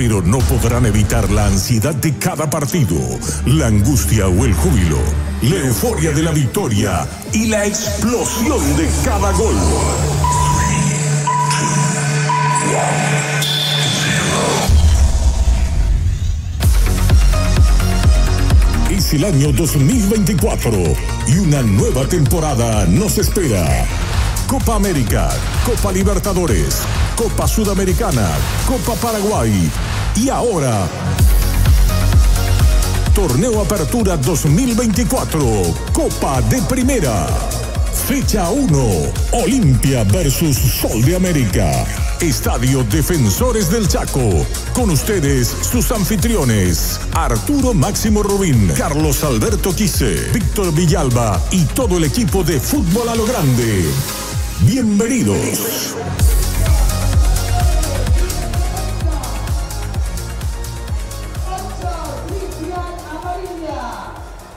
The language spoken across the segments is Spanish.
pero no podrán evitar la ansiedad de cada partido, la angustia o el júbilo, la euforia de la victoria y la explosión de cada gol. Es el año 2024 y una nueva temporada nos espera. Copa América, Copa Libertadores, Copa Sudamericana, Copa Paraguay y ahora Torneo Apertura 2024, Copa de Primera. Fecha 1, Olimpia versus Sol de América. Estadio Defensores del Chaco. Con ustedes, sus anfitriones, Arturo Máximo Rubín, Carlos Alberto Quise, Víctor Villalba y todo el equipo de Fútbol a lo Grande. Bienvenidos.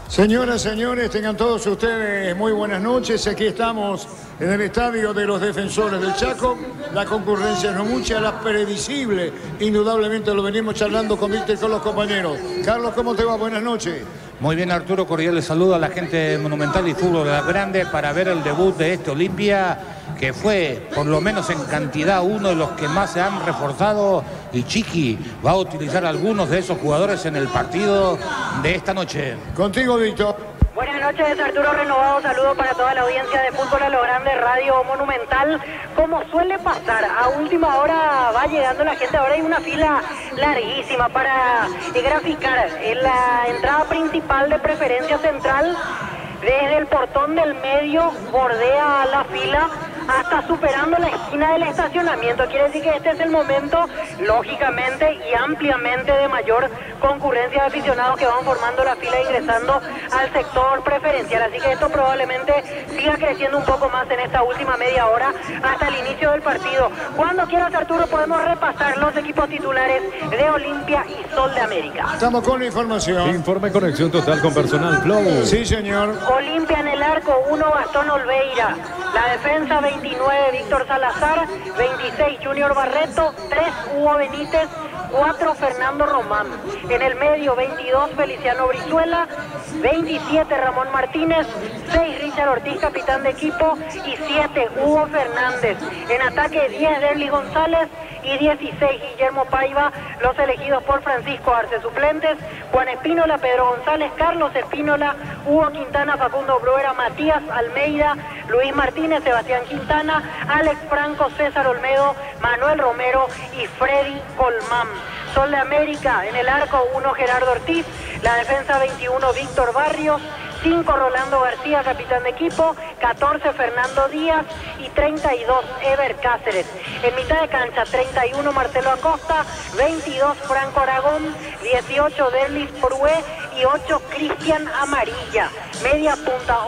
Señoras, señores, tengan todos ustedes muy buenas noches. Aquí estamos en el estadio de los Defensores del Chaco. La concurrencia no mucha, la previsible. Indudablemente lo venimos charlando con Víctor y con los compañeros. Carlos, ¿cómo te va? Buenas noches. Muy bien, Arturo, cordiales saludos a la gente de Monumental y Fútbol de la Grande para ver el debut de este Olimpia, que fue, por lo menos en cantidad, uno de los que más se han reforzado, y Chiqui va a utilizar algunos de esos jugadores en el partido de esta noche. Contigo, Víctor. Buenas noches, Arturo Renovado, saludo para toda la audiencia de Fútbol a lo Grande, Radio Monumental. Como suele pasar, a última hora va llegando la gente, ahora hay una fila larguísima para graficar en la entrada principal de Preferencia Central. Desde el portón del medio bordea la fila hasta superando la esquina del estacionamiento. Quiere decir que este es el momento, lógicamente y ampliamente, de mayor concurrencia de aficionados que van formando la fila ingresando al sector preferencial. Así que esto probablemente siga creciendo un poco más en esta última media hora hasta el inicio del partido. Cuando quieras, Arturo, podemos repasar los equipos titulares de Olimpia y Sol de América. Estamos con la información. Informe conexión total con personal Flow. Sí, señor. Olimpia en el arco, 1 Gastón Olveira. La defensa, 29 Víctor Salazar, 26 Junior Barreto, 3 Hugo Benítez, 4 Fernando Román. En el medio, 22 Feliciano Brizuela, 27 Ramón Martínez, 6 Richard Ortiz, capitán de equipo, y 7 Hugo Fernández. En ataque, 10 Derly González y 16 Guillermo Paiva, los elegidos por Francisco Arce. Suplentes, Juan Espínola, Pedro González, Carlos Espínola, Hugo Quintana, Facundo Bruera, Matías Almeida, Luis Martínez, Sebastián Quintana, Alex Franco, César Olmedo, Manuel Romero y Freddy Colmán. Sol de América, en el arco, 1 Gerardo Ortiz, la defensa, 21 Víctor Barrios, 5 Rolando García, capitán de equipo, 14 Fernando Díaz y 32 Ever Cáceres. En mitad de cancha, 31 Marcelo Acosta, 22 Franco Aragón, 18 Derlis Porue y 8 Cristian Amarilla. Media punta,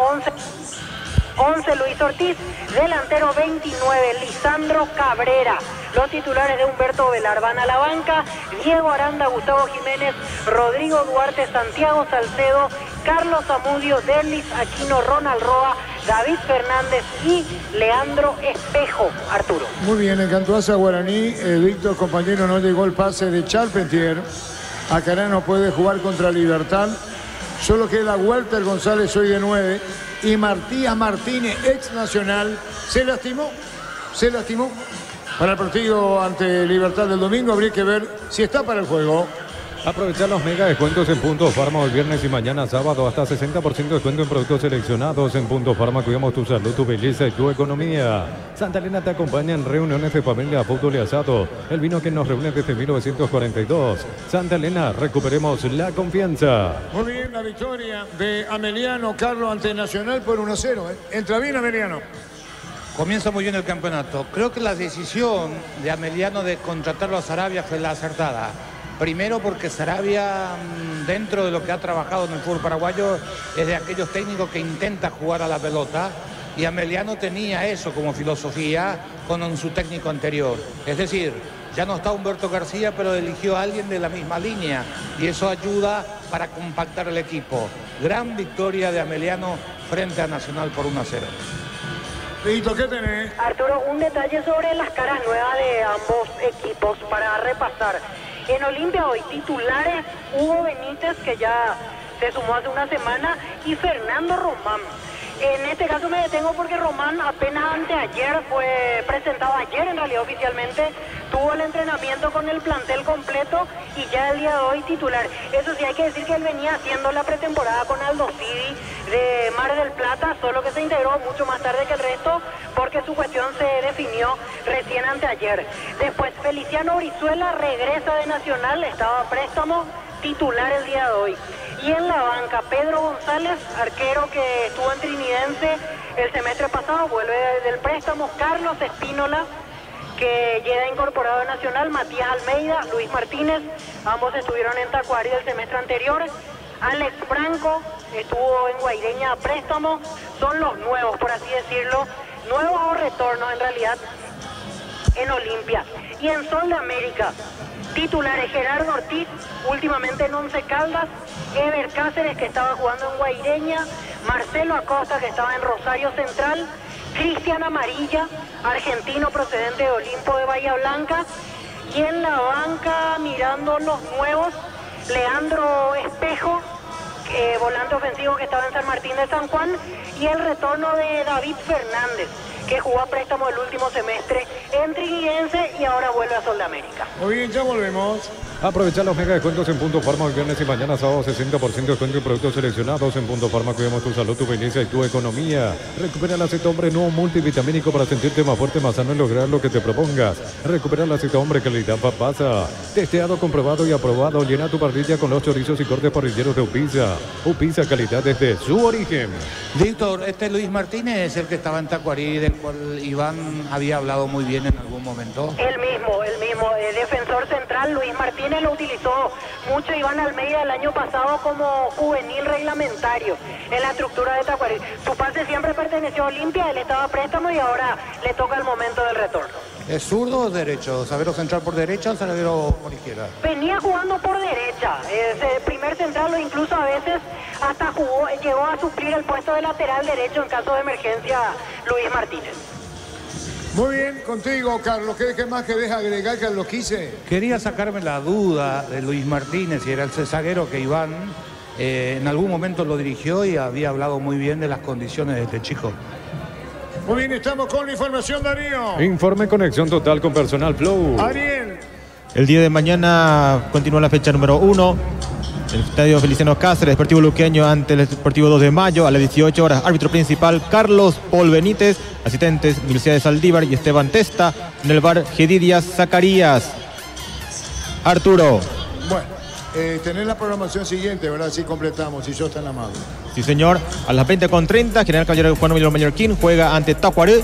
11 Luis Ortiz, delantero 29 Lisandro Cabrera. Los titulares de Humberto Velar van a la banca: Diego Aranda, Gustavo Jiménez, Rodrigo Duarte, Santiago Salcedo, Carlos Zamudio, Derlis Aquino, Ronald Roa, David Fernández y Leandro Espejo. Arturo. Muy bien, en Cantuaza Guaraní, Víctor, compañero, no llegó el pase de Charpentier. Acará no puede jugar contra Libertad. Solo queda Walter González hoy de 9 y Matías Martínez, ex Nacional, se lastimó. Para el partido ante Libertad del domingo habría que ver si está para el juego. Aprovechar los mega descuentos en Punto Farma el viernes y mañana sábado. Hasta 60% de descuento en productos seleccionados. En Punto Farma cuidamos tu salud, tu belleza y tu economía. Santa Elena te acompaña en reuniones de familia, fútbol y asado. El vino que nos reúne desde 1942. Santa Elena, recuperemos la confianza. Muy bien, la victoria de Ameliano Carlos ante Nacional por 1-0. Entra bien Ameliano. Comienza muy bien el campeonato. Creo que la decisión de Ameliano de contratarlo a Sarabia fue la acertada. Primero porque Sarabia, dentro de lo que ha trabajado en el fútbol paraguayo, es de aquellos técnicos que intenta jugar a la pelota, y Ameliano tenía eso como filosofía con su técnico anterior. Es decir, ya no está Humberto García, pero eligió a alguien de la misma línea, y eso ayuda para compactar el equipo. Gran victoria de Ameliano frente a Nacional por 1-0. Listo, ¿qué tenés? Arturo, un detalle sobre las caras nuevas de ambos equipos para repasar. En Olimpia hoy titulares Hugo Benítez, que ya se sumó hace una semana, y Fernando Román. En este caso me detengo porque Román apenas anteayer fue presentado, ayer en realidad oficialmente, tuvo el entrenamiento con el plantel completo y ya el día de hoy titular. Eso sí, hay que decir que él venía haciendo la pretemporada con Aldo Civi de Mar del Plata, solo que se integró mucho más tarde que el resto porque su cuestión se definió recién anteayer. Después Feliciano Brizuela regresa de Nacional, estaba a préstamo, titular el día de hoy. Y en la banca, Pedro González, arquero que estuvo en Trinidense el semestre pasado, vuelve del préstamo. Carlos Espínola, que llega incorporado a Nacional. Matías Almeida, Luis Martínez, ambos estuvieron en Tacuary el semestre anterior. Alex Franco estuvo en Guaireña a préstamo. Son los nuevos, por así decirlo, nuevos o retornos en realidad en Olimpia. Y en Sol de América, titulares Gerardo Ortiz, últimamente en Once Caldas, Ever Cáceres, que estaba jugando en Guaireña, Marcelo Acosta, que estaba en Rosario Central, Cristian Amarilla, argentino procedente de Olimpo de Bahía Blanca, y en la banca, mirando los nuevos, Leandro Espejo, volante ofensivo que estaba en San Martín de San Juan, y el retorno de David Fernández, que jugó a préstamo el último semestre en Trinidense y ahora vuelve a Sol de América. Muy bien, ya volvemos. Aprovechar los mega descuentos en Punto Farma hoy viernes y mañana sábado, 60% de descuento en productos seleccionados. En Punto Farma cuidamos tu salud, tu belleza y tu economía. Recupera el aceite hombre nuevo multivitamínico para sentirte más fuerte, más sano y lograr lo que te propongas. Recupera el aceite hombre calidad Papasa. Testeado, comprobado y aprobado. Llena tu parrilla con los chorizos y cortes parrilleros de Upisa. Upisa, calidad desde su origen. Víctor, este Luis Martínez es el que estaba en Tacuary, del cual Iván había hablado muy bien en algún momento. El mismo, defensor central Luis Martínez lo utilizó mucho Iván Almeida el año pasado como juvenil reglamentario en la estructura de Tacuary. Su pase siempre perteneció a Olimpia, él estaba a préstamo y ahora le toca el momento del retorno. ¿Es zurdo o derecho? ¿Zaguero central por derecha o zaguero por izquierda? Venía jugando por derecha, es el primer central o incluso a veces hasta llegó a suplir el puesto de lateral derecho en caso de emergencia Luis Martínez. Muy bien, contigo, Carlos. ¿Qué más querés agregar, Carlos Quise? Quería sacarme la duda de Luis Martínez, y era el zaguero que Iván en algún momento lo dirigió y había hablado muy bien de las condiciones de este chico. Muy bien, estamos con la información, Darío. Informe Conexión Total con Personal Flow. Ariel. El día de mañana continúa la fecha número 1. El estadio Feliciano Cáceres, Deportivo Luqueño ante el Deportivo 2 de Mayo a las 18 horas. Árbitro principal Carlos Paul Benítez. Asistentes Milcea de Saldívar y Esteban Testa. En el bar Gedidias Zacarías. Arturo. Bueno, tener la programación siguiente, ¿verdad? Si completamos, si sos tan amable. Sí, señor. A las 20:30, General Caballero Juan Emilio Mallorquín juega ante Tacuary.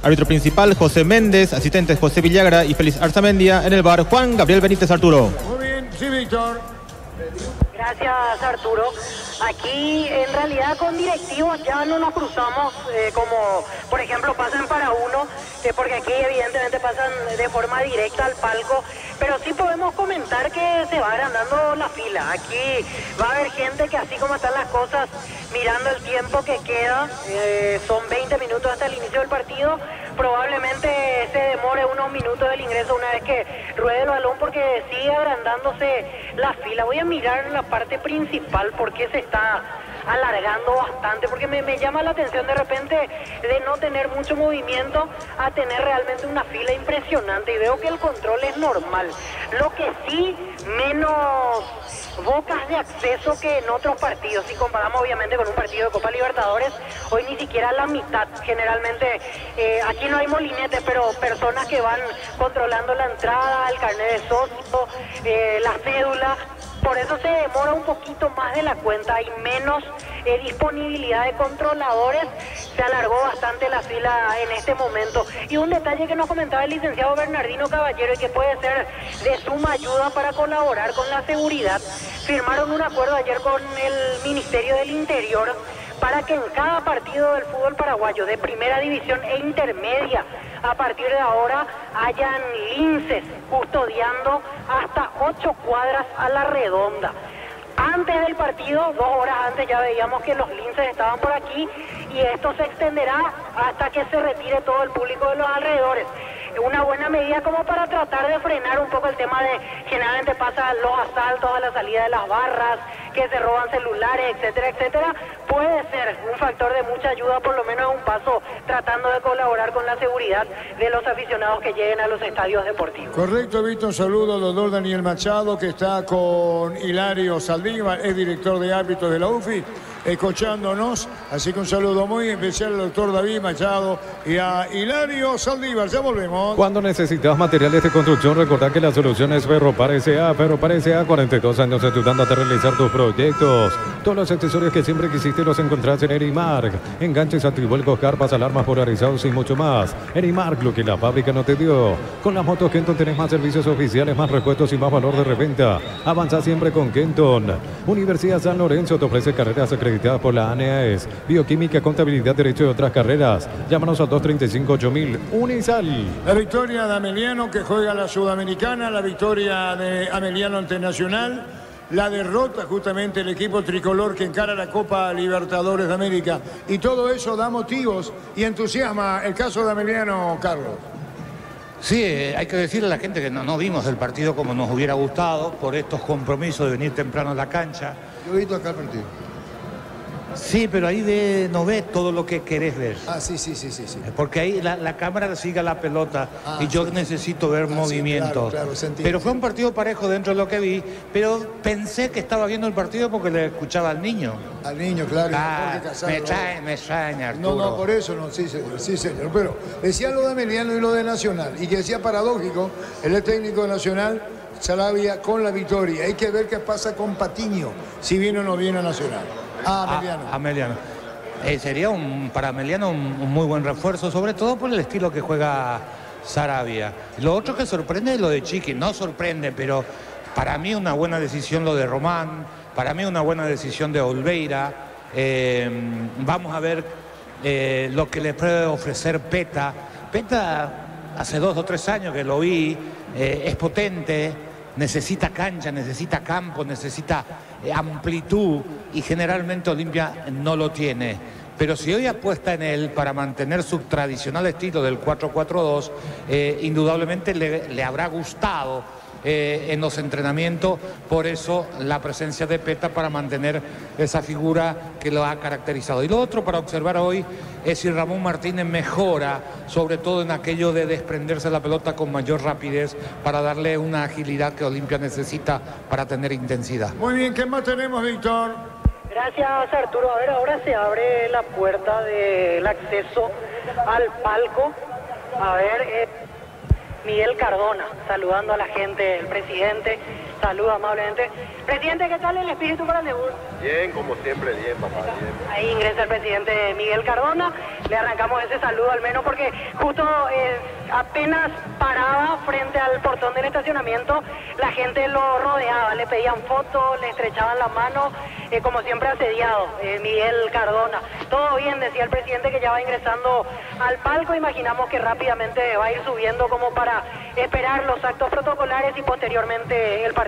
Árbitro principal José Méndez. Asistentes José Villagra y Félix Arzamendia. En el bar Juan Gabriel Benítez Arturo. Muy bien, sí, Víctor. Gracias, Arturo. Aquí en realidad con directivos ya no nos cruzamos como por ejemplo pasan para uno, porque aquí evidentemente pasan de forma directa al palco, pero sí podemos comentar que se va agrandando la fila. Aquí va a haber gente que así como están las cosas, mirando el tiempo que queda, son 20 minutos hasta el inicio del partido, probablemente se demore unos minutos el ingreso una vez que ruede el balón porque sigue agrandándose la fila. Voy a mirar la parte principal porque se está alargando bastante, porque me llama la atención de repente de no tener mucho movimiento a tener realmente una fila impresionante, y veo que el control es normal. Lo que sí, menos bocas de acceso que en otros partidos. Si comparamos obviamente con un partido de Copa Libertadores, hoy ni siquiera la mitad. Generalmente aquí no hay molinetes, pero personas que van controlando la entrada, el carnet de socio, la cédula. Por eso se demora un poquito más de la cuenta, hay menos disponibilidad de controladores, se alargó bastante la fila en este momento. Y un detalle que nos comentaba el licenciado Bernardino Caballero y que puede ser de suma ayuda para colaborar con la seguridad, firmaron un acuerdo ayer con el Ministerio del Interior para que en cada partido del fútbol paraguayo de primera división e intermedia, a partir de ahora hayan linces custodiando hasta 8 cuadras a la redonda. Antes del partido, 2 horas antes, ya veíamos que los linces estaban por aquí y esto se extenderá hasta que se retire todo el público de los alrededores. una buena medida como para tratar de frenar un poco el tema de, generalmente pasa los asaltos a la salida de las barras, que se roban celulares, etcétera, etcétera. Puede ser un factor de mucha ayuda, por lo menos un paso tratando de colaborar con la seguridad de los aficionados que lleguen a los estadios deportivos. Correcto, Víctor, un saludo al doctor Daniel Machado, que está con Hilario Saldívar, es director de árbitros de la UFI, escuchándonos, así que un saludo muy especial al doctor David Machado y a Hilario Saldívar. Ya volvemos. Cuando necesitas materiales de construcción, recordá que la solución es Ferropar S.A. Ferropar S.A. 42 años ayudándote a realizar tus proyectos. Todos los accesorios que siempre quisiste los encontrás en Erimark. Enganches, antivuelcos, carpas, alarmas polarizados y mucho más. Erimark, lo que la fábrica no te dio. Con las motos Kenton tenés más servicios oficiales, más repuestos y más valor de reventa. Avanza siempre con Kenton. Universidad San Lorenzo te ofrece carreras acreditadas por la ANEAES. Bioquímica, contabilidad, derecho y otras carreras. Llámanos al 235-8000. Unisal. La victoria de Ameliano, que juega la Sudamericana, la victoria de Ameliano ante Nacional, la derrota justamente el equipo tricolor que encara la Copa Libertadores de América. Y todo eso da motivos y entusiasma el caso de Ameliano, Carlos. Sí, hay que decirle a la gente que no vimos el partido como nos hubiera gustado por estos compromisos de venir temprano a la cancha. Yo he visto acá el partido. Sí, pero ahí no ves todo lo que querés ver. Ah, sí. Porque ahí la cámara sigue la pelota y yo necesito ver movimientos. Sí, claro, pero fue un partido parejo dentro de lo que vi, pero pensé que estaba viendo el partido porque le escuchaba al niño. Al niño, claro. Me extraña, Arturo. No, por eso no, sí señor. Pero decía lo de Ameliano y lo de Nacional, y que decía paradójico, el técnico de Nacional, Sarabia, con la victoria. Hay que ver qué pasa con Patiño, si viene o no viene a Nacional. Ameliano. Sería para Ameliano un muy buen refuerzo, sobre todo por el estilo que juega Sarabia. Lo otro que sorprende es lo de Chiqui. No sorprende, pero para mí una buena decisión lo de Román, para mí una buena decisión de Olveira. Vamos a ver lo que le puede ofrecer Peta. Peta hace 2 o 3 años que lo vi, es potente, necesita cancha, necesita campo, necesita amplitud y generalmente Olimpia no lo tiene. Pero si hoy apuesta en él para mantener su tradicional estilo del 4-4-2, indudablemente le habrá gustado en los entrenamientos, por eso la presencia de Peta para mantener esa figura que lo ha caracterizado. Y lo otro para observar hoy es si Ramón Martínez mejora, sobre todo en aquello de desprenderse la pelota con mayor rapidez para darle una agilidad que Olimpia necesita para tener intensidad. Muy bien, ¿qué más tenemos, Víctor? Gracias, Arturo. A ver, ahora se abre la puerta del acceso al palco. A ver, Miguel Cardona, saludando a la gente, el presidente, saluda amablemente. Presidente, ¿qué tal el espíritu para el debut? Bien, como siempre, bien, papá, bien. Ahí ingresa el presidente Miguel Cardona, le arrancamos ese saludo al menos porque justo apenas paraba frente al portón del estacionamiento, la gente lo rodeaba, le pedían fotos, le estrechaban la mano, como siempre asediado, Miguel Cardona. Todo bien, decía el presidente que ya va ingresando al palco, imaginamos que rápidamente va a ir subiendo como para esperar los actos protocolares y posteriormente el partido.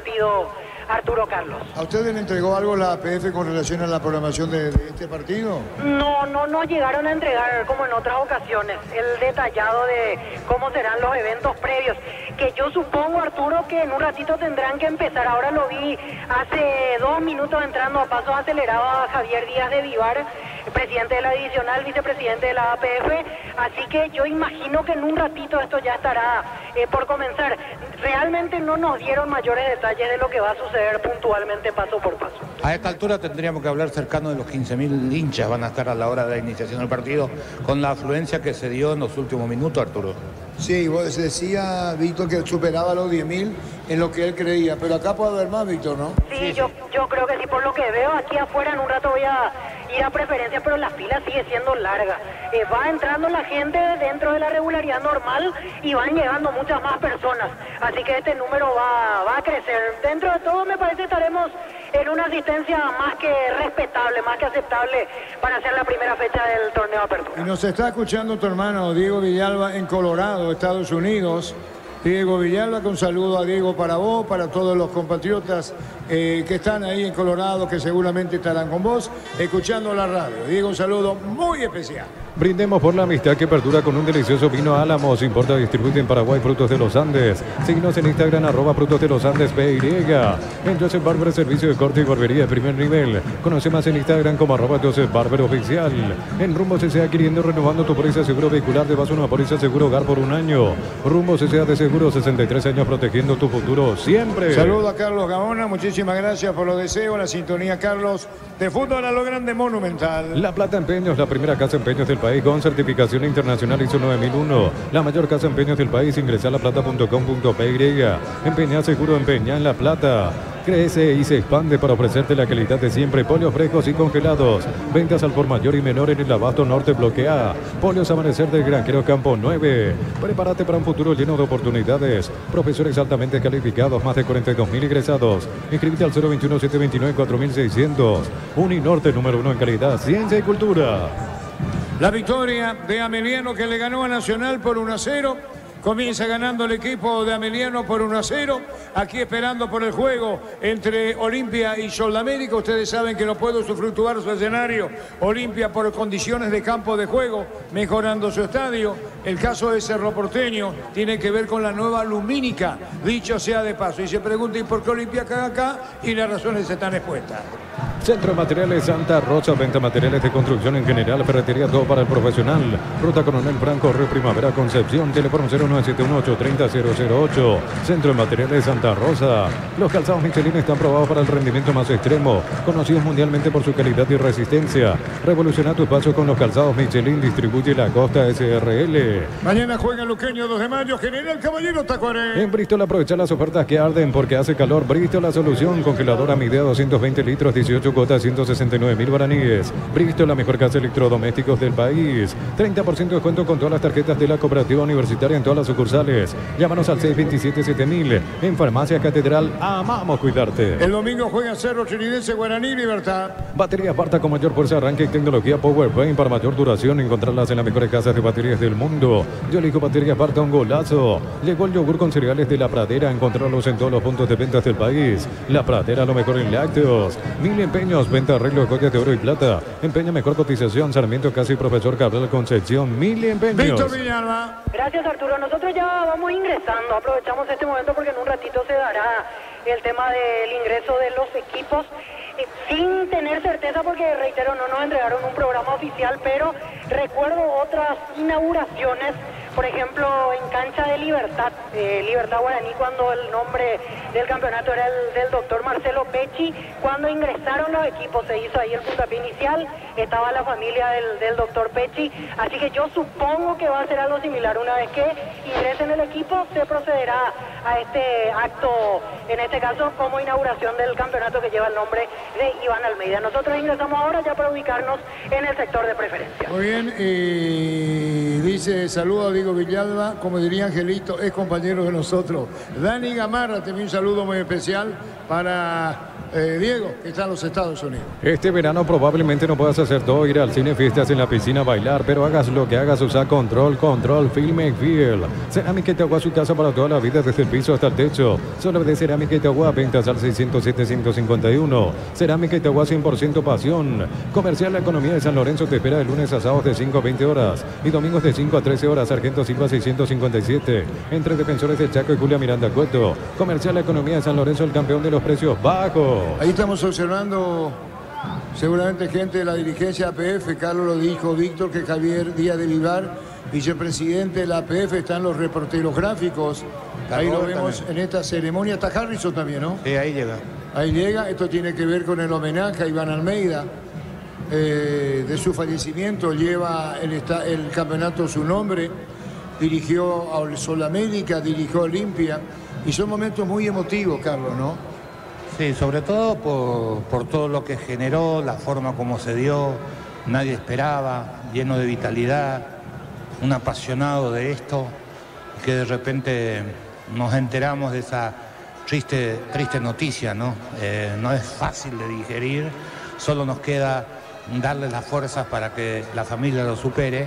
Arturo Carlos. ¿A ustedes le entregó algo la APF con relación a la programación de este partido? No llegaron a entregar como en otras ocasiones el detallado de cómo serán los eventos previos, que yo supongo, Arturo, que en un ratito tendrán que empezar. Ahora lo vi hace 2 minutos entrando a paso acelerado a Javier Díaz de Vivar, presidente de la divisional, vicepresidente de la APF, así que yo imagino que en un ratito esto ya estará por comenzar. Realmente no nos dieron mayores detalles de lo que va a suceder puntualmente paso por paso. A esta altura tendríamos que hablar cercano de los 15.000 hinchas van a estar a la hora de la iniciación del partido, con la afluencia que se dio en los últimos minutos, Arturo. Sí, vos decía, Víctor, que superaba los 10.000 en lo que él creía, pero acá puede haber más, Víctor, ¿no? Sí, yo creo que sí, por lo que veo aquí afuera, en un rato voy a ir a preferencia, pero la fila sigue siendo larga. Va entrando la gente dentro de la regularidad normal y van llegando muchas más personas, así que este número va a crecer. Dentro de todo me parece que estaremos en una asistencia más que respetable, más que aceptable para hacer la primera fecha del torneo Apertura. Y nos está escuchando tu hermano Diego Villalba en Colorado, Estados Unidos. Diego Villalba, con saludo a Diego para vos, para todos los compatriotas que están ahí en Colorado, que seguramente estarán con vos, escuchando la radio. Diego, un saludo muy especial. Brindemos por la amistad que perdura con un delicioso vino Álamos. Importa y distribuye en Paraguay Frutos de los Andes. Síguenos en Instagram @Frutos de los Andes PY. En Joseph Barber, servicio de corte y barbería de primer nivel. Conoce más en Instagram como @Joseph Barber Oficial. En Rumbo CCA, adquiriendo, renovando tu póliza seguro vehicular, te vas a una póliza seguro hogar por un año. Rumbo CCA de seguro, 63 años protegiendo tu futuro siempre. Saludo a Carlos Gaona, muchísimas gracias por los deseos, la sintonía, Carlos. De fútbol a lo grande, Monumental. La Plata Empeños, la primera casa de empeños del país con certificación internacional ISO 9001. La mayor casa de empeños del país. Ingresa a laplata.com.py. Empeña seguro, empeña en La Plata. Crece y se expande para ofrecerte la calidad de siempre. Polios frescos y congelados. Ventas al por mayor y menor en el Abasto Norte Bloque A. Polios Amanecer del Granjero Campo 9. Prepárate para un futuro lleno de oportunidades. Profesores altamente calificados, más de 42.000 egresados. Inscríbete al 021-729-4600. Uninorte, número 1 en calidad, ciencia y cultura. La victoria de Ameliano, que le ganó a Nacional por 1-0. Comienza ganando el equipo de Ameliano por 1-0. Aquí esperando por el juego entre Olimpia y Sol de América. Ustedes saben que no puede usufructuar su escenario Olimpia por condiciones de campo de juego, mejorando su estadio. El caso de Cerro Porteño tiene que ver con la nueva lumínica, dicho sea de paso. Y se pregunta, ¿y por qué Olimpia caga acá? Y las razones están expuestas. Centro de Materiales Santa Rosa, venta materiales de construcción en general, ferretería, todo para el profesional. Ruta Coronel Franco, Río Primavera, Concepción, teléfono 09718-30008. Centro de Materiales Santa Rosa. Los calzados Michelin están probados para el rendimiento más extremo, conocidos mundialmente por su calidad y resistencia. Revoluciona tu paso con los calzados Michelin, distribuye La Costa SRL. Mañana juega Luqueño 2 de mayo, General Caballero Tacuaré. En Bristol aprovecha las ofertas que arden porque hace calor. Bristol, la solución. Congeladora Midea 220 litros, 18 cuotas, 169.000 guaraníes. Bristol, la mejor casa de electrodomésticos del país. 30% de descuento con todas las tarjetas de la Cooperativa Universitaria en todas las sucursales. Llámanos al 627-7000. En Farmacia Catedral, amamos cuidarte. El domingo juega Cerro Chiridense, Guaraní, Libertad. Baterías Parta con mayor fuerza, arranque y tecnología Powerpaint para mayor duración. Encontrarlas en las mejores casas de baterías del mundo. Yo elijo Baterías Parta, un golazo. Llegó el yogur con cereales de La Pradera. Encontrarlos en todos los puntos de ventas del país. La Pradera, lo mejor en lácteos. Mil Empeños, venta arreglo de joyas de oro y plata. Empeña mejor cotización. Sarmiento Casi, Profesor Cabral Concepción. Mil Empeños. Víctor Villalba. Gracias, Arturo. Nosotros ya vamos ingresando. Aprovechamos este momento porque en un ratito se dará el tema del ingreso de los equipos. Sin tener certeza, porque reitero, no nos entregaron un programa oficial, pero recuerdo otras inauguraciones, por ejemplo en cancha de Libertad, Libertad Guaraní, cuando el nombre del campeonato era el del doctor Marcelo Pecci. Cuando ingresaron los equipos se hizo ahí el puntapié inicial, estaba la familia del doctor Pecci, así que yo supongo que va a ser algo similar. Una vez que ingresen el equipo se procederá a este acto, en este caso como inauguración del campeonato que lleva el nombre de Iván Almeida. Nosotros ingresamos ahora ya para ubicarnos en el sector de preferencia. Muy bien, dice, saludo a Diego Villalba, como diría Angelito, es compañero de nosotros. Dani Gamarra, también un saludo muy especial para Diego, que está en los Estados Unidos. Este verano probablemente no puedas hacer todo, ir al cine, fiestas, en la piscina, bailar, pero hagas lo que hagas, usa Control Filme Fiel. Cerámica Itagua, su casa para toda la vida, desde el piso hasta el techo. Solo de Cerámica Itagua, ventas al 607-151. Cerámica Itagua, 100% pasión. Comercial La Economía de San Lorenzo te espera de lunes a sábados de 5 a 20 horas y domingos de 5 a 13 horas. Sargento Silva 657. Entre Defensores de Chaco y Julia Miranda Cueto. Comercial La Economía de San Lorenzo, el campeón de los precios bajos. Ahí estamos observando seguramente gente de la dirigencia APF. Carlos lo dijo, Víctor, que Javier Díaz de Vivar, vicepresidente de la APF, están los reporteros gráficos. Ahí lo vemos en esta ceremonia. Está Harrison también, ¿no? Sí, ahí llega. Ahí llega. Esto tiene que ver con el homenaje a Iván Almeida. De su fallecimiento lleva el campeonato su nombre. Dirigió a Sol América, dirigió a Olimpia. Y son momentos muy emotivos, Carlos, ¿no? Sí, sobre todo por todo lo que generó, la forma como se dio, nadie esperaba, lleno de vitalidad, un apasionado de esto, que de repente nos enteramos de esa triste noticia, ¿no? No es fácil de digerir, solo nos queda darle las fuerzas para que la familia lo supere.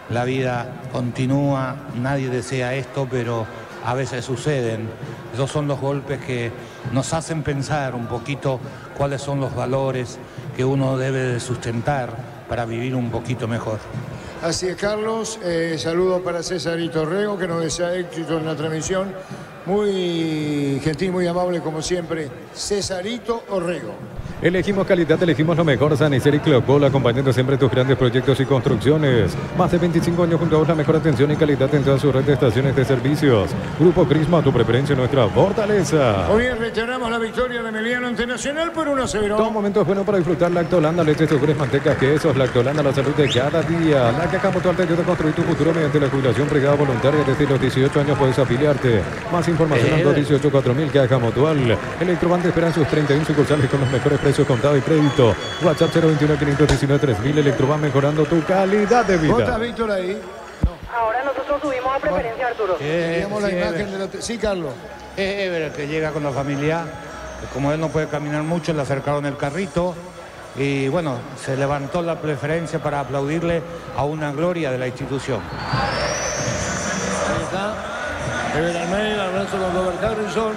La vida continúa, nadie desea esto, pero a veces suceden. Esos son los golpes que nos hacen pensar un poquito cuáles son los valores que uno debe de sustentar para vivir un poquito mejor. Así es, Carlos. Saludo para Cesarito Orrego, que nos desea éxito en la transmisión. Muy gentil, muy amable, como siempre. Cesarito Orrego. Elegimos calidad, elegimos lo mejor. Sanicer y Cleocol, acompañando siempre tus grandes proyectos y construcciones. Más de 25 años junto a vos, la mejor atención y calidad en toda su red de estaciones de servicios. Grupo Crisma, tu preferencia, nuestra fortaleza. Hoy reiteramos la victoria de Emiliano Internacional por 1-0. Todo momento es bueno para disfrutar Lactolanda, leches, yogures, mantecas, quesos. Lactolanda, la salud de cada día. La Caja Mutual te ayuda a construir tu futuro mediante la jubilación privada voluntaria. Desde los 18 años puedes afiliarte. Más información al 218-4000, Caja Mutual. Electroban te esperan sus 31 sucursales con los mejores precios contado y crédito. WhatsApp 021-519-3000. Electroban, mejorando tu calidad de vida. ¿Vota Víctor ahí? Ahora nosotros subimos a preferencia, Arturo. Teníamos la imagen de la... Sí, Carlos. Es Ever el que llega con la familia. Como él no puede caminar mucho, le acercaron el carrito. Y bueno, se levantó la preferencia para aplaudirle a una gloria de la institución. Ahí está. Ever Almeida, abrazo con Robert Harrison.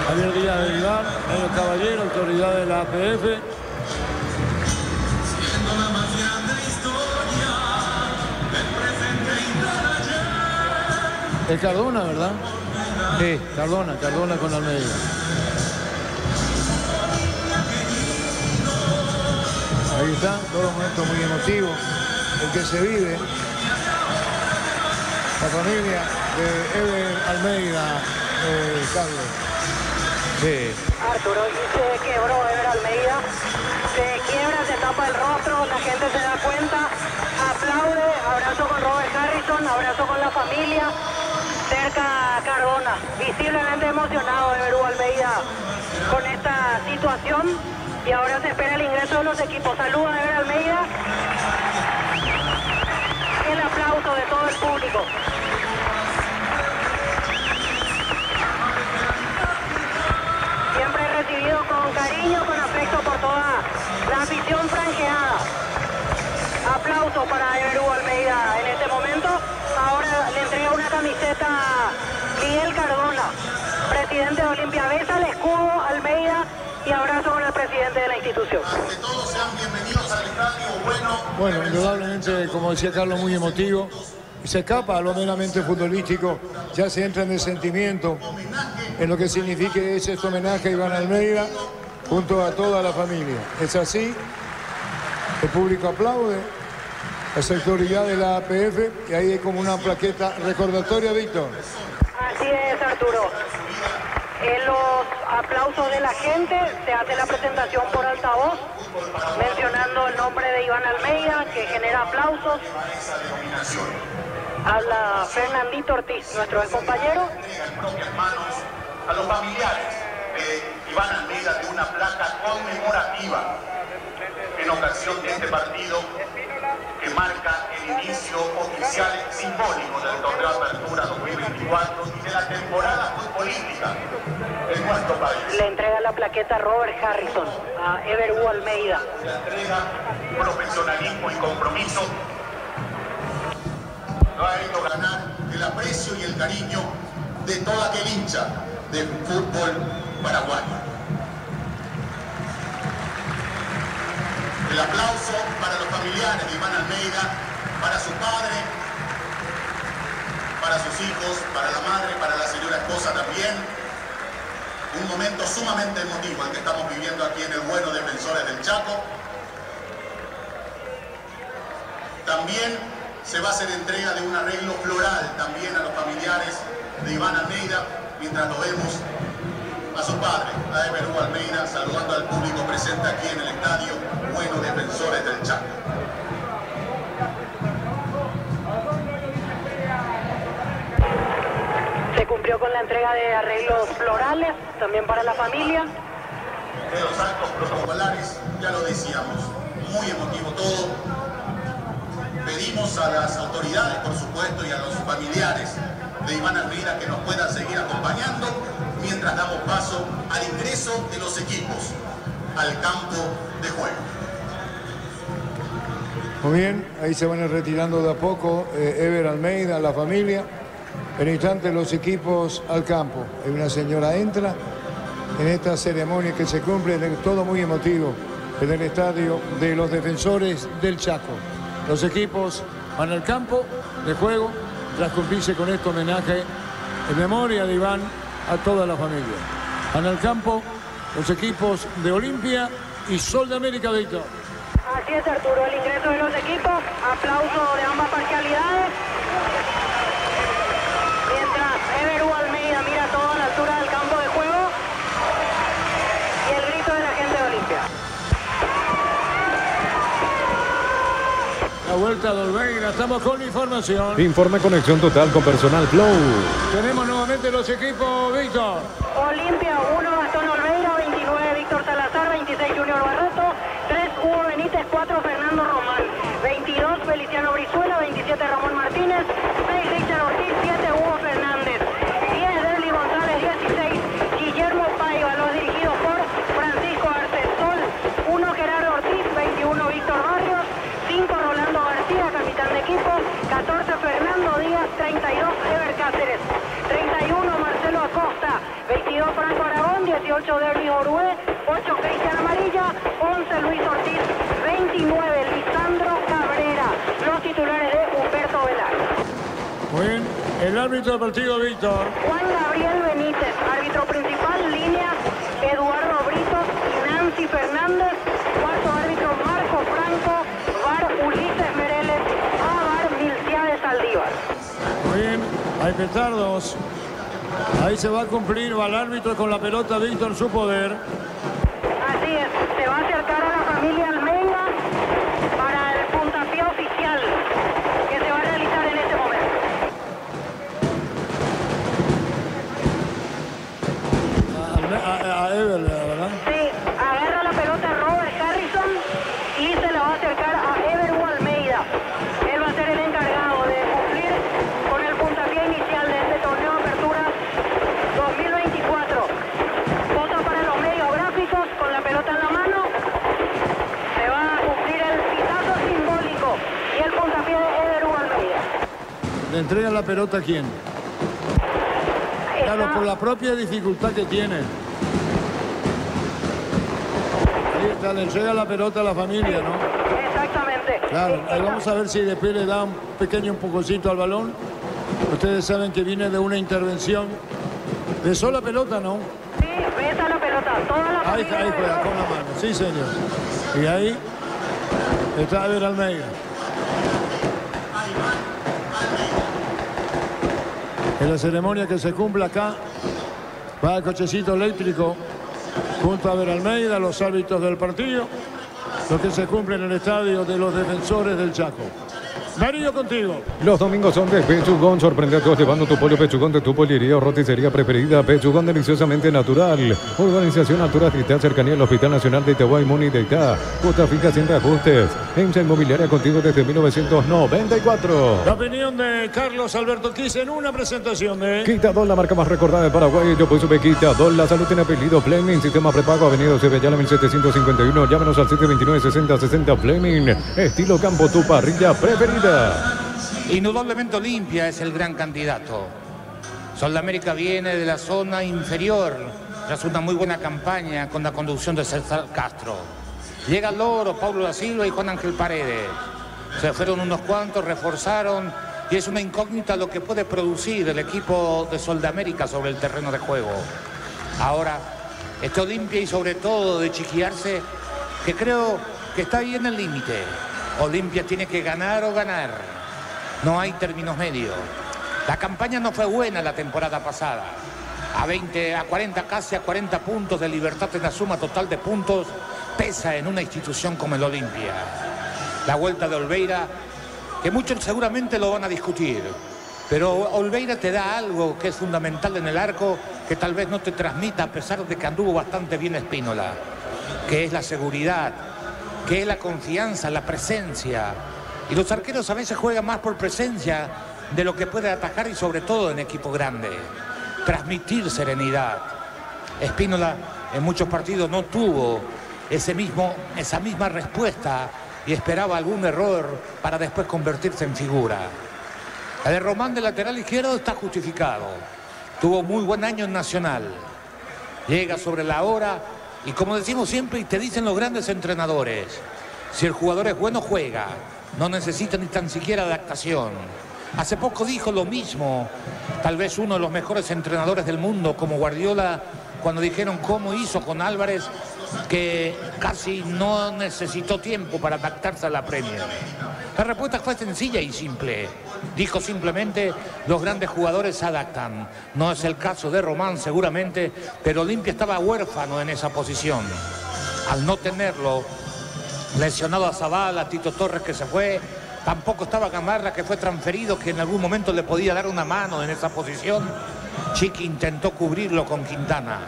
Javier Díaz de Iván, medio caballero, autoridad de la APF. Es Cardona, ¿verdad? Sí. Cardona con Almeida. Ahí está, todos los momentos muy emotivos, el que se vive. La familia de Ever Almeida, Carlos. Sí. Arturo, y se quebró Ever Almeida, se quiebra, se tapa el rostro, la gente se da cuenta, aplaude, abrazo con Robert Harrison, abrazo con la familia, cerca Cardona, visiblemente emocionado Ever Almeida con esta situación, y ahora se espera el ingreso de los equipos. Saluda a Ever Almeida, el aplauso de todo el público. Siempre recibido con cariño, con afecto por toda la afición franjeada. Aplauso para Ever Almeida en este momento. Ahora le entrega una camiseta a Miguel Cardona, presidente de Olimpia. Besa el escudo Almeida y abrazo con el presidente de la institución. Que todos sean bienvenidos al estadio Bueno, indudablemente, como decía Carlos, muy emotivo. Se escapa a lo meramente futbolístico, ya se entra en el sentimiento, en lo que significa ese homenaje a Iván Almeida junto a toda la familia. Es así, el público aplaude, la autoridad de la APF, y ahí hay como una plaqueta recordatoria, Víctor. Así es, Arturo. En los aplausos de la gente se hace la presentación por altavoz, mencionando el nombre de Iván Almeida, que genera aplausos. Habla Fernandito Ortiz, nuestro ex compañero. A los familiares de Iván Almeida de una placa conmemorativa en ocasión de este partido que marca el inicio oficial simbólico del torneo Apertura 2024 y de la temporada futbolística en nuestro país. Le entrega la plaqueta Robert Harrison a Ever Almeida. La entrega, profesionalismo y compromiso lo ha hecho ganar el aprecio y el cariño de todo aquel hincha del fútbol paraguayo. El aplauso para los familiares de Iván Almeida, para su padre, para sus hijos, para la madre, para la señora esposa también. Un momento sumamente emotivo el que estamos viviendo aquí en el Bueno Defensores del Chaco. También se va a hacer entrega de un arreglo floral también a los familiares de Iván Almeida, mientras lo vemos a su padre, a Ever Almeida, saludando al público presente aquí en el estadio Bueno Defensores del Chaco. Se cumplió con la entrega de arreglos florales, también para la familia. De los actos protocolares, ya lo decíamos, muy emotivo todo. Pedimos a las autoridades, por supuesto, y a los familiares de Iván Almeida que nos puedan seguir acompañando mientras damos paso al ingreso de los equipos al campo de juego. Muy bien, ahí se van retirando de a poco Ever Almeida, la familia. En instantes los equipos al campo. Una señora entra en esta ceremonia que se cumple, todo muy emotivo. en el estadio de los Defensores del Chaco. Los equipos van al campo de juego tras cumplirse con este homenaje en memoria de Iván a toda la familia. Van al campo los equipos de Olimpia y Sol de América, Víctor. Así es, Arturo, el ingreso de los equipos, aplauso de ambas parcialidades. Mientras Everu Almeida mira todo a la altura del campo de juego y el grito de la gente de Olimpia. La vuelta de Olveira, estamos con información. Informe conexión total con personal Flow. Tenemos nuevamente los equipos, Víctor. Olimpia 1, Gastón Olveira, 29, Víctor Salazar, 26, Junior Barreto, 3, Hugo Benítez, 4, Fernando Román, 22, Feliciano Brizuela, 27, Ramón Martínez, 6, Richard Ortiz, 7, Hugo Fernández, 10, Derly González, 16, Guillermo Paiva, los dirigidos por Francisco Arce. Sol 1, Gerardo Ortiz, 21, Víctor Barrios, 5, Rolando García, capitán de equipo, 14, Fernando Díaz, 32, Ever Cáceres, 31, Marcelo Acosta, 22, Franco Aragón, 18, Derly Orué, 8, Cristian Amarilla, 11, Luis Ortiz, 29, Lisandro Cabrera. Los titulares de Humberto Velarde. Muy bien, el árbitro del partido, Víctor. Juan Gabriel Benítez, árbitro principal, línea Eduardo Britos y Nancy Fernández. Cuarto árbitro Marco Franco, VAR Ulises Mereles, VAR Milciades Saldívar. Muy bien, hay petardos. Ahí se va a cumplir, va el árbitro con la pelota, Víctor, su poder. Así es, se va a acercar a la familia Almeida para el puntapié oficial que se va a realizar en este momento. A Ever, ¿verdad? Sí, agarra la pelota Robert Harrison y se la va a acercar a Everu Almeida. Él va a ser el encargado de cumplir con el puntapié inicial de este torneo de apertura 2024. Vota para los medios gráficos con la pelota en la mano. Se va a cumplir el pitazo simbólico y el puntapié de Everu Almeida. ¿Le entrega la pelota a quién? Claro, por la propia dificultad que tiene. Ahí está, le entrega la pelota a la familia, ¿no? Exactamente. Claro, ahí vamos a ver si después le da un pequeño empujocito al balón. Ustedes saben que viene de una intervención. Besó la pelota, ¿no? Sí, besa la pelota. Toda la Ahí familia juega besó. con la mano, sí señor. Y ahí está Ever Almeida. En la ceremonia que se cumple acá, va el cochecito eléctrico junto a Ever Almeida, los árbitros del partido, lo que se cumple en el estadio de los Defensores del Chaco. Darío, contigo. Los domingos son de Pechugón. Sorprende a todos llevando tu pollo Pechugón de tu pollería o roticería preferida. Pechugón deliciosamente natural. Organización Altura Tritá, cercanía al Hospital Nacional de Itagua y Muni de Itá. Cuota fija sin reajustes. EMSA Inmobiliaria contigo desde 1994. La opinión de Carlos Alberto Quis en una presentación de... Quitadol, la marca más recordada de Paraguay. Yo pues sube Quitadol. La salud tiene apellido Fleming. Sistema prepago Avenida Cebellala 1751. Llámenos al 729-6060 Fleming. Estilo campo, tu parrilla preferida. Indudablemente Olimpia es el gran candidato. Sol de América viene de la zona inferior tras una muy buena campaña con la conducción de César Castro. Llega Loro, Paulo da Silva y Juan Ángel Paredes. Se fueron unos cuantos, reforzaron y es una incógnita lo que puede producir el equipo de Sol de América sobre el terreno de juego. Ahora, este Olimpia y sobre todo de Chiquiarse, que creo que está ahí en el límite. Olimpia tiene que ganar o ganar. No hay términos medios. La campaña no fue buena la temporada pasada. A 40, casi a 40 puntos de Libertad en la suma total de puntos, pesa en una institución como el Olimpia. La vuelta de Olveira, que muchos seguramente lo van a discutir, pero Olveira te da algo que es fundamental en el arco, que tal vez no te transmita, a pesar de que anduvo bastante bien Espínola, que es la seguridad, que es la confianza, la presencia. Y los arqueros a veces juegan más por presencia de lo que puede atajar y sobre todo en equipo grande. Transmitir serenidad. Espínola en muchos partidos no tuvo esa misma respuesta y esperaba algún error para después convertirse en figura. La de Román de lateral izquierdo está justificado. Tuvo muy buen año en Nacional. Llega sobre la hora Y como decimos siempre y te dicen los grandes entrenadores, si el jugador es bueno, juega. No necesita ni tan siquiera adaptación. Hace poco dijo lo mismo, tal vez uno de los mejores entrenadores del mundo, como Guardiola, cuando dijeron cómo hizo con Álvarez, que casi no necesitó tiempo para adaptarse a la Premier. La respuesta fue sencilla y simple. Dijo simplemente, los grandes jugadores se adaptan. No es el caso de Román seguramente, pero Olimpia estaba huérfano en esa posición. Al no tenerlo, lesionado a Zabala, a Tito Torres que se fue, tampoco estaba Gamarra que fue transferido, que en algún momento le podía dar una mano en esa posición. Chiqui intentó cubrirlo con Quintana.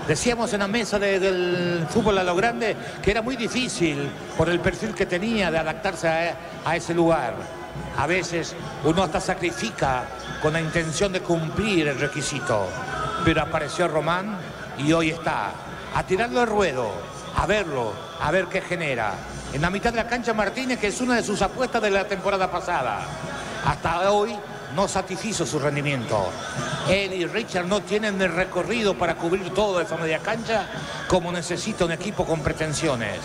Decíamos en la mesa del fútbol a lo grande que era muy difícil por el perfil que tenía de adaptarse a ese lugar. A veces uno hasta sacrifica con la intención de cumplir el requisito. Pero apareció Román y hoy está a tirarlo al ruedo, a verlo, a ver qué genera. En la mitad de la cancha Martínez, que es una de sus apuestas de la temporada pasada. Hasta hoy no satisfizo su rendimiento. Él y Richard no tienen el recorrido para cubrir toda esa media cancha como necesita un equipo con pretensiones.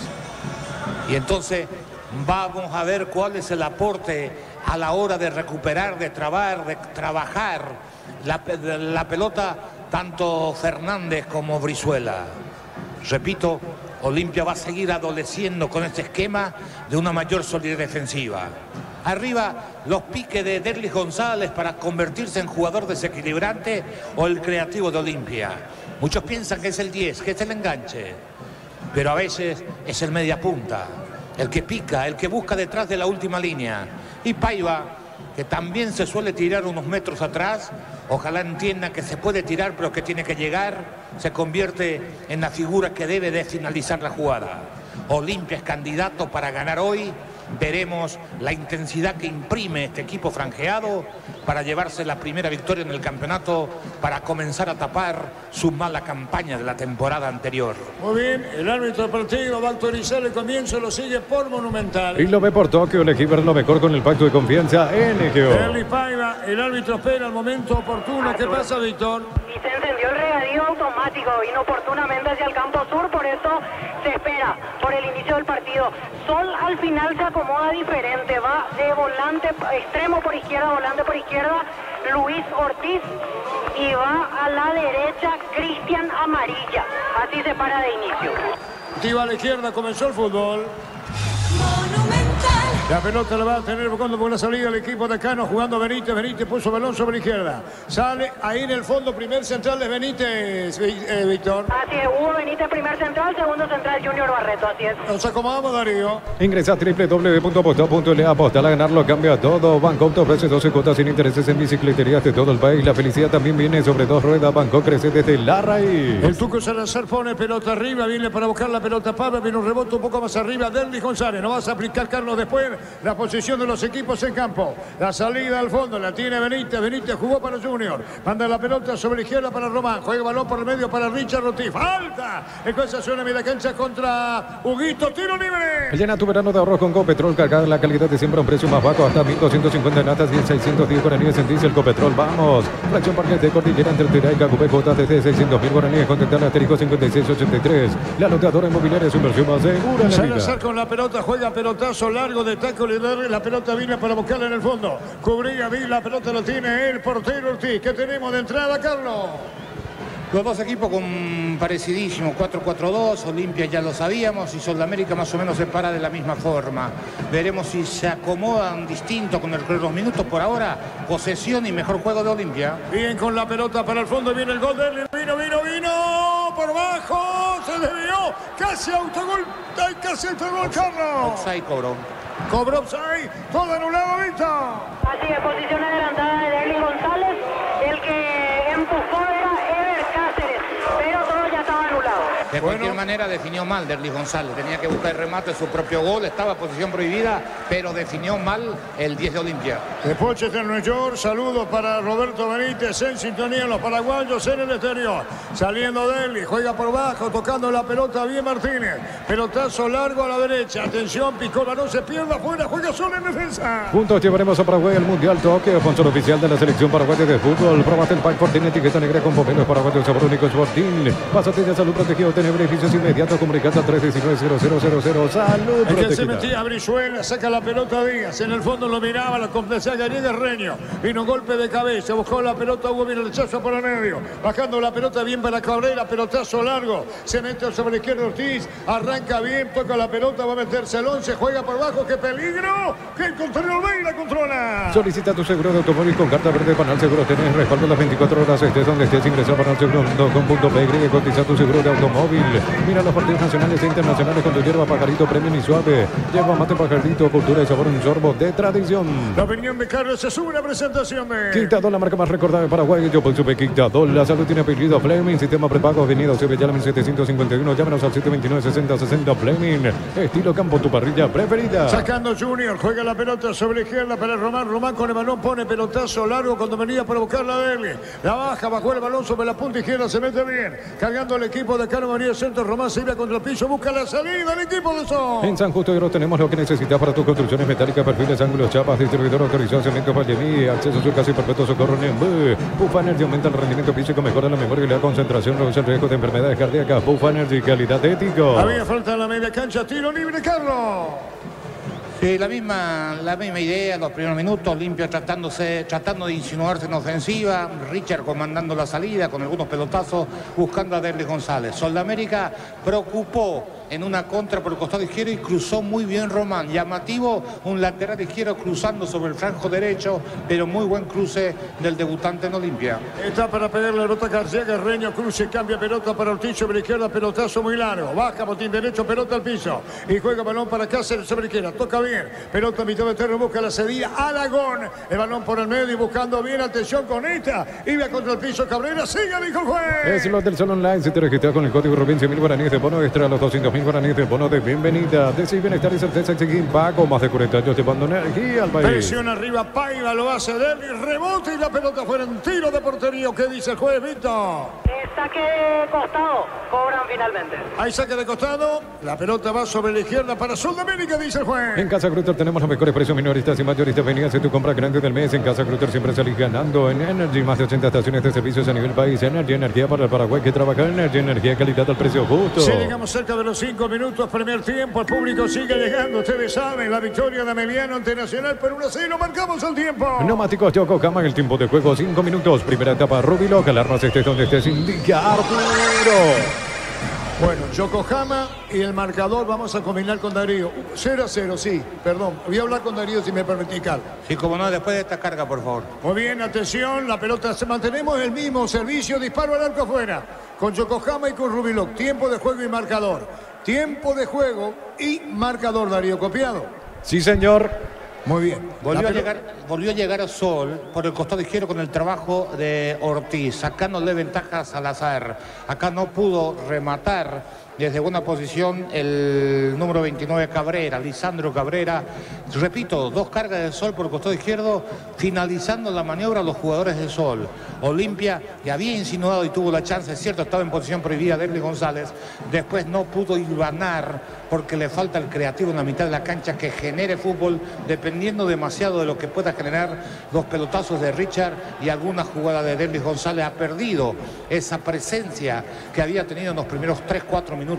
Y entonces vamos a ver cuál es el aporte a la hora de recuperar, de trabar, de trabajar la pelota, tanto Fernández como Brizuela. Repito, Olimpia va a seguir adoleciendo con este esquema de una mayor solidez defensiva. Arriba, los piques de Derlis González para convertirse en jugador desequilibrante o el creativo de Olimpia. Muchos piensan que es el 10, que es el enganche, pero a veces es el media punta, el que pica, el que busca detrás de la última línea. Y Paiva, que también se suele tirar unos metros atrás, ojalá entienda que se puede tirar, pero que tiene que llegar, se convierte en la figura que debe de finalizar la jugada. Olimpia es candidato para ganar hoy. Veremos la intensidad que imprime este equipo franjeado para llevarse la primera victoria en el campeonato, para comenzar a tapar su mala campaña de la temporada anterior. Muy bien, el árbitro del partido va a autorizar el comienzo, lo sigue por Monumental. Y lo ve por Tokio, elegí ver lo mejor con el pacto de confianza NGO. Derlis Paiva, el árbitro espera el momento oportuno. ¿Qué pasa, Víctor? Y se encendió el regadío automático inoportunamente hacia el campo sur, por eso se espera por el inicio del partido. Sol al final se acomoda diferente, va de volante, extremo por izquierda, volante por izquierda, Luis Ortiz, y va a la derecha Cristian Amarilla. Así se para de inicio. Activa a la izquierda, comenzó el fútbol. La pelota la va a tener buscando por la salida el equipo de Cano, jugando Benítez. Benítez puso balón sobre la izquierda. Sale ahí en el fondo, primer central de Benítez, Víctor. Así es, Hugo Benítez, primer central, segundo central Junior Barreto, así es. Nos acomodamos, Darío. Ingresa a www.aposta.le. Apostar a ganarlo cambia todo. Bangkok te ofrece 12 cuotas sin intereses en bicicleterías de todo el país. La felicidad también viene sobre dos ruedas. Bangkok crece desde la raíz. El Tuco Salazar pone pelota arriba, viene para buscar la pelota Pablo, viene un rebote un poco más arriba, Derlis González. No vas a aplicar, Carlos, después la posición de los equipos en campo. La salida al fondo la tiene Benítez. Benítez jugó para Junior. Manda la pelota sobre la izquierda para Román. Juega balón por el medio para Richard Ortiz. ¡Falta! Entonces suena media cancha contra Huguito. ¡Tiro libre! Llena tu verano de ahorros con Copetrol. Cargada la calidad de siempre a un precio más bajo. Hasta 1.250 natas y en 610 guaraníes en diésel Copetrol. ¡Vamos! Fracción Parques de Cordillera entre Tira y Cacupé. Cuotas desde 600.000 guaraníes. Contactar asterisco 5683. La loteadora inmobiliaria es su inversión más segura en la vida. Salazar con la pelota. Juega pelotazo largo de taco. La pelota viene para buscarla en el fondo. Cubría bien, la pelota lo tiene el portero Ortiz. ¿Qué tenemos de entrada, Carlos? Los dos equipos con parecidísimos, 4-4-2, Olimpia ya lo sabíamos, y Sudamérica más o menos se para de la misma forma. Veremos si se acomodan distinto con los minutos. Por ahora, posesión y mejor juego de Olimpia. Bien con la pelota para el fondo, viene el gol de vino, por bajo, se desvió, casi autogol, casi autogol, Carlos. Offside cobró. Cobró offside, todo anulado, Víctor. Así es, posición adelantada de Derlis González, el que empujó era Ever Cáceres, pero todo ya estaba anulado. De cualquier manera definió mal Derlis González, tenía que buscar el remate de su propio gol, estaba posición prohibida, pero definió mal el 10 de Olimpia. De Pochettino, New York, saludos para Roberto Benítez en sintonía en los paraguayos en el exterior. Saliendo Derlis, juega por bajo, tocando la pelota bien Martínez. Pelotazo largo a la derecha, atención, Picola, no se pierda, afuera, juega solo en defensa. Juntos llevaremos a Paraguay al Mundial Tokio, sponsor oficial de la selección paraguaya de fútbol. Probate el pack Fortín, etiqueta negra con pomelos paraguayos, sabor único, Fortín. Pásate de salud protegido, tener tiene beneficios inmediatos. Comunicando al 319-0000. Salud. El que se protegida. metía a Brizuela, saca la pelota Díaz. En el fondo lo miraba, la complacía Garriga Reño. Vino un golpe de cabeza, buscó la pelota, Hugo, viene el rechazo por el medio. Bajando la pelota bien para Cabrera, pelotazo largo. Se mete sobre la izquierda Ortiz, arranca bien, toca la pelota, va a meterse el 11, juega por abajo, ¡qué peligro! ¡Que el contrario ve y la controla! Solicita tu seguro de automóvil con carta verde Panal Seguro. Tenés respaldo las 24 horas, estés donde estés. Ingresa a panalseguro.com.py, cotiza tu seguro de automóvil. Mira los partidos nacionales e internacionales con tu hierba Pajarito Premium y Suave. Hierba mate Pajarito, cultura y sabor, un sorbo de tradición. La opinión de Carlos es una presentación de Quitadol, la marca más recordada de Paraguay. Yo supe Quitadol. La salud tiene apellido Fleming. Sistema prepago, avenida Sevillana 1751. Llámenos al 729-6060 Fleming. Estilo campo, tu parrilla preferida. Sacando Junior, juega la pelota sobre la izquierda para Román. Román con el balón pone pelotazo largo cuando venía para buscar la Deli. La baja, bajó el balón sobre la punta izquierda, se mete bien. Cargando el equipo de Carlos María Centro. Román se iba contra el piso, busca la salida del equipo de Sol. En San Justo Hierro tenemos lo que necesitas para tus construcciones metálicas, perfiles, ángulos, chapas, distribuidor autorizado, cemento, Vallemí, acceso a su casa y perpetuo socorro Nembu. Pufa Energy aumenta el rendimiento físico, mejora la memoria y la concentración, reduce el riesgo de enfermedades cardíacas. Pufa Energy, calidad ético. Había falta en la media cancha, tiro libre, Carlos. Sí, la misma idea, los primeros minutos, Olimpia tratando de insinuarse en ofensiva, Richard comandando la salida con algunos pelotazos, buscando a Derlis González. Soldamérica preocupó en una contra por el costado izquierdo y cruzó muy bien Román. Llamativo, un lateral izquierdo cruzando sobre el flanco derecho, pero muy buen cruce del debutante en Olimpia. Está para pegarle la pelota García Guerreño, cruce, cambia pelota para Ortiz sobre la izquierda, pelotazo muy largo, baja botín derecho, pelota al piso y juega balón para Cáceres sobre la izquierda, toca bien, pelota mitad de terreno, busca la cedida, Aragón, el balón por el medio y buscando bien, atención con esta, iba contra el piso Cabrera, sigue, dijo el juez. Es lo del Sol Online, si te registras con el código Rubén 100.000 guaraníes de bono extra a los 200.000 guaraníes de bono de bienvenida, decir bienestar y certeza exigir pago, más de 40 años llevando energía al país. Presión arriba, Paiva lo hace de él y rebote y la pelota fuera en tiro de portería. ¿Qué dice el juez, Víctor? Saque de costado, cobran finalmente. Hay saque de costado, la pelota va sobre la izquierda para Sudamérica, dice el juez. En Casa Grutter tenemos los mejores precios minoristas y mayoristas. Vení a hacer tu compra grande del mes. En Casa Grutter siempre salís ganando. En Energy, más de 80 estaciones de servicios a nivel país. Energy, energía para el Paraguay que trabaja. Energy, energía, calidad al precio justo. Sí, llegamos cerca de los 5 minutos, primer tiempo. El público sigue llegando, ustedes saben. La victoria de Ameliano ante Nacional por 1-0. Marcamos el tiempo. Neumáticos Yokohama en el tiempo de juego. 5 minutos. Primera etapa, Rubilo. Que alarmas estés donde estés. Indica Arturo. Bueno, Yokohama y el marcador vamos a combinar con Darío. 0-0, sí, perdón. Voy a hablar con Darío si me permitís, Carlos. Sí, como no, después de esta carga, por favor. Muy bien, atención, la pelota, mantenemos el mismo servicio, disparo al arco afuera. Con Yokohama y con Rubiloc, tiempo de juego y marcador. Tiempo de juego y marcador, Darío, copiado. Sí, señor. Muy bien. Volvió a llegar a Sol por el costado izquierdo con el trabajo de Ortiz, sacándole ventajas al azar. Acá no pudo rematar desde buena posición el número 29 Cabrera, Lisandro Cabrera. Repito, 2 cargas de Sol por el costado izquierdo, finalizando la maniobra los jugadores de Sol. Olimpia, que había insinuado y tuvo la chance, es cierto, estaba en posición prohibida Derlis González, después no pudo hilvanar porque le falta el creativo en la mitad de la cancha que genere fútbol, dependiendo demasiado de lo que pueda generar los pelotazos de Richard y alguna jugada de Derlis González. Ha perdido esa presencia que había tenido en los primeros 3-4 minutos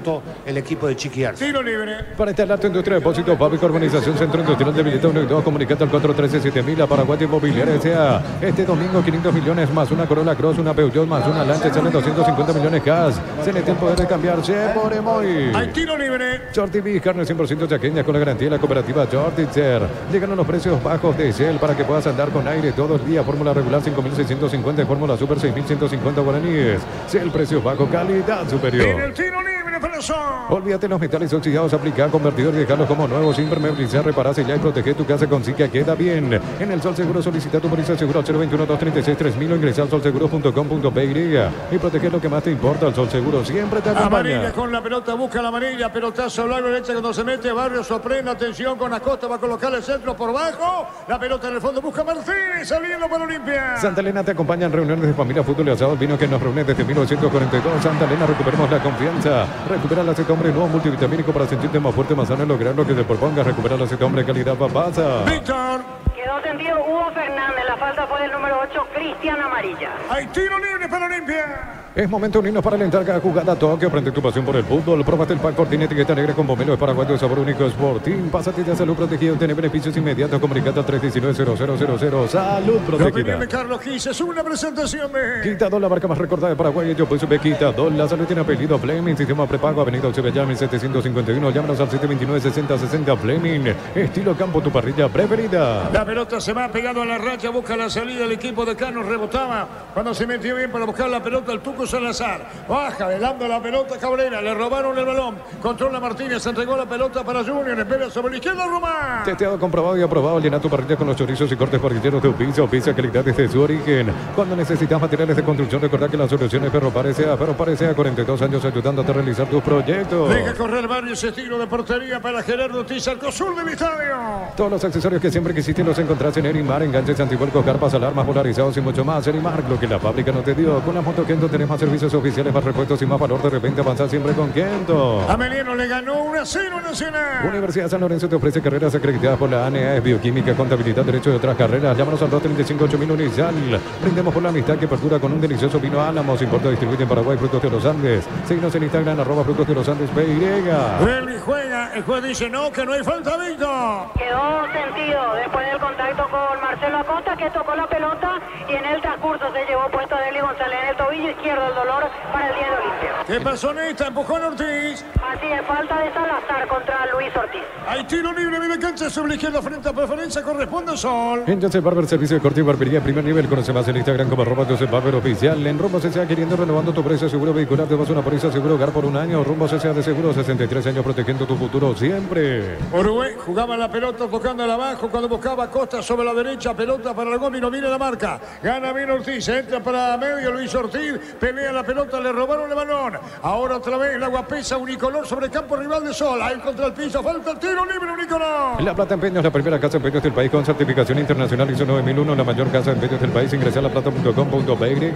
el equipo de Chiqui Arce. Tiro libre. Para este Alto Industria, Depósito, Fábrica, Urbanización, Centro Industrial de Villeta 1 y 2, comunicate al 413-7000 a Paraguay Inmobiliaria S.A. Este domingo 500 millones más una Corolla Cross, una Peugeot más una Lancia, salen 250 millones cash. Se le tiene el poder de cambiarse por Emoy. Hay tiro libre. Shorty Beef, carne 100% chaqueña con la garantía de la cooperativa Shortitzer. Llegan a los precios bajos de Shell para que puedas andar con aire todo el día. Fórmula regular 5.650 y Fórmula Super 6.150 guaraníes. Shell, precios bajos, calidad superior. En el tiro libre para Sol. Olvídate los metales oxidados, aplicar, convertidor y dejarlos como nuevos, impermeabilizar, reparar, sellar y proteger tu casa con Sica queda bien. En el Sol Seguro solicita tu póliza seguro 021-236-3000 o ingresa al solseguro.com.py y proteger lo que más te importa. El Sol Seguro siempre te acompaña. Amarilla con la pelota, busca la amarilla, pelotazo largo derecha cuando se mete, Barrio sorprende, atención con Acosta, va a colocar el centro por bajo, la pelota en el fondo, busca Martínez, saliendo para Olimpia. Santa Elena te acompaña en reuniones de familia, fútbol y asado, el vino que nos reúne desde 1942. Santa Elena, recuperemos la confianza, recupera el aceite hombre nuevo multivitamínico para sentirte más fuerte, más sano y lograr lo que te propongas, recupera el aceite hombre calidad papasa. Víctor. Quedó sentido Hugo Fernández, la falta fue del número 8, Cristian Amarilla. Hay tiro libre para Olimpia. Es momento de unirnos para alentar cada jugada. Tokio, aprende tu pasión por el fútbol. Próbate el pack Fortín, etiqueta negra con pomelo de Paraguay de sabor único Sporting. Pásate de salud protegido, tiene beneficios inmediatos. Comunicate al 319-0000. Salud protegida. De Carlos Quis, es una presentación de Quitador, la marca más recordada de Paraguay. Yo pues Quitador, la salud tiene apellido Fleming. Sistema prepago, Avenida Ocebellán 1751. Llámanos al 729-6060 Fleming. Estilo campo, tu parrilla preferida. La pelota se va pegado a la raya, busca la salida. El equipo de Cano rebotaba cuando se metió bien para buscar la pelota. El Tuco Salazar baja, velando la pelota Cabrera, le robaron el balón, controla Martínez, entregó la pelota para Junior, espera sobre la izquierda Román. Testeado, comprobado y aprobado, llena tu parrilla con los chorizos y cortes parrilleros de Opicia. Opicia, calidad desde su origen. Cuando necesitas materiales de construcción, recordá que la solución es Ferro Parecea. Ferro Parecea, 42 años ayudándote a realizar tus proyectos. Deja correr varios estilos de portería para Gerardo Tiza, el Cosul del estadio. Todos los accesorios que siempre quisiste los encontrás en Erimar, enganches, antivuelcos, carpas, alarmas polarizados y mucho más. Erimar, lo que la fábrica no te dio. Con la Moto Kendo tenés más servicios oficiales, más repuestos y más valor. De repente avanzar siempre con Kendo. Ameliano le ganó 1-0 Nacional. Universidad San Lorenzo te ofrece carreras acreditadas por la ANEA, bioquímica, contabilidad, derecho de otras carreras. Llámanos al 235-8000 Unizal. Brindemos por la amistad que perdura con un delicioso vino Álamos. Importa, distribuye en Paraguay Frutos de los Andes. Síguenos en Instagram, @Frutos de los Andes PY. Eli juega, el juez dice no, que no hay falta, Víctor. Quedó sentido después del contacto con Marcelo Acosta, que tocó la pelota y en el transcurso se llevó puesto a Deli González en el tobillo izquierdo. El dolor para el día de Olimpia. ¿Qué pasó, Nesta? Empujó a Ortiz. Así es, falta de Salazar contra Luis Ortiz. Hay tiro libre, media cancha sobre la izquierda frente a preferencia, corresponde a Sol. En Joseph Barber, servicio de corte y barbería primer nivel. Conoce más en Instagram como @Joseph Barber oficial. En Rumbo CCA, queriendo renovando tu precio seguro vehicular, te vas a una póliza seguro hogar por un año. Rumbo CCA de seguro, 63 años protegiendo tu futuro siempre. Uruguay jugaba la pelota tocándola abajo cuando buscaba Costa sobre la derecha, pelota para el Gómez, no viene la marca. Gana bien Ortiz, entra para medio Luis Ortiz, pelea la pelota, le robaron el balón. Ahora otra vez la Guapesa, Unicolor sobre el campo rival de Sol. Ahí contra el piso, falta el tiro libre, Unicolor. La Plata Empeños, la primera casa de empeños del país con certificación internacional ISO 9001, la mayor casa de empeños del país. Ingresa a laplata.com.py.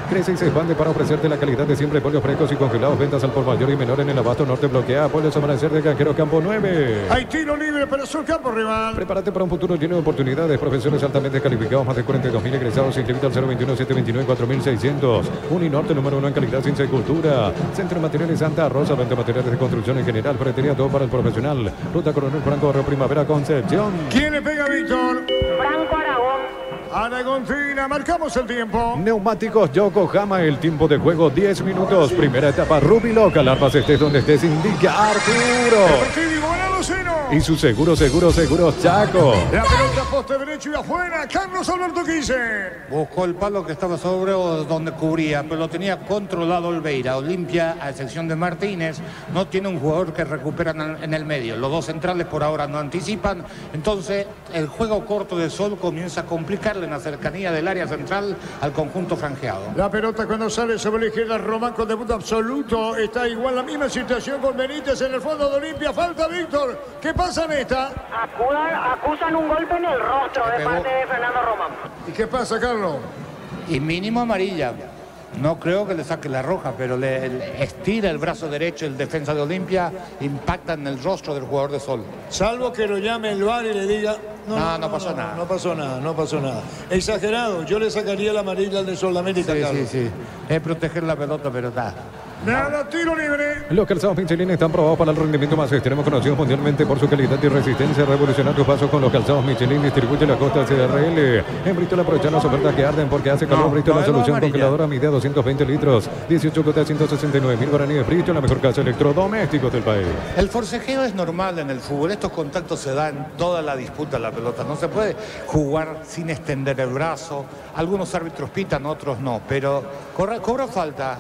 Crece y se expande para ofrecerte la calidad de siempre, pollos frescos y congelados, ventas al por mayor y menor en el abasto norte. Bloquea pollos amanecer de Canjero Campo 9. Hay tiro libre para Sol, campo rival. Prepárate para un futuro lleno de oportunidades. Profesores altamente calificados, más de 42.000 egresados. Inscribite al 021-729-4600. Uninorte, número 1 en calidad, ciencia y cultura. Centro de Materiales Santa Rosa, venta materiales de construcción en general. Ferretería, todo para el profesional. Ruta Coronel Franco, Barrio Primavera, Concepción. ¿Quién le pega, Víctor? Franco Aragón. Aragoncina, marcamos el tiempo. Neumáticos Yokohama, el tiempo de juego 10 minutos. Primera etapa, Rubiloc. Alarmas, estés donde estés, indica Arturo. Y su seguro Chaco. La pelota poste derecho y afuera. Carlos Alberto Quise. Buscó el palo que estaba sobre o donde cubría, pero lo tenía controlado Olveira. Olimpia, a excepción de Martínez, no tiene un jugador que recupera en el medio. Los dos centrales por ahora no anticipan. Entonces, el juego corto de Sol comienza a complicarle en la cercanía del área central al conjunto franjeado. La pelota cuando sale sobre la izquierda, Román con debut absoluto. Está igual la misma situación con Benítez en el fondo de Olimpia. Falta Víctor. ¿Qué pasa en esta? Acusan un golpe en el rostro de parte de Fernando Román. ¿Y qué pasa, Carlos? Y mínimo amarilla. No creo que le saque la roja, pero le estira el brazo derecho el defensa de Olimpia, impacta en el rostro del jugador de Sol. Salvo que lo llame el VAR y le diga... No pasó nada. No pasó nada. Exagerado, yo le sacaría la amarilla al de Sol América. Sí. Es proteger la pelota, pero está. Nada, tiro libre. Los calzados Michelin están probados para el rendimiento más extremo, conocidos mundialmente por su calidad y resistencia. Revoluciona tus pasos con los calzados Michelin. Distribuye la costa CRL. En Bristol aprovechan las ofertas que arden porque hace calor. Bristol, la solución congeladora mide 220 litros. 18 gotas, 169.000 guaraníes. Bristol, la mejor casa electrodomésticos del país. El forcejeo es normal en el fútbol. Estos contactos se dan en toda la disputa de la pelota. No se puede jugar sin extender el brazo. Algunos árbitros pitan, otros no. Pero cobra falta.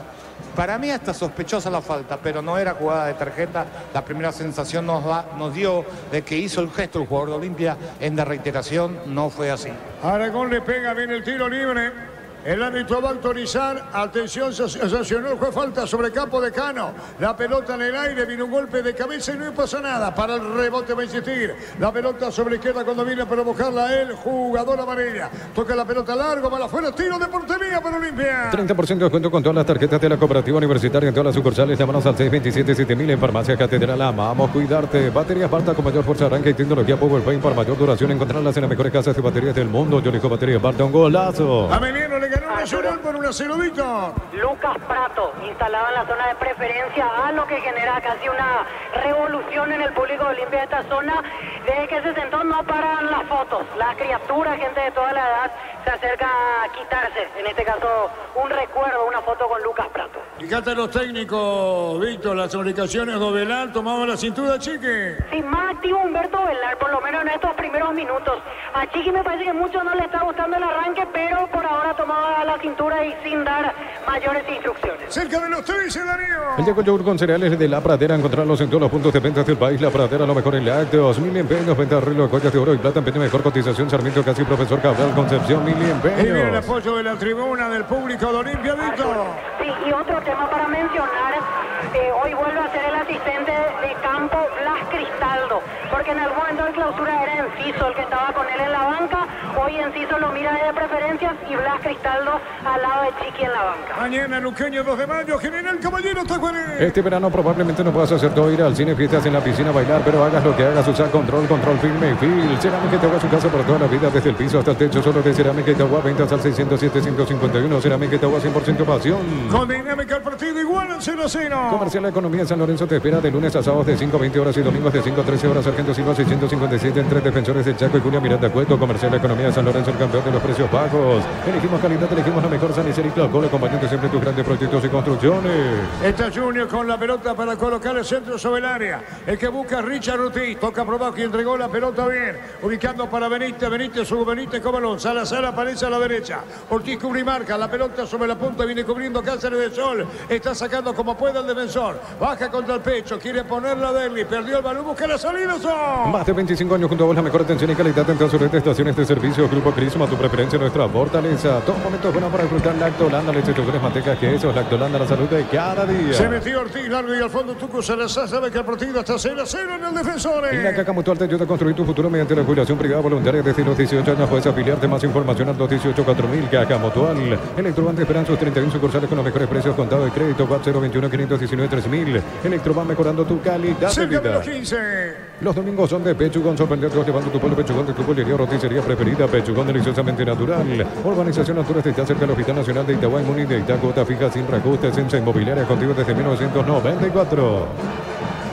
Para mí hasta sospechosa la falta, pero no era jugada de tarjeta. La primera sensación nos dio de que hizo el gesto el jugador de Olimpia. En la reiteración no fue así. Aragón le pega bien el tiro libre. El árbitro va a autorizar. Atención, sancionó el juez falta sobre campo de Cano. La pelota en el aire, vino un golpe de cabeza y no pasó nada. Para el rebote va a insistir. La pelota sobre la izquierda cuando viene para buscarla el jugador amarilla. Toca la pelota largo, para afuera, tiro de portería para Olimpia. 30% de descuento con todas las tarjetas de la Cooperativa Universitaria en todas las sucursales. Llámanos al 627-7000 en Farmacia Catedral. Amamos cuidarte. Baterías Barta con mayor fuerza, arranque y tecnología Powerpaint para mayor duración. Encontrarlas en las mejores casas de baterías del mundo. Yo elijo Baterías Barta, un golazo. Ameliano le ganó Nacional por 1-0, Víctor. Lucas Prato, instalado en la zona de preferencia, a lo que genera casi una revolución en el público de Olimpia de esta zona. Desde que se sentó no paran las fotos. La criatura, gente de toda la edad, se acerca a quitarse, en este caso, un recuerdo, una foto con Lucas Prato. Fíjate los técnicos, Víctor, las comunicaciones de Velar tomaban la cintura, Chiqui. Sí, más activo Humberto Velar, por lo menos en estos primeros minutos. A Chiqui me parece que mucho no le está gustando el arranque, pero por ahora tomaba la cintura y sin dar mayores instrucciones. Cerca de los 13, Darío. El Yaco Yogur con cereales de La Pradera, encontrarlos en todos los puntos de venta del país. La Pradera, lo mejor en lácteos, 1000 empeños, venta de arreglo, joyas de oro y plata, empeño mejor cotización, Sarmiento, casi Profesor Cabral, Concepción, 1000 empeños. Y viene el apoyo de la tribuna del público de Olimpia, Víctor. Sí, y otro tema para mencionar, hoy vuelve a ser el asistente de campo Blas Cristaldo, porque en algún momento de clausura era Enciso el que estaba con él en la banca, hoy Enciso lo mira desde preferencias y Blas Cristaldo al lado de Chiqui en la banca. Mañana, Luqueño, 2 de mayo, General Caballero, Tacuarí. Este verano probablemente no puedas hacer todo, ir al cine, fiestas en la piscina, bailar, pero hagas lo que hagas, usa control firme y fil. Cerámica Itagua, su casa por toda la vida, desde el piso hasta el techo, solo de Cerámica Itagua, ventas al 607-551, Cerámica Itagua, 100% pasión. Con dinámica el partido igual al 0-0. Comercial La Economía San Lorenzo te espera de lunes a sábados de 5 a 20 horas y domingos de 5 a 13 horas. Sargento Silva 657 entre Defensores del Chaco y Julia Miranda Cueto. Comercial La Economía San Lorenzo, el campeón de los precios bajos. Elegimos calidad, elegimos la mejor San Isidro y Claucol, acompañando siempre tus grandes proyectos y construcciones. Está Junior con la pelota para colocar el centro sobre el área. El que busca Richard Ortiz. Toca Probajo y entregó la pelota bien. Ubicando para Benítez. Benítez sube Benítez con balón. Salazar aparece a la derecha. Ortiz cubre y marca. La pelota sobre la punta. Viene cubriendo Cáceres del Sol. Está sacando como puede el defensor. Baja contra el pecho. Quiere ponerla a Derli. Perdió el balón. Busca la salida. Son. Más de 25 años junto a vos. La mejor atención y calidad en todas sus estaciones de servicio. Grupo Crisma. Tu preferencia, nuestra fortaleza. Todo momento es bueno para disfrutar Lactolanda. Leche, yogures, manteca, quesos. Lactolanda, la salud de cada día. Se metió Ortiz largo y al fondo Tuco Salazar sabe que el partido está 0-0 en el defensor. En la Caja Mutual te ayuda a construir tu futuro mediante la jubilación privada voluntaria. Desde los 18 años puedes afiliarte. Más información al 218-4000. Caja Mutual. Electroban te esperan sus 31 sucursales con los mejores precios, contado de crédito. WhatsApp 021-519-3000. Electroban mejorando tu calidad de vida. De los 15. Los domingos son de Pechugón. Sorprendente llevando tu pueblo Pechugón de tu bollería roticería preferida. Pechugón deliciosamente natural. Urbanización Alturas está cerca del Hospital Nacional de Itagua y Muni de Itacota. Fija sin reajustes. Sensa Inmobiliaria contigo desde 1994.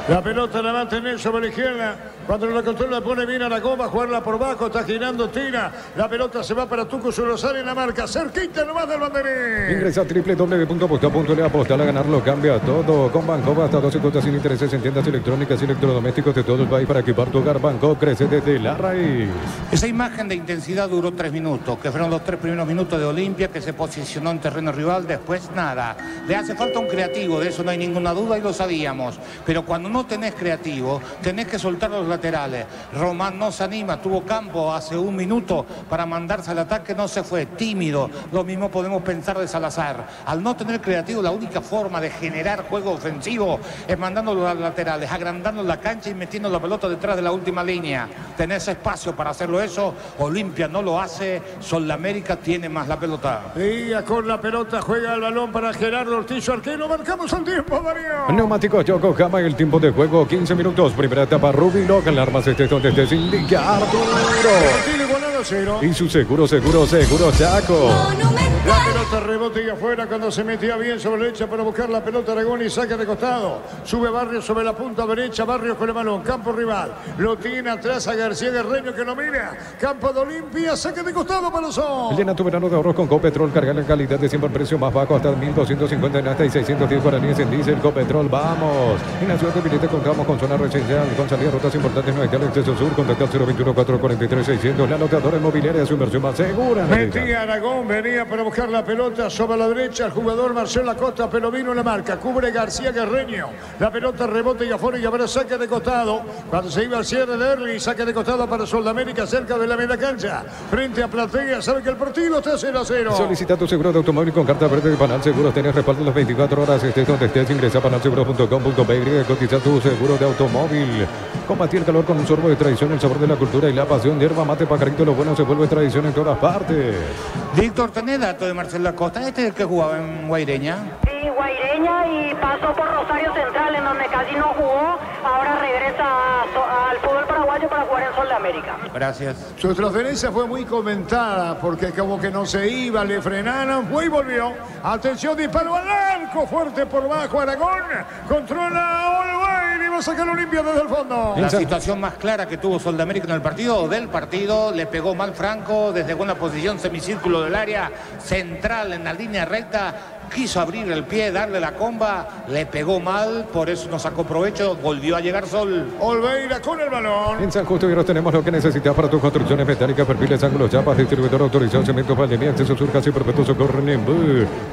La pelota la va a tener sobre la izquierda. Cuando la controla pone bien a la goma, jugarla por bajo, está girando, tira. La pelota se va para Tuco Solosar en la marca. Cerquita nomás del banderín. Ingresa a www.aposta.le. Apostar a ganarlo cambia todo. Con Banco hasta 12 cuotas sin intereses en tiendas electrónicas y electrodomésticos de todo el país para equipar tu hogar. Banco crece desde la raíz. Esa imagen de intensidad duró 3 minutos, que fueron los 3 primeros minutos de Olimpia, que se posicionó en terreno rival. Después nada. Le hace falta un creativo, de eso no hay ninguna duda y lo sabíamos. Pero cuando no tenés creativo, tenés que soltar los laterales. Román no se anima, tuvo campo hace un minuto para mandarse al ataque, no se fue, tímido. Lo mismo podemos pensar de Salazar. Al no tener creativo, la única forma de generar juego ofensivo es mandando los laterales, agrandando la cancha y metiendo la pelota detrás de la última línea. Tenés espacio para hacerlo eso, Olimpia no lo hace, Sol América tiene más la pelota. Díaz con la pelota, juega el balón para Gerardo Ortiz, arquero, marcamos el tiempo, Darío. Neumáticos Yokohama, el tiempo de juego 15 minutos, primera etapa Rubilo, que alarmas estés donde estés, indica Arturo. Y su seguro Chaco. La pelota rebote y afuera cuando se metía bien sobre la derecha para buscar la pelota Aragón y saca de costado. Sube Barrios sobre la punta derecha, Barrios con el balón, campo rival. Lo tiene atrás a García Guerreño que lo mira. Campo de Olimpia, saca de costado para los ojos. Llena tu verano de ahorros con Copetrol, carga la calidad de siempre al precio más bajo, hasta 1.250 en hasta y 610 guaraníes en diésel. Copetrol, vamos. En la ciudad de Pilete contamos con zona residencial, con salida de rutas importantes, no hay tal exceso sur, contacta al 021-443-600. La lotadora inmobiliaria, su inversión más segura. Metía Aragón, venía para buscar la pelota sobre la derecha, el jugador Marcelo Acosta, pero vino en la marca, cubre García Guerreño. La pelota rebote y afuera y ahora saque de costado. Cuando se iba al cierre de Erli, saque de costado para Sol América cerca de la media cancha. Frente a Platea, sabe que el partido está 0-0. Solicita tu seguro de automóvil con carta verde de Panal Seguros. Tenés respaldo las 24 horas. Estés donde estés, ingresa a panalseguro.com.py. Cotiza tu seguro de automóvil. Combatir el calor con un sorbo de tradición, el sabor de la cultura y la pasión. Hierba mate, pajarito, lo bueno se vuelve tradición en todas partes. Víctor, ¿tenés dato de Marcelo Acosta? ¿Este es el que jugaba en Guaireña? Sí, Guaireña. Guaireña y pasó por Rosario Central, en donde casi no jugó. Ahora regresa al fútbol paraguayo para jugar en Sol de América. Gracias. Su transferencia fue muy comentada porque como que no se iba, le frenaron, fue y volvió. Atención, disparo al arco, fuerte por bajo Aragón, controla Olveira y va a sacar Olimpia desde el fondo. La situación más clara que tuvo Sol de América en el partido, le pegó mal Franco desde una posición semicírculo del área central en la línea recta. Quiso abrir el pie, darle la comba, le pegó mal, por eso no sacó provecho, volvió a llegar Sol. Olveira con el balón. En San Justo Higueros tenemos lo que necesitas para tus construcciones metálicas, perfiles, ángulos, chapas, distribuidor autorizado, cemento, pandemia, acceso, surcas y perpetuo socorro.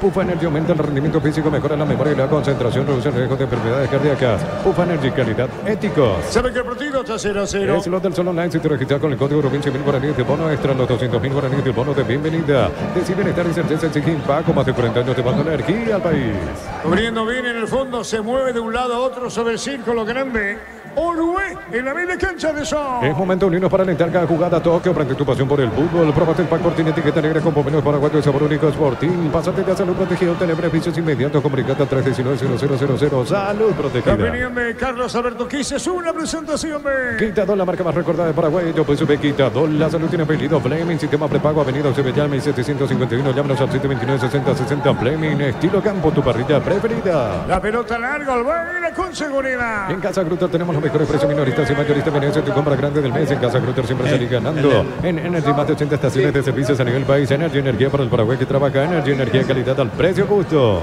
Pufa Energy aumenta el rendimiento físico, mejora la memoria y la concentración, reduce el riesgo de enfermedades cardíacas. Pufa Energy, calidad, éticos. ¿Sabe que el partido está 0-0? Es lo del Sol Online. Si te registras con el código Rubin, 100.000 guaraníes de bono extra, los 200.000 guaraníes de bono de bienvenida. Decide bienestar y certeza en Siquín Paco, más de 40 años te mando energía al país. Cubriendo bien en el fondo, se mueve de un lado a otro sobre el círculo grande. Uruguay en la media cancha de Sol. Es momento de unirnos para alentar cada jugada. Tokio, prende tu pasión por el fútbol. Próbate el pack por tiene etiqueta negra con convenios paraguayos de sabor único Sporting. Pásate de salud protegido, tener beneficios inmediatos. Comunicate al 319-0000. Salud protegida. Opinión de Carlos Alberto Quises, una presentación de Quitador, la marca más recordada de Paraguay. Yo pues sube Quitador. La salud tiene apellido Fleming. Sistema prepago, avenida Ocebellame 751. Llámanos al 729-6060. Fleming, estilo campo, tu parrilla preferida. La pelota larga, Olveira con seguridad. En Casa Grutter tenemos los mejores precios minoristas y mayoristas. Venecia, tu compra grande del mes. En Casa Grutter siempre salís ganando. En Energy, más de 80 estaciones de servicios a nivel país. Energy, energía para el Paraguay que trabaja. Energy, energía, calidad al precio justo.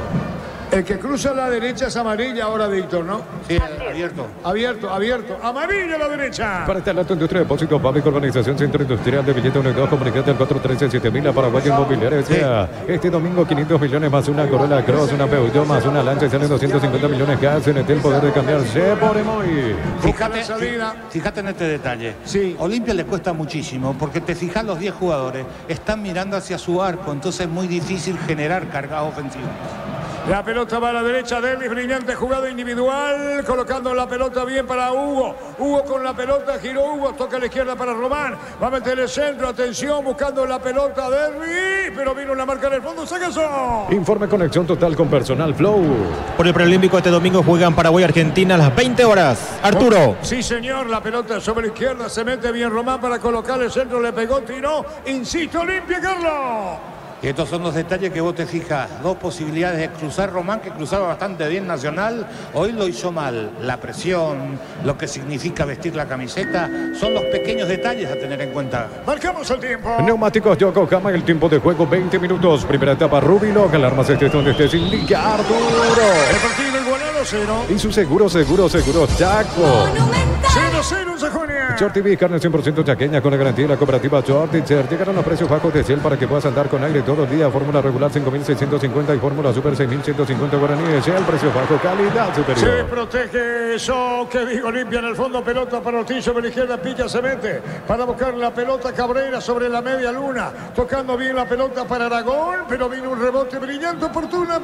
El que cruza a la derecha es amarilla ahora, Víctor, ¿no? Sí, abierto. Abierto. Amarilla a la derecha. Para este alto industria, depósito público, organización Centro Industrial de Billete 1 y 2, comunicate al 413-7000 a Paraguay Inmobiliaria. Este domingo 500 millones más una Corolla Cross, una Peugeot más una Lancha y salen 250 millones gas en el poder de cambiarse por Emoy. Fíjate en este detalle. Sí. Olimpia le cuesta muchísimo porque te fijas, los 10 jugadores están mirando hacia su arco, entonces es muy difícil generar cargas ofensivas. La pelota va a la derecha de Elvis, brillante jugada individual, colocando la pelota bien para Hugo. Hugo con la pelota, giró Hugo, toca a la izquierda para Román. Va a meter el centro, atención, buscando la pelota de Elvis, pero vino la marca en el fondo, saca eso. Informe conexión total con Personal Flow. Por el preolímpico este domingo juegan Paraguay y Argentina a las 20 horas. Arturo. Sí, señor, la pelota sobre la izquierda, se mete bien Román para colocar el centro, le pegó, tiró, insiste, Olimpia, Carlos. Y estos son los detalles que vos te fijas. Dos posibilidades de cruzar Román, que cruzaba bastante bien Nacional. Hoy lo hizo mal. La presión, lo que significa vestir la camiseta, son los pequeños detalles a tener en cuenta. Marcamos el tiempo. Neumáticos Yokohama, el tiempo de juego 20 minutos. Primera etapa Rubilo, que alarmas estés donde estés. Indica Arturo. El partido igualado 0. Y su seguro Chaco. 0-0 en Sajonia. Shorty B, carne 100% chaqueña con la garantía de la cooperativa Shorty. Llegaron los precios bajos de Ciel para que puedas andar con aire todo el día. Fórmula regular 5.650 y fórmula super 6.150 guaraníes. Sea el precio bajo, calidad superior. Se protege eso, que digo, limpia en el fondo, pelota para Ortiz sobre la izquierda, Pilla se mete para buscar la pelota Cabrera sobre la media luna, tocando bien la pelota para Aragón, pero vino un rebote brillante, oportunidad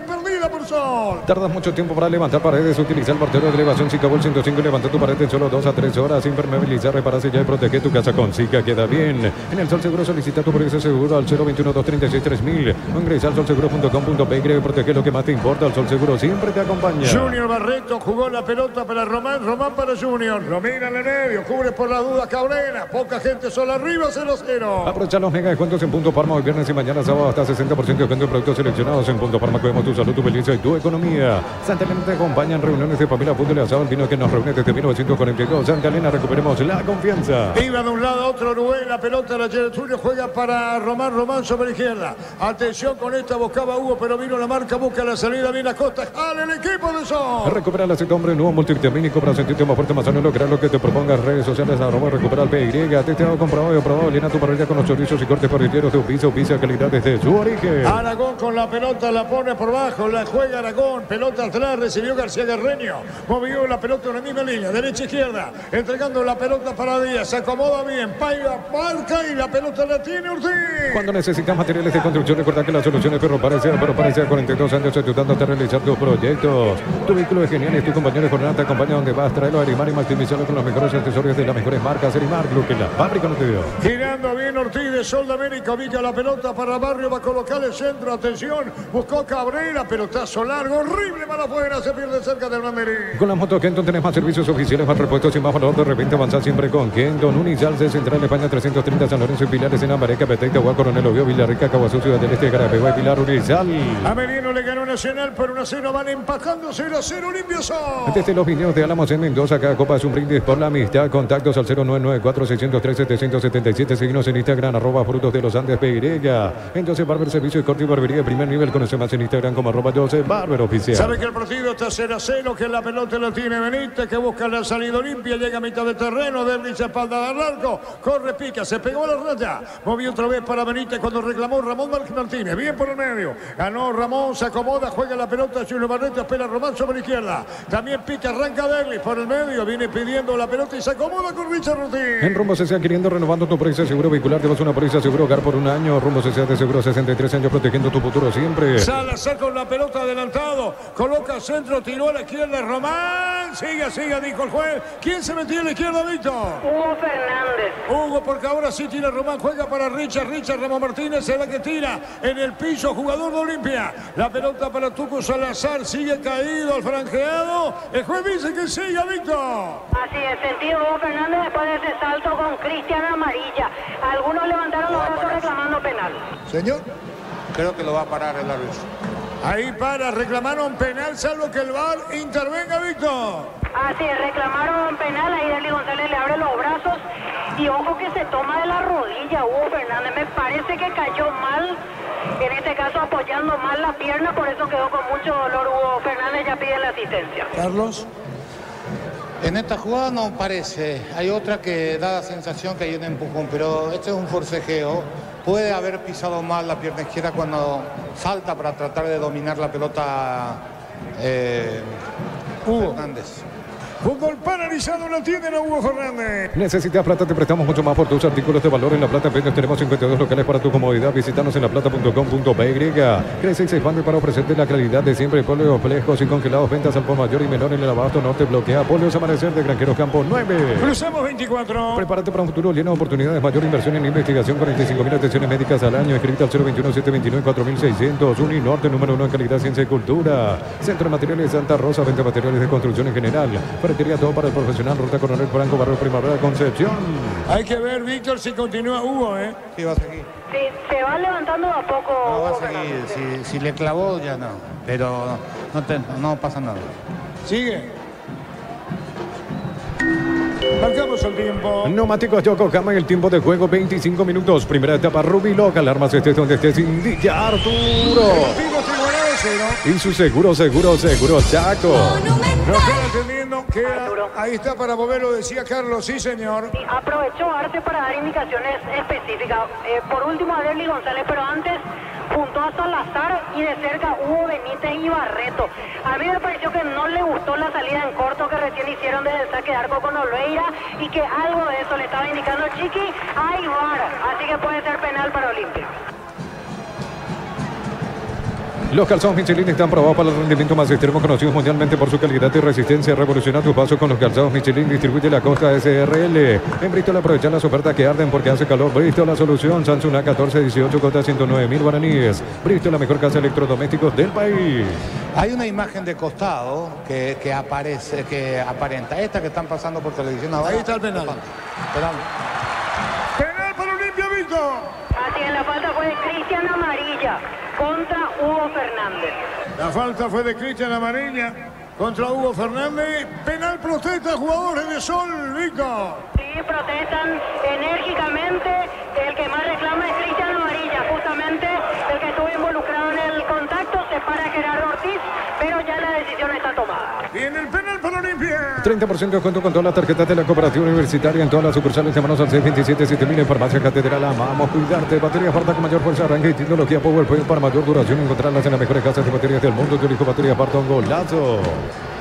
perdida por Sol. Tardas mucho tiempo para levantar paredes, utiliza el mortero de elevación Sicabol 105 y levanta tu pared en solo 2 a 3 horas, impermeabilizar, reparar, sellar y protege tu casa con Sica, queda bien. En el Sol Seguro solicita tu precio seguro al 021-236-3000 o ingresa al solseguro.com.pe y protege lo que más te importa. El Sol Seguro siempre te acompaña. Junior Barreto jugó la pelota para Román para Junior, lo mira en el medio, cubre por la duda Cabrera, poca gente sola arriba, 0-0. Aprovecha los mega descuentos en Punto Parma hoy viernes y mañana sábado hasta 60% de descuento en productos seleccionados. En Punto Parma cuidamos tu salud, tu belleza y tu economía. Santa Elena te acompaña en reuniones de familia, fútbol y asado, el vino que nos reúne desde 1942. Santa Elena, recuperemos la confianza. Iba de un lado a otro Uruguay, la pelota la Tulio juega para Román sobre la izquierda. Atención con esta, buscaba Hugo, pero vino la marca, busca la salida, viene Acosta, ¡ale el equipo de Sol! Recupera el aceite hombre nuevo multivitamínico para sentirte más fuerte, más sano y lograr lo que te propongas. Redes sociales, recupera el PY, testeado, comprobado y aprobado. Llena tu parrilla con los chorizos y cortes parrilleros de un piso, calidad desde su origen. Aragón con la pelota, la pone por bajo, la juega Aragón, pelota atrás, recibió García Guerreño, movió la pelota en la misma línea, derecha-izquierda, entregando la la pelota para Díaz. Se acomoda bien. Paiva marca y la pelota la tiene Ortiz. Cuando necesitas materiales de construcción, recuerda que la solución es Ferro Parecea. Ferro Parecea, 42 años ayudándote a realizar tus proyectos. Tu vehículo es genial y tu compañero de jornada te acompaña donde vas. Traerlo a Erimar y maximizarlo con los mejores accesorios de las mejores marcas. Erimar, lo que la fábrica no te dio. Girando bien Ortiz de Sol de América. Ubica la pelota para Barrio. Va a colocar el centro. Atención. Buscó Cabrera. Pelotazo largo. Horrible. Mala fuera. Se pierde cerca del Mamerí. Con la moto Kenton tenés más servicios oficiales, más repuestos y más valor. De repente avanzar siempre con Kenton. Unizal de Central España 330 San Lorenzo y Pilares en Ambareca, Petén, Caguá, Coronel Oviedo, Villarrica, Caguazú, Ciudad del Este, Garapegua y Pilar. Unizal. Amerino le ganó Nacional por 1-0. Van empatando 0-0. Olimpia Sol. Desde los videos de Álamos en Mendoza, cada copa es un brindis por la amistad. Contactos al 0994-603-777. Seguimos en Instagram, @Frutos de los Andes Peirega. Entonces, Barber Servicio y Corte y Barbería de primer nivel. Conoce más en Instagram como @Joseph Barber Oficial. Sabe que el partido está 0-0, que la pelota la tiene Benítez, que busca la salida Olimpia, llega a mitad de terreno, desliza espalda del arco, corre, pica, se pegó a la raya, movió otra vez para Benítez cuando reclamó Ramón Martínez, bien por el medio, ganó Ramón, se acomoda, juega la pelota, Junior Barreto, espera Román sobre la izquierda, también pica, arranca Derlis por el medio, viene pidiendo la pelota y se acomoda con Richard Ortiz. En Rumbo CCA, queriendo renovando tu póliza seguro vehicular, te vas a una póliza seguro hogar por un año. Rumbo CCA de seguro 63 años protegiendo tu futuro siempre. Salazar con la pelota adelantado, coloca centro, tiró a la izquierda Román, siga, dijo el juez. ¿Quién se metió a la izquierda, Víctor? Hugo Fernández. Hugo, porque ahora sí tira Román, juega para Richard Ramón Martínez, será que tira en el piso, jugador de Olimpia. La pelota para Tuco Salazar, sigue caído al franjeado. El juez dice que siga, Víctor. Así es, sentido Hugo Fernández después de ese salto con Cristian Amarilla. Algunos levantaron los brazos reclamando penal. Señor. Creo que lo va a parar el árbitro. Ahí para, reclamaron penal, salvo que el VAR intervenga, Víctor. Así es, reclamaron penal, ahí Derlis González le abre los brazos y ojo que se toma de la rodilla Hugo Fernández, me parece que cayó mal, en este caso apoyando mal la pierna, por eso quedó con mucho dolor Hugo Fernández, ya pide la asistencia. Carlos. En esta jugada no parece, hay otra que da la sensación que hay un empujón, pero este es un forcejeo. Puede haber pisado mal la pierna izquierda cuando salta para tratar de dominar la pelota Hugo Fernández. Fútbol paralizado lo tienen a Hugo Fernández. Necesitas plata, te prestamos mucho más por tus artículos de valor. En La Plata Peñas tenemos 52 locales para tu comodidad. Visítanos en laplata.com.py. Crece y se expande para ofrecerte la calidad de siempre. Póleos frescos y congelados. Ventas al por mayor y menor en el abasto norte. Bloquea Póleos Amanecer de Granjeros Campo 9. Cruzamos 24. Prepárate para un futuro lleno de oportunidades. Mayor inversión en investigación. 45.000 atenciones médicas al año. Escrita al 021-729-4600. Uninorte, número 1 en calidad, ciencia y cultura. Centro de Materiales Santa Rosa. Venta materiales de construcción en general. Todo para el profesional. Ruta Coronel Franco, Barrio Primavera, Concepción. Hay que ver, Víctor, si continúa Hugo, ¿eh? Sí, va a seguir. Sí, se va levantando de a poco. No, va a Hugo seguir. Fernández. Si le clavó, ya no. Pero no pasa nada. Sigue. Marcamos el tiempo. Neumáticos Yokohama, el tiempo de juego 25 minutos. Primera etapa Ruby Local. Alarmas estés donde estés. Indica Arturo. Y su seguro Chaco. No queda atendiendo, ahí está para moverlo, decía Carlos, sí señor. Sí, aprovechó Arte para dar indicaciones específicas. Por último a Derlis González, pero antes juntó a Salazar y de cerca Hugo Benítez y Barreto. A mí me pareció que no le gustó la salida en corto que recién hicieron desde el saque de arco con Olveira y que algo de eso le estaba indicando Chiqui. Hay VAR, así que puede ser penal para Olimpia. Los calzados Michelin están probados para el rendimiento más extremo, conocidos mundialmente por su calidad y resistencia. Revoluciona tu paso con los calzados Michelin. Distribuye la Costa SRL. En Bristol aprovecha las ofertas que arden porque hace calor. Bristol, la solución. Samsung A1418, cota 109.000 guaraníes. Bristol, la mejor casa de electrodomésticos del país. Hay una imagen de costado que aparece, que aparenta. Esta que están pasando por televisión ahora. Ahí está el penal. Penal para Olimpia, Víctor. Así es, la falta fue de Cristian Amarilla contra Hugo Fernández. La falta fue de Cristian Amarilla contra Hugo Fernández. Penal, protesta, jugadores de Sol, Víctor. Sí, protestan enérgicamente. El que más reclama es Cristian Amarilla, justamente el que estuvo involucrado en el contacto. Se para Gerardo Ortiz, pero ya la decisión está tomada. Viene el penal para Olimpia. 30% de descuento con todas las tarjetas de la cooperativa universitaria en todas las sucursales. Llamanos al 627-7000 en Farmacia Catedral. Amamos cuidarte. Batería Farta con mayor fuerza, arranque y tecnología PowerPoint para mayor duración. Encontrarlas en las mejores casas de baterías del mundo. Yo elijo Batería Farta, un golazo.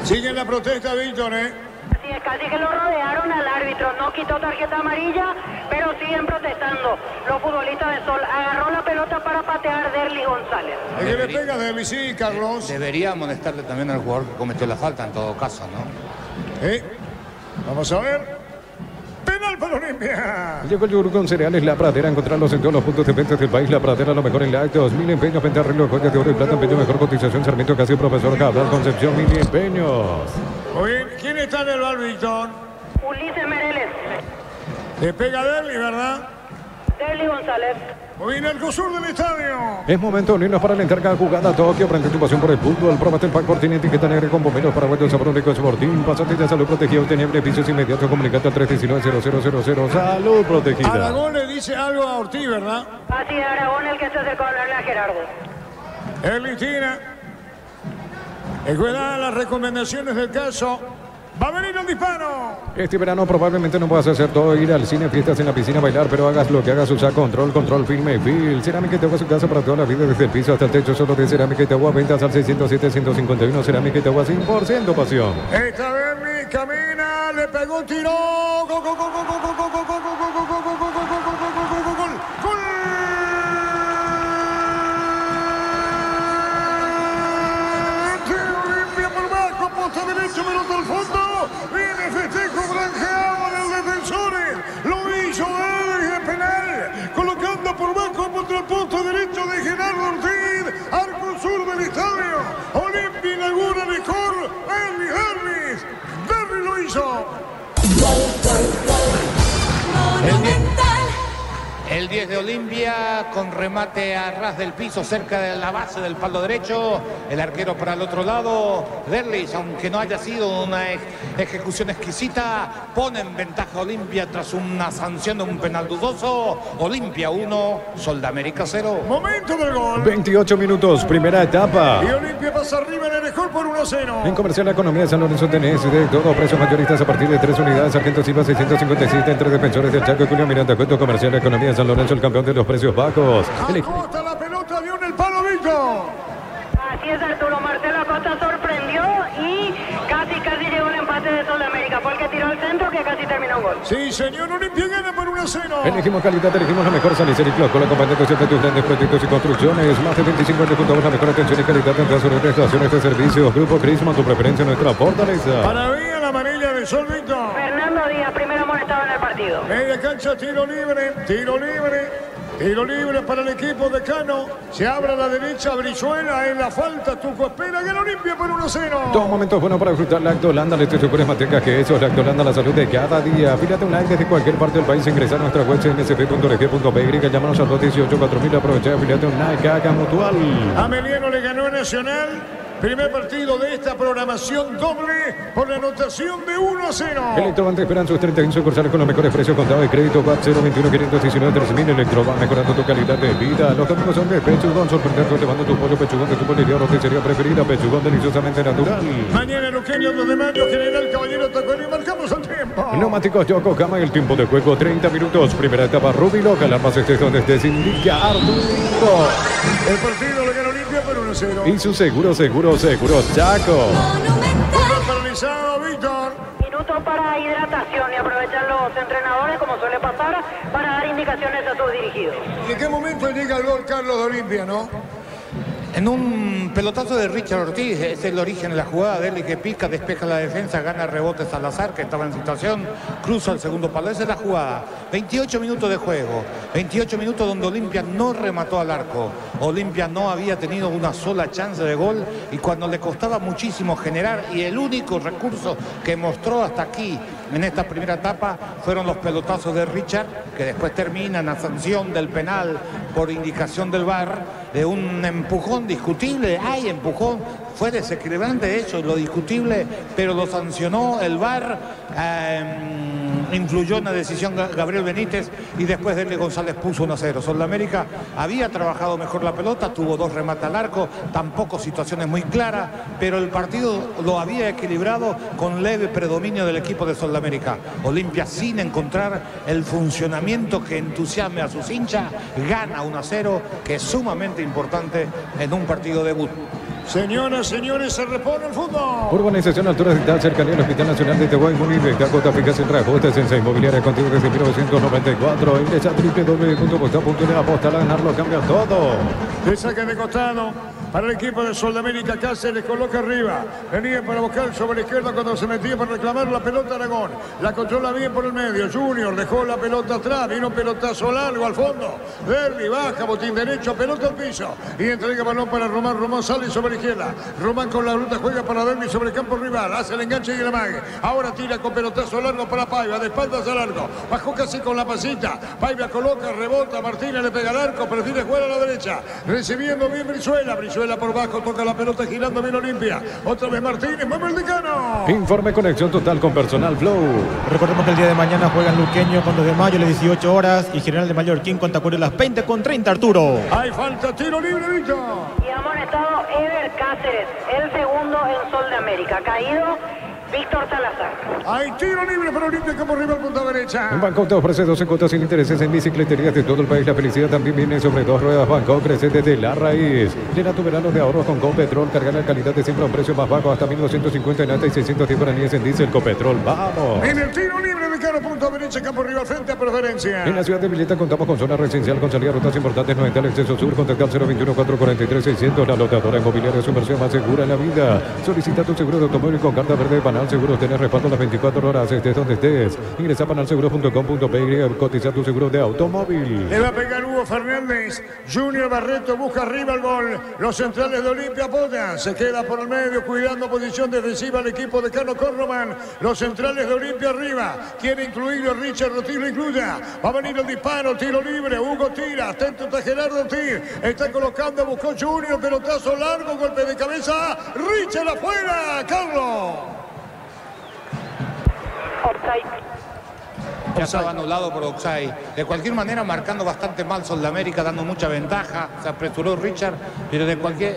Sigue la protesta, Víctor, ¿eh? Así es, casi que lo rodearon al árbitro, no quitó tarjeta amarilla, pero siguen protestando los futbolistas de Sol. Agarró la pelota para patear Derlis González. ¿A qué le pega Derlis? Sí, Carlos. Debería amonestarle también al jugador que cometió la falta en todo caso, ¿no? Vamos a ver. Penal para Olimpia. Llegó el yogur con cereales La Pradera. Encontrarlos en todos los puntos de venta del país. La Pradera, lo mejor en la 2000 empeños, venta arreglo, joyas de oro y plata, empeño, mejor cotización, Sarmiento, Casio, Profesor Cabral, Concepción, 1000 empeños. Muy bien, ¿quién está en el bar, Víctor? Ulises Mereles. Le pega Derlis, ¿verdad? Derlis González. Muy bien, el sur del estadio. Es momento de unirnos para alentar cada jugada. Tokio, prende tu pasión por el fútbol. Próbate el pack por tiene etiqueta negra con bomberos paraguayos, sabor único, Sporting. Pasate de salud protegida, obtener beneficios inmediatos. Comunicate al 319-0000. Salud protegida. Aragón le dice algo a Ortiz, ¿verdad? Así es, Aragón el que se acercó a hablarle a Gerardo. Erlistina. Escuela las recomendaciones del caso. Va a venir el disparo. Este verano probablemente no puedas hacer todo, ir al cine, fiestas en la piscina, bailar, pero hagas lo que hagas, usa control, firme, Fil. Cerámica y Tegua, su casa para toda la vida, desde el piso hasta el techo, solo de Cerámica y Tegua, ventas al 607-151, Cerámica y Tegua, 100% pasión. Esta vez camina, le pegó un tiro. Gol, gol, gol, gol, gol, gol, gol, gol, gol, gol, gol, gol, gol, gol, gol, gol. Posta derecho, pelota al fondo. Viene festejo granjeado del Defensores. Lo hizo Derlis de penal. Colocando por bajo contra el posto derecho de Gerardo Ortiz. Arco sur del estadio. Olimpia inaugura mejor. Derlis. Derlis lo hizo. El 10 de Olimpia con remate a ras del piso cerca de la base del palo derecho. El arquero para el otro lado. Derlis, aunque no haya sido una ejecución exquisita, pone en ventaja a Olimpia tras una sanción de un penal dudoso. Olimpia 1, Sol de América 0. Momento del gol. 28 minutos, primera etapa. Y Olimpia pasa arriba en el mejor por 1-0. En Comercial La Economía de San Lorenzo tenés de todo, precios mayoristas a partir de 3 unidades. Sargento Silva 657 entre Defensores del Chaco y Julio Miranda. Cuento Comercial La Economía de San Lorenzo, el campeón de los precios bajos. Acosta la pelota, dio en el palo, Víctor. Así es, Arturo. Marcelo Acosta sorprendió y casi llegó el empate de Sol de América. Fue el que tiró el centro que casi terminó un gol. Sí, señor. Olimpia gana por 1-0. Elegimos calidad, elegimos la mejor San y Cloco, la compañía de tus grandes proyectos y construcciones. Más de 25 años juntos, la mejor atención y calidad en todas sus prestaciones de servicios. Grupo Crisma, tu preferencia, nuestra fortaleza. Para mí, a la amarilla de Sol, Víctor. Fernando Díaz, primero amonestado en el partido. Media cancha, tiro libre. Tiro libre para el equipo de Cano. Se abre a la derecha, Brizuela en la falta. Tuco espera, gana Olimpia por 1-0. Dos momentos buenos para disfrutar Lactolanda. Les te manteca que eso es Lactolanda, la salud de cada día. Fíjate un like desde cualquier parte del país. Ingresa a nuestra web nsp.rg.py. Llámanos al 218-4000. Aprovecha, fíjate un like, haga mutual. Ameliano le ganó a Nacional. Primer partido de esta programación doble por la anotación de 1-0. Electroban te esperan sus 31 sucursales con los mejores precios, contado de crédito. WhatsApp 021-519-3000. Electroban, mejorando tu calidad de vida. Los domingos son de Pechugón, sorprendente llevando tu pollo Pechugón de tu pollería o roticería preferida. Pechugón, deliciosamente natural. Mañana Luqueño, 2 de mayo, General Caballero Tacuarí. Marcamos el tiempo. Neumáticos Yokohama, el tiempo de juego 30 minutos. Primera etapa, Rubilo. Alarmas estés donde estés, indica Arturo. El partido le gana Olimpia por 1-0. Y su seguro Chaco. Paralizado, Víctor. Minuto para hidratación y aprovechan los entrenadores, como suele pasar, para dar indicaciones a sus dirigidos. ¿Y en qué momento llega el gol Carlos de Olimpia, no? En un pelotazo de Richard Ortiz, es el origen de la jugada de él, que pica, despeja la defensa, gana rebote Salazar, que estaba en situación, cruza el segundo palo. Esa es la jugada. 28 minutos de juego, 28 minutos donde Olimpia no remató al arco. Olimpia no había tenido una sola chance de gol y cuando le costaba muchísimo generar, y el único recurso que mostró hasta aquí en esta primera etapa fueron los pelotazos de Richard, que después terminan a sanción del penal por indicación del VAR, de un empujón discutible. Hay empujón, fue desequilibrante, eso es lo discutible, pero lo sancionó el VAR. Influyó en la decisión Gabriel Benítez y después Derlis González puso 1-0. Sol de América había trabajado mejor la pelota, tuvo 2 remates al arco, tampoco situaciones muy claras, pero el partido lo había equilibrado con leve predominio del equipo de Sol de América. Olimpia, sin encontrar el funcionamiento que entusiasme a sus hinchas, gana 1-0, que es sumamente importante en un partido debut. Señoras, señores, se repone el fútbol. Urbanización Altura Digital, cercanía al Hospital Nacional de Tehuay, Munivec, Cota Fijas en reajustes en Inmobiliaria contigo desde 1994. Ingresa a www.posta.net, aposta a ganarlo, cambia todo. Le saca de costado para el equipo de Sol de América. Cáceres coloca arriba. Venía para buscar sobre la izquierda cuando se metía para reclamar la pelota Aragón. La controla bien por el medio. Junior dejó la pelota atrás. Vino un pelotazo largo al fondo. Derby baja, botín derecho, pelota al piso. Y entrega balón para Román. Román sale sobre la izquierda. Román con la ruta juega para Derby sobre el campo rival. Hace el enganche y el amague. Ahora tira con pelotazo largo para Paiva. De espaldas al arco. Bajó casi con la pasita. Paiva coloca, rebota. Martínez le pega al arco. Pero tiene juega a la derecha. Recibiendo bien Brizuela. Brizuela por bajo. Toca la pelota girando bien Olimpia. Otra vez Martínez. Mueve el decano. Informe conexión total con Personal Flow. Recordemos que el día de mañana juegan Luqueño con 2 de mayo a las 18 horas y General de Mallorquín con Tacuario a las 20:30, Arturo. Hay falta, tiro libre, Víctor. Y amonestado Ever Cáceres, el segundo en Sol de América. Caído Víctor Salazar. Hay tiro libre para Olimpia como rival punta derecha. En Bangkok te ofrece 12 cuotas sin intereses en bicicleterías de todo el país. La felicidad también viene sobre 2 ruedas. Bangkok crece desde la raíz. Llena tu verano de ahorros con Copetrol. Carga la calidad de siempre a un precio más bajo. Hasta 1.250 en alta y 610 guaraníes en diésel. Copetrol, vamos. En el tiro libre de Caro punta derecha, campo rival frente a preferencia. En la ciudad de Villeta contamos con zona residencial con salida a rutas importantes 90 al exceso sur. Contacta al 021-443-600. La lotadora inmobiliaria, su inversión más segura en la vida. Solicita tu seguro de automóvil con carta verde de Panal Seguros. Tenés respaldo las 24 horas, estés donde estés. Ingresa a panalseguro.com.py y cotiza tu seguro de automóvil. Le va a pegar Hugo Fernández. Junior Barreto busca arriba el gol. Los centrales de Olimpia apoyan. Se queda por el medio cuidando posición defensiva al equipo de Cano Corroman. Los centrales de Olimpia arriba. Quiere incluirlo Richard Ortiz, lo incluya. Va a venir el disparo, tiro libre. Hugo tira. Atento está Gerardo Ortiz. Está colocando, buscó Junior. Pelotazo largo, golpe de cabeza. Richard afuera. Carlos. Ya estaba anulado por Oxay. De cualquier manera, marcando bastante mal Sol de América, dando mucha ventaja. Se apresuró Richard, pero de cualquier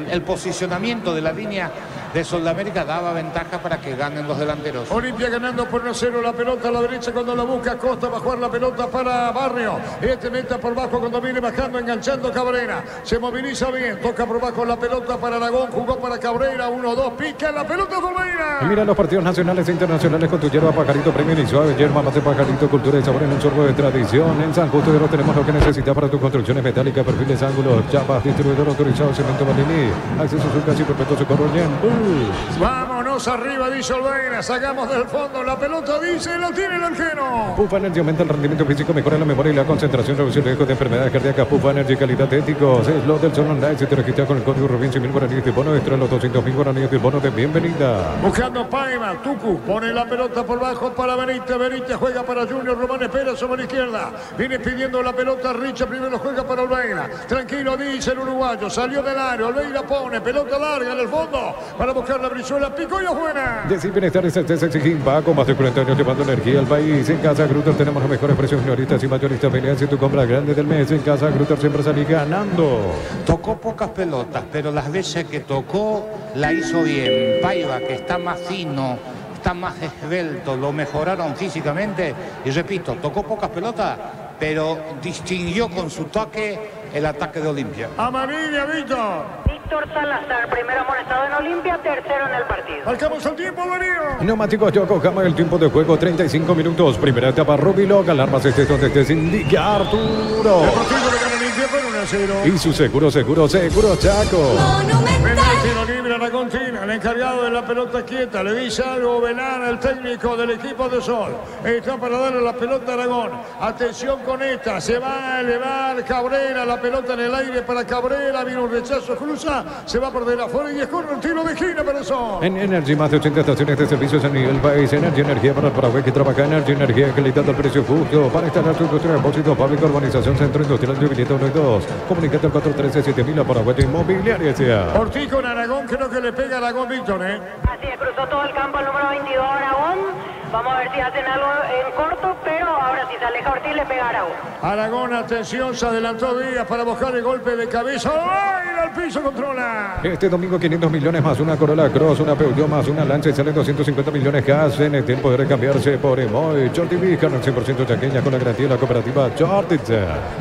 el posicionamiento de la línea de Sol de América daba ventaja para que ganen los delanteros. Olimpia ganando por 1-0 la pelota a la derecha cuando la busca Costa. Va a jugar la pelota para Barrio. Este meta por bajo cuando viene bajando, enganchando Cabrera. Se moviliza bien, toca por bajo la pelota para Aragón. Jugó para Cabrera, 1-2, pica la pelota Dolmeira. Mira los partidos nacionales e internacionales con tu hierba Pajarito Premium y Suave. Yerba más de Pajarito, cultura y sabor en un sorbo de tradición. En San Justo de Oro tenemos lo que necesitas para tus construcciones metálicas, perfiles, ángulos, chapas, distribuidor autorizado, cemento Valini. Acceso a su casi perpetuo socorro en Vámonos arriba, dice Olveira. Sacamos del fondo la pelota, dice, la tiene el arquero. Pufa Energy aumenta el rendimiento físico, mejora la memoria y la concentración, reduce el riesgo de enfermedades cardíacas. Pufa Energy, calidad éticos. Es lo del Sol Online. Si te registras con el código Rubin, 100.000 guaraníes de bono extra, los 200.000 guaraníes de bono de bienvenida. Buscando Paiva, Tucu pone la pelota por bajo para Benítez. Benítez juega para Junior. Román espera sobre la izquierda. Viene pidiendo la pelota Richard. Primero juega para Olveira. Tranquilo, dice el uruguayo. Salió del área. Olveira pone pelota larga en el fondo para buscar la Brizuela. Picó y afuera. Decir bienestar es Exigimpa. Con más de 40 años llevando energía al país. En Casa Grutter tenemos los mejores precios minoristas y mayoristas. Peleas en tu compra grande del mes. En Casa Grutter siempre salí ganando. Tocó pocas pelotas, pero las veces que tocó la hizo bien. Paiva, que está más fino, está más esbelto, lo mejoraron físicamente. Y repito, tocó pocas pelotas, pero distinguió con su toque el ataque de Olimpia. Amarilla, Víctor. Víctor Salazar, primero amonestado en Olimpia, tercero en el partido. Marcamos el tiempo, Darío. Neumáticos Yokohama, el tiempo de juego 35 minutos. Primera etapa Rubilog, alarmas estés donde estés, indica Arturo. Deportivo de Olimpia por 1-0. Y su seguro Chaco. Tiro libre Aragón tira, el encargado de la pelota quieta, le dice algo Belán, el técnico del equipo de Sol. Está para darle la pelota a Aragón. Atención con esta, se va a elevar Cabrera, la pelota en el aire para Cabrera, viene un rechazo, cruza, se va por de la fuera y escorre el tiro de esquina para Sol. En Energy, más de 80 estaciones de servicios a nivel país. Energy, energía para el Paraguay que trabaja. Energy, energía, calidad al precio justo. Para instalar tu industria de depósito público, urbanización, centro industrial de Villeta 1 y 2. Comunicate al 413-7000 a Paraguay Inmobiliaria S.A. Ortiz con Aragón, creo que le pega a Aragón, Víctor, Así es, cruzó todo el campo el número 22 Aragón. Vamos a ver si hacen algo en corto, pero ahora si se aleja Ortiz le pega a Aragón. Aragón, atención, se adelantó Díaz para buscar el golpe de cabeza. ¡Ay! Olveira al piso, controla. Este domingo 500 millones más una Corolla Cross, una Peugeot más una Lancia y salen 250 millones gas en el tiempo de cambiarse por Emoy. Jordi Carne 100% chaqueña con la garantía de la cooperativa Jordi.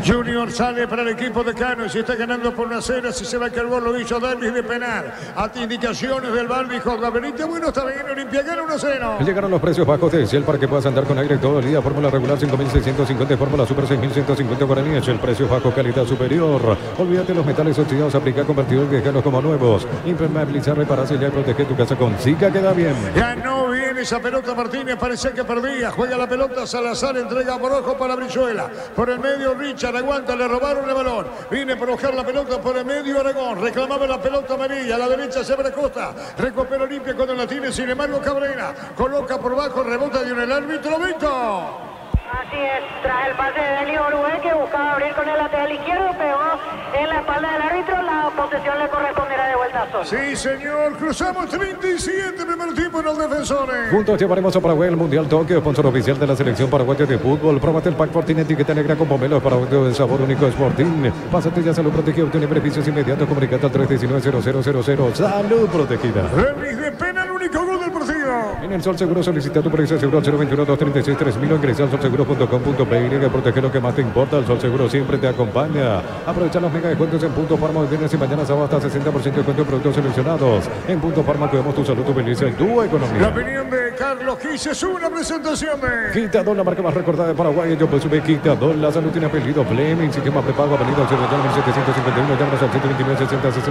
Junior sale para el equipo de Cano y si está ganando por 1-0, si se va a que el gol lo hizo Davis de penal. Ante indicaciones del bar dijo Gabrielita, bueno, está bien, Olimpia gana 1-0. Llegaron los precios bajos de Ciel para que puedas andar con aire todo el día. Fórmula regular 5.650, Fórmula Super 6.150 guaraníes. El precio bajo, calidad superior. Olvídate los metales oxidados, aplica convertidor y dejarlos como nuevos. Impermeabilizar, reparar, sellar y proteger tu casa con Zika, queda bien. Ganó bien esa pelota Martínez, parecía que perdía. Juega la pelota Salazar, entrega por ojo para Brizuela. Por el medio Richard, aguanta, le robaron el balón. Viene por buscar la pelota por el medio Aragón. Reclamaba la pelota amarilla, a la derecha se abre Costa. Recupera Olimpia cuando la tiene, sin embargo Cabrera. Coloca por bajo, rebota de un el árbitro, Víctor. Así es, tras el pase de Deli Orué que buscaba abrir con el lateral izquierdo, pegó en la espalda del árbitro, la posesión le corresponderá de vuelta a Sol. Sí, señor, cruzamos 37 primer tiempo en los defensores. Juntos llevaremos a Paraguay el Mundial Tokio, sponsor oficial de la selección paraguaya de fútbol. Próbate el pack Fortín, etiqueta negra con pomelos para de sabor único es Fortín. Pásate ya Salud Protegida, obtiene beneficios inmediatos, comunicate al 319-0000. Salud Protegida. Remis de pena, el único gol del partido. En el Sol Seguro solicita tu precio seguro al 021-236-3000 o ingresa al solseguro.com.py. Protege lo que más te importa. El Sol Seguro siempre te acompaña. Aprovecha los mega descuentos en Punto Farma hoy viernes y mañana sábado hasta 60% de descuento en productos seleccionados. En Punto Farma cuidamos tu salud, tu belleza y tu economía. La opinión de Carlos Quise es una presentación de Quitador, la marca más recordada de Paraguay. Yo pues sube Quitador, la salud tiene apellido. Fleming, sistema prepago, avenida al Cerrellano 1751. Llámanos al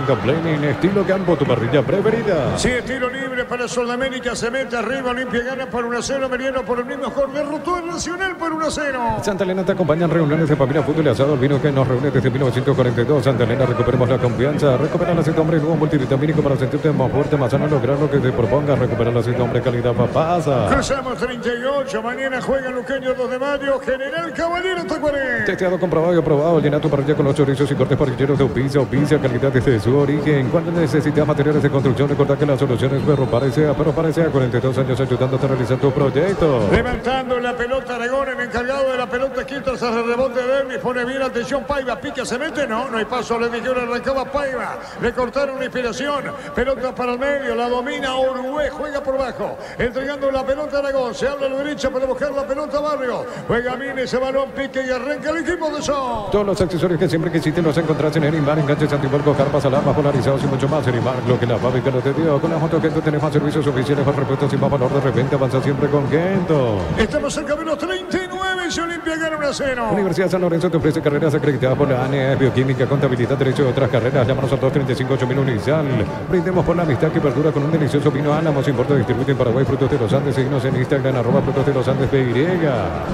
129-6060 Fleming. Estilo Campo, tu parrilla preferida. Sí, tiro libre para Sudamérica, se mete arriba, Olimpia gana por 1-0, Meriano por el mismo score, derrotó al Nacional por 1-0. Santa Elena te acompaña en reuniones de familia, fútbol y asado, el vino que nos reúne desde 1942. Santa Elena, recuperemos la confianza, recupera el aceite hombre nuevo multivitamínico para sentirte más fuerte, más sano, lograr lo que te propongas, recupera el aceite hombre calidad papasa. Cruzamos 38, mañana juega Luqueño 2 de mayo, General Caballero Tacuaré. Testeado, comprobado y aprobado, llena tu parrilla con los chorizos y cortes parrilleros de Opicia, calidad desde su origen. Cuando necesitas materiales de construcción, recuerda que la solución es Ferro Parecea, pero Parecea 42 años ayudándote a realizar tu proyecto. Levantando la pelota Aragón, el encargado de la pelota quita tras el rebote de Berni, pone bien atención Paiva, pica, se mete, no hay paso, le dijeron, arrancaba Paiva, le cortaron la inspiración, pelota para el medio, la domina Orué, juega por bajo, entregando la pelota a Aragón, se habla a la derecha para buscar la pelota Barrio, juega bien ese balón, pique y arranca el equipo de Son. Todos los accesorios que siempre quisiste los encontrás en Erimar, enganches, antivuelco, carpas, alarmas polarizados y mucho más. Erimar, lo que la fábrica no te dio. Con la moto Kento tenés más servicios oficiales, más repuestos y más valor de repente, avanza siempre con Kento. Estamos cerca de los 39 y Olimpia gana 1-0. Universidad San Lorenzo te ofrece carreras acreditadas por la ANES, bioquímica, contabilidad, derecho y otras carreras. Llámanos al 235-8000 Unizal. Brindemos por la amistad que perdura con un delicioso vino Álamos, importa y distribuye en Paraguay, Frutos de los Andes. Seguimos en Instagram, @Frutos de los Andes PY.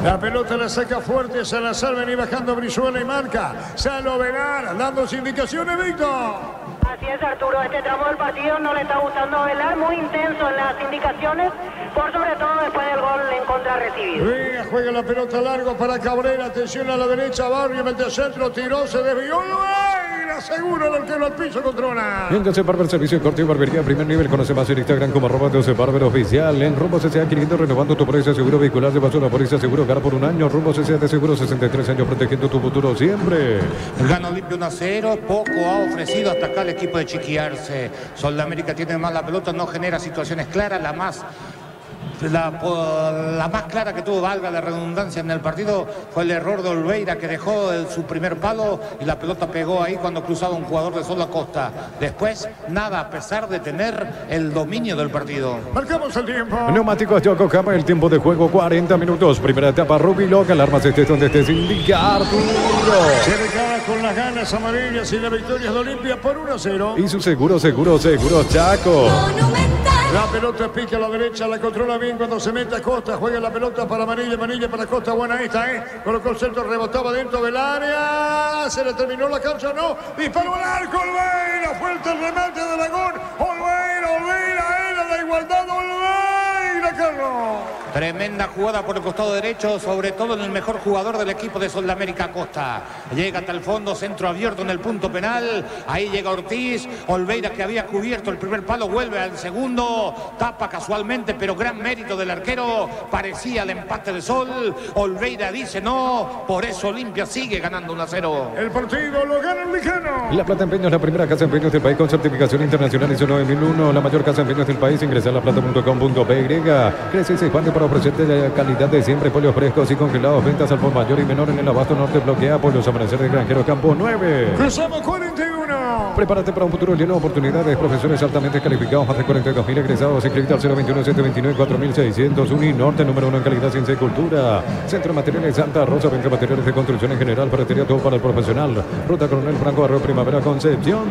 La pelota la saca fuerte Salazar, vení bajando Brizuela y marca. Salo Velar, dando indicaciones, Víctor. Así es, Arturo, este tramo del partido no le está gustando a Velar, muy intenso en las indicaciones, por sobre todo después del gol en contra recibido. Venga, juega la pelota largo para Cabrera, atención a la derecha, Barrio, mete al centro, tiró, se desvió, ¡ay! Asegura el arquero al piso, controla. En José Barber, servicio de corte y barbería primer nivel, conoce más en Instagram como @José Barber Oficial. En Rumbo CCA 500, renovando tu precio seguro vehicular de basura, póliza seguro, hogar por un año. Rumbo CCA de seguro, 63 años, protegiendo tu futuro siempre. Gana Olimpia 1-0, poco ha ofrecido hasta acá el equipo de Chiquiarse. Sol de América tiene más la pelota, no genera situaciones claras, la más clara que tuvo, valga la redundancia, en el partido fue el error de Olveira, que dejó su primer palo y la pelota pegó ahí cuando cruzaba un jugador de Sol Acosta. Después, nada, a pesar de tener el dominio del partido. Marcamos el tiempo. Neumáticos Yokohama, el tiempo de juego 40 minutos. Primera etapa, Ruby Loca, alarmas estés donde estés, indica Arturo. Se declara con las ganas amarillas y la victoria de Olimpia por 1-0. Y su seguro, Chaco. La pelota pica a la derecha, la controla bien cuando se mete a Costa, juega la pelota para Manilla, Manilla para Costa, buena esta, colocó el centro, rebotaba dentro del área, se le terminó la cancha, no, disparó al arco, Olveira, fuerte el remate de Aragón, Olveira, era la igualdad, Olveira, Carlos. Tremenda jugada por el costado derecho, sobre todo en el mejor jugador del equipo de Sol de América, Costa. Llega hasta el fondo, centro abierto en el punto penal. Ahí llega Ortiz. Olveira, que había cubierto el primer palo, vuelve al segundo. Tapa casualmente, pero gran mérito del arquero. Parecía el empate de Sol. Olveira dice no. Por eso Olimpia sigue ganando 1-0. El partido lo gana el Licano. La Plata Empeños, la primera casa de empeños del país con certificación internacional ISO 9001. La mayor casa de empeños del país. Ingresa a laplata.com.py. Crece y se expande para ofrecerte la calidad de siempre. Pollos frescos y congelados. Ventas al por mayor y menor en el Abasto Norte. Bloquea Pollos Amanecer de Granjero Campo 9. Cruzamos 41. Prepárate para un futuro lleno de oportunidades. Profesores altamente calificados. Más de 42.000 egresados. Inscrita al 021-729-4600. Uninorte, número 1 en calidad, ciencia y cultura. Centro de Materiales Santa Rosa. Venta materiales de construcción en general. Ferretería, todo para el profesional. Ruta Coronel Franco, Barrio Primavera, Concepción.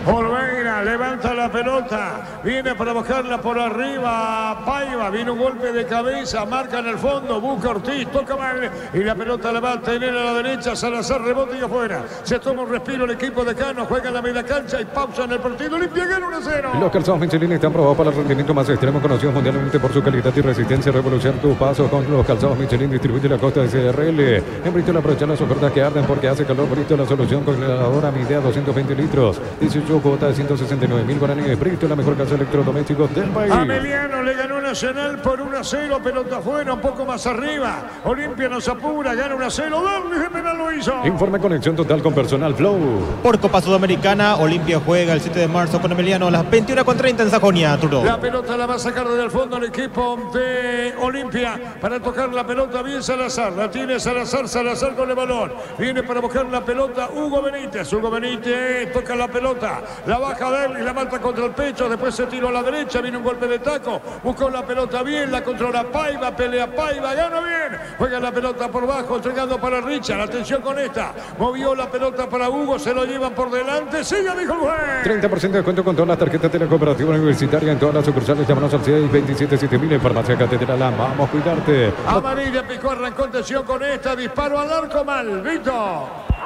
Olveira levanta la pelota. Viene para buscarla por arriba. Paiva. Viene un golpe de cabeza. Marca en el fondo. Busca Ortiz. Toca mal. Y la pelota la va a tener a la derecha. Salazar, rebote y afuera. Se toma un respiro el equipo de Cano. Juega en la media cancha y pausa en el partido. Olimpia gana 1-0. Los calzados Michelin están probados para el rendimiento más extremo, conocidos mundialmente por su calidad y resistencia. Revolucionar tu paso con los calzados Michelin. Distribuye la costa de CRL. En Bristol aprovechar las ofertas que arden porque hace calor. Bristol, la solución congeladora Midea 220 litros. 18 cuotas de 169.000 guaraníes. Bristol, la mejor casa de electrodomésticos del país. Ameliano le ganó Nacional por 1-0. Pelota afuera, un poco más arriba. Olimpia nos apura, gana 1-0. Darles de penal lo hizo. Informe conexión total con Personal Flow. Por Copa Sudamericana, Olimpia juega el 7 de marzo con Emiliano a las 21:30 en Sajonia, Arturo. La pelota la va a sacar desde el fondo el equipo de Olimpia para tocar la pelota. Bien Salazar, la tiene Salazar, Salazar con el balón. Viene para buscar la pelota Hugo Benítez. Hugo Benítez toca la pelota, la baja de él y la mata contra el pecho. Después se tiró a la derecha, viene un golpe de taco. Buscó la pelota bien, la controla Paiva, pelea Paiva, gana bien. Juega la pelota por bajo, entregando para Richard. Atención con esta. Movió la pelota para Hugo, se lo llevan por delante. Siga, dijo el juez. 30% de descuento con todas las tarjetas de la Cooperativa Universitaria en todas las sucursales. Llámanos al 627-7000 en Farmacia Catedral. Vamos a cuidarte. Amarilla picó, arrancó atención con esta. Disparo al arco mal. Vito.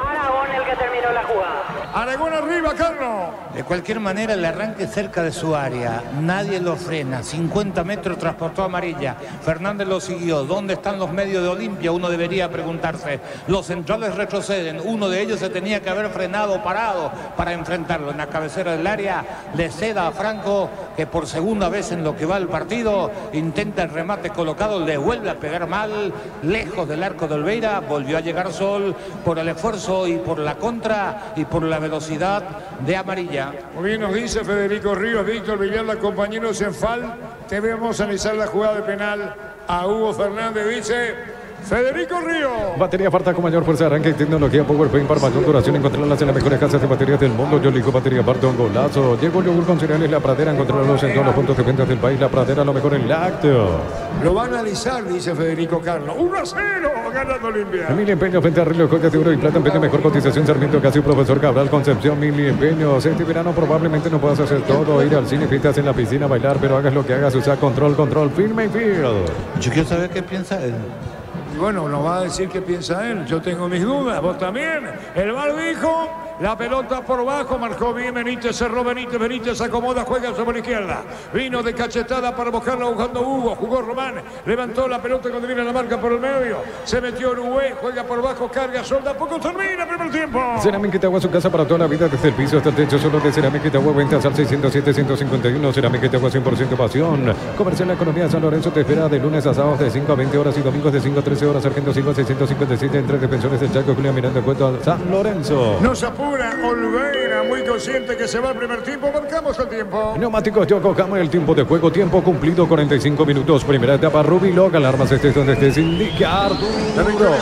Aragón el que terminó la jugada. Aragón arriba, Carlos. De cualquier manera, el arranque cerca de su área. Nadie lo frena. 50 metros transportó amarilla. Fernández lo siguió. ¿Dónde están los medios de Olimpia? Uno debería preguntarse. Los centrales retroceden. Uno de ellos se tenía que haber frenado, parado para enfrentarlo. En la cabecera del área le ceda a Franco, que por segunda vez en lo que va el partido intenta el remate colocado. Le vuelve a pegar mal. Lejos del arco de Olveira. Volvió a llegar Sol por el esfuerzo y por la contra y por la velocidad de amarilla. Muy bien nos dice Federico Ríos, Víctor Villalba, compañeros en FAL. Debemos analizar la jugada de penal a Hugo Fernández, dice Federico Ríos. Batería Farta con mayor fuerza de arranque y tecnología PowerPaint para mayor duración. Encontrarlas en las mejores casas de baterías del mundo. Yolico Batería Farta, un golazo. Llegó el yogur con cereales La Pradera. Encontrarlos en todos los puntos de venta del país. La Pradera, lo mejor en lácteo. Lo va a analizar, dice Federico Carlos. 1-0, ganando Olimpia. Mil empeños, frente a Río, joyas de oro y plata, empeño, mejor cotización, Sarmiento, casi Profesor Cabral, Concepción, Mil empeños. Este verano probablemente no puedas hacer todo, ir al cine, fiestas en la piscina, bailar, pero hagas lo que hagas, usa control, firme y field. Yo quiero saber qué piensa él. Y bueno, nos va a decir qué piensa él. Yo tengo mis dudas, vos también. El VAR dijo, la pelota por bajo, marcó bien Benítez, cerró Benítez, Benítez acomoda, juega sobre la izquierda. Vino de cachetada para buscarla buscando Hugo, jugó Román, levantó la pelota cuando viene la marca por el medio. Se metió Uruguay, juega por bajo, carga, solda, poco termina, primer tiempo. Cerámica Itagua, su casa para toda la vida, desde el piso hasta el techo, solo de Cerámica Itagua, ventas al 607-151, Cerámica Itagua 100% pasión. Comercial La Economía San Lorenzo te espera de lunes a sábados de 5 a 20 horas y domingos de 5 a 13 horas. Sargento Silva 657 entre defensores del Chaco, Julián Miranda, Cueto al San Lorenzo. Nos apura Olveira, muy consciente que se va el primer tiempo, marcamos el tiempo. Neumáticos Yokohama, el tiempo de juego, tiempo cumplido, 45 minutos. Primera etapa, Rubilog, alarmas estés donde estés, indica Arturo.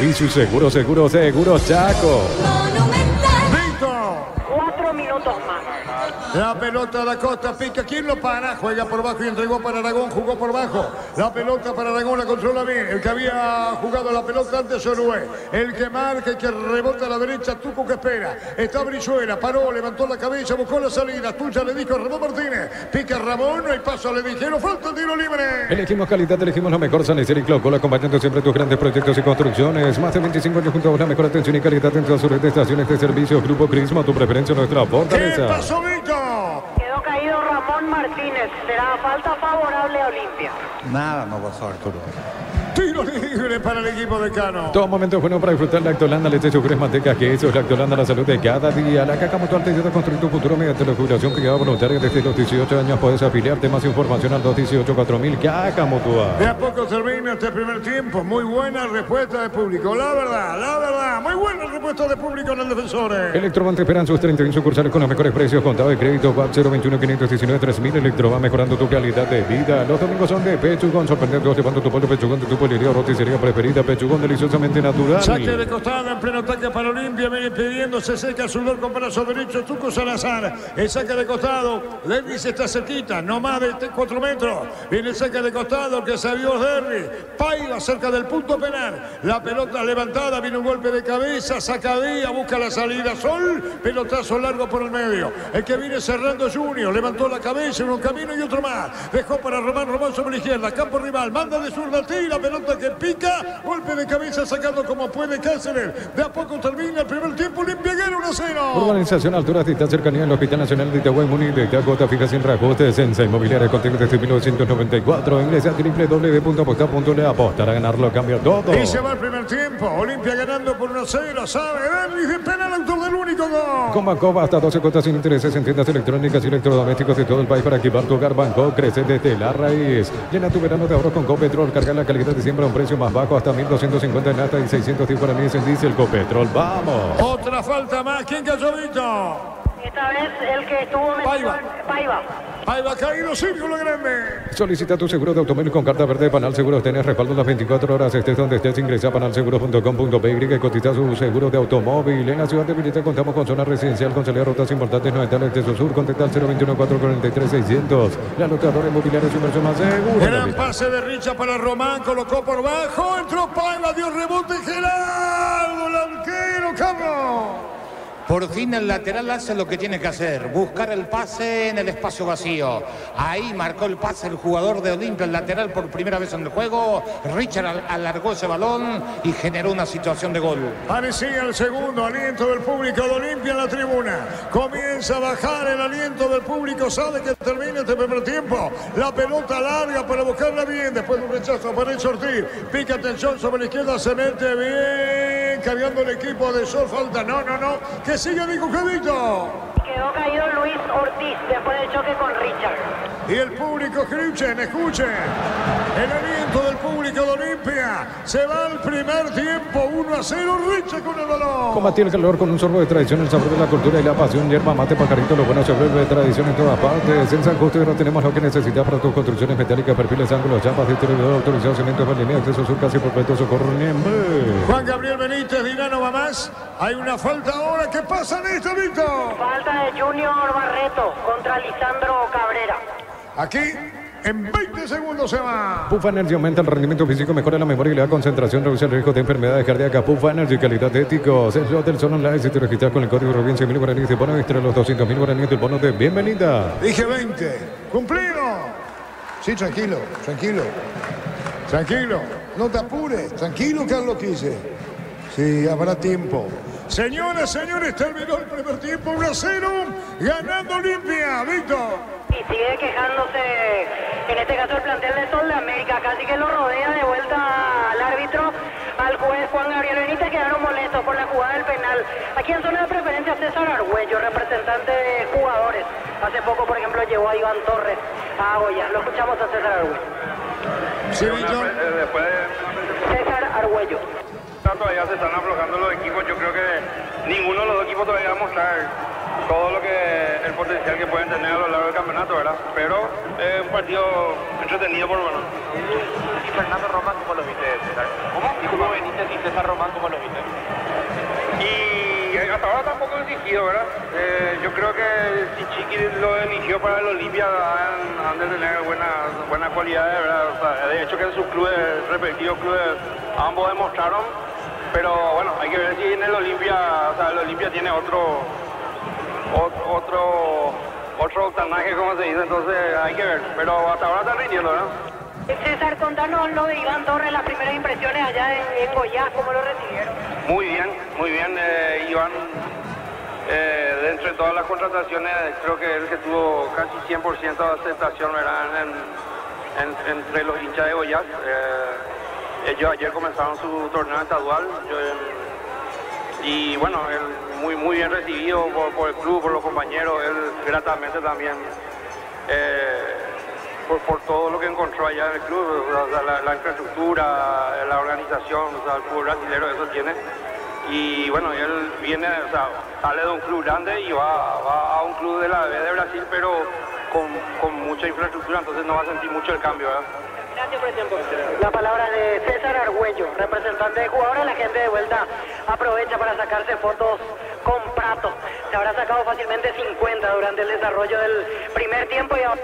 Y su seguro Chaco. Víctor. 4 minutos más. La pelota da Costa, pica, ¿quién lo para? Juega por bajo y entregó para Aragón, jugó por bajo. La pelota para Aragón, la controla bien. El que había jugado la pelota antes Orué. El que marca y que rebota a la derecha, Tuco que espera. Está Brizuela, paró, levantó la cabeza, buscó la salida. Tuya le dijo Ramón Martínez. Pica Ramón, no hay paso, le dijeron, falta el tiro libre. Elegimos calidad, elegimos lo mejor, San Isidro y Clocol, acompañando siempre tus grandes proyectos y construcciones. Más de 25 años junto a la mejor atención y calidad en todas sus estaciones de servicio. Grupo Crisma, tu preferencia, nuestra fortaleza. ¿Qué pasó, Vito? Quedó caído Ramón Martínez. Será falta favorable a Olimpia. Nada no pasó, Arturo. Tiro libre para el equipo de Cano. Todo momento bueno para disfrutar Lactolanda, leche, yogur, manteca, queso. Lactolanda, la salud de cada día. La Caja Mutual te ayuda a construir tu futuro mediante la jubilación privada voluntaria. Desde los 18 años puedes afiliarte. Más información al 218-4000. Caja Mutual. De a poco termina este primer tiempo. Muy buena respuesta de público. La verdad. Muy buena respuesta de público en el Defensores. Electroban te esperan sus 31 sucursales con los mejores precios. Contado de crédito. WhatsApp 021-519-3000. Electroban mejorando tu calidad de vida. Los domingos son de Pechugón. Sorprendente, llevando tu pollo Pechugón de tu pollería o roticería preferida. Pechugón deliciosamente natural. Saque de costada en pleno ataque para Olimpia. Viene pidiendo, se seca su con brazo derecho. Tuco Salazar. El saque de costado. Dervis está cerquita. No más de 4 metros. Viene el saque de costado que salió Dervis. Paiva cerca del punto penal. La pelota levantada. Viene un golpe de cabeza. Sacadía. Busca la salida. Sol. Pelotazo largo por el medio. El que viene cerrando Junior. Levantó la cabeza en un camino y otro más. Dejó para Román sobre la izquierda. Campo rival. Manda de zurda. Tira. Pelota que pica. Golpe de cabeza sacando como puede Cáceres. De a poco termina el primer tiempo. Olimpia gana 1-0. Urbanización Alturas, distancia cercanía del Hospital Nacional de Itagüí, Muni, de Tacota, fija sin reajustes, Sensa Inmobiliaria contigo desde 1994. Ingresa a www.apostar.le. Apostar a ganarlo, cambia todo. Y se va el primer tiempo. Olimpia ganando por 1-0. Sabe Dervis de penal, autor del único gol. Comacoba hasta 12 cuotas sin intereses en tiendas electrónicas y electrodomésticos de todo el país para equipar tu hogar. Banco crece desde la raíz. Llena tu verano de ahorros con Copetrol. Carga la calidad de siempre a un precio más bajo, hasta 1.250 en lata y 610 guaraníes en diésel. Copetrol, vamos. Otra falta más. ¿Quién cayó, Vito? Esta vez el que estuvo metido. Paiva. Paiva caído, círculo grande. Solicita tu seguro de automóvil con carta verde. Panal Seguros. Tenés respaldo las 24 horas. Estés donde estés. Ingresa a panalseguros.com.py y cotiza su seguro de automóvil. En la ciudad de Vileta contamos con zona residencial con salida a rutas importantes 90 este sur. Contacta al 021-443-600. La locadora inmobiliaria es inversión más segura. Gran pase de Richa para Román. Colocó por bajo. Entró Paiva. Dio rebote. Gerardo, el arquero, Carlos. Por fin el lateral hace lo que tiene que hacer, buscar el pase en el espacio vacío. Ahí marcó el pase el jugador de Olimpia, el lateral por primera vez en el juego. Richard alargó ese balón y generó una situación de gol. Parecía el segundo aliento del público de Olimpia en la tribuna. Comienza a bajar el aliento del público, sabe que termina este primer tiempo. La pelota larga para buscarla bien, después de un rechazo para el Ortiz. Pica atención sobre la izquierda, se mete bien, cargando el equipo de Sol. Falta, no. Que siga Nico Javito. Quedó caído Luis Ortiz después del choque con Richard. Y el público, escuchen. El aliento del público de Olimpia. Se va el primer tiempo, 1-0. Richard con el balón. Combatir el calor con un sorbo de tradición, el sabor de la cultura y la pasión. Yerba mate, pajarito, lo bueno se vuelve de tradición en todas partes. En San Justo ahora tenemos lo que necesitas para tus construcciones metálicas, perfiles, ángulos, chapas, distribuidor autorizado, cemento, pandemia, acceso sur, casi completo, socorro, Niembe. Juan Gabriel Benítez, Dinano va más. Hay una falta ahora. ¿Qué pasa en este Vito? Falta de Junior Barreto contra Lisandro Cabrera. Aquí, en 20 segundos se va. Pufa Energy aumenta el rendimiento físico, mejora la memoria y la concentración, reduce el riesgo de enfermedades cardíacas. Pufa Energy, calidad de éticos. El slot del Sol Online, si te registras con el código Rubén, 100.000 guaraníes de bono extra, los 200.000 guaraníes del bono de bienvenida. Dije 20. ¡Cumplido! Sí, tranquilo. No te apures. Tranquilo, Carlos Quise. Sí, habrá tiempo. Señoras, señores, terminó el primer tiempo, 1-0, ganando Olimpia, Víctor. Y sigue quejándose, en este caso el plantel de Sol de América, casi que lo rodea de vuelta al árbitro, al juez Juan Gabriel Benítez, quedaron molestos por la jugada del penal. Aquí en zona de preferencia César Argüello, representante de jugadores. Hace poco, por ejemplo, llevó a Iván Torres a Goya. Lo escuchamos a César Argüello. Sí, Víctor. César Argüello. Todavía se están aflojando los equipos. Yo creo que ninguno de los dos equipos todavía va a mostrar todo lo que el potencial que pueden tener a lo largo del campeonato, ¿verdad? Pero es un partido entretenido por lo menos. ¿Y Fernando Román cómo lo viste, César? ¿Cómo? ¿Y Hugo Benítez y César Román cómo lo viste? Y hasta ahora tampoco he exigido, ¿verdad? Yo creo que si Chiqui lo eligió para el Olimpia han de tener buenas cualidades, ¿verdad? O sea, de hecho que en sus clubes, respectivos clubes, ambos demostraron. Pero bueno, hay que ver si en el Olimpia, o sea, el Olimpia tiene otro octanaje, como se dice, entonces hay que ver. Pero hasta ahora están rindiendo, ¿verdad? César, contanos lo de Iván Torres, las primeras impresiones allá en Goiás, ¿cómo lo recibieron? Muy bien, Iván Dentro de todas las contrataciones, creo que el que tuvo casi 100% de aceptación, ¿verdad? Entre los hinchas de Goiás. Ellos ayer comenzaron su torneo estadual y bueno, él muy bien recibido por el club, por los compañeros, él gratamente también por todo lo que encontró allá en el club, la infraestructura, la organización, o sea, el fútbol brasileño eso tiene. Y bueno, él viene, o sea, sale de un club grande y va a un club de la B de Brasil, pero con mucha infraestructura, entonces no va a sentir mucho el cambio, ¿verdad? Gracias por el tiempo. La palabra de César Argüello, representante de jugadores. La gente de vuelta aprovecha para sacarse fotos con Prato. Se habrá sacado fácilmente 50 durante el desarrollo del primer tiempo y ahora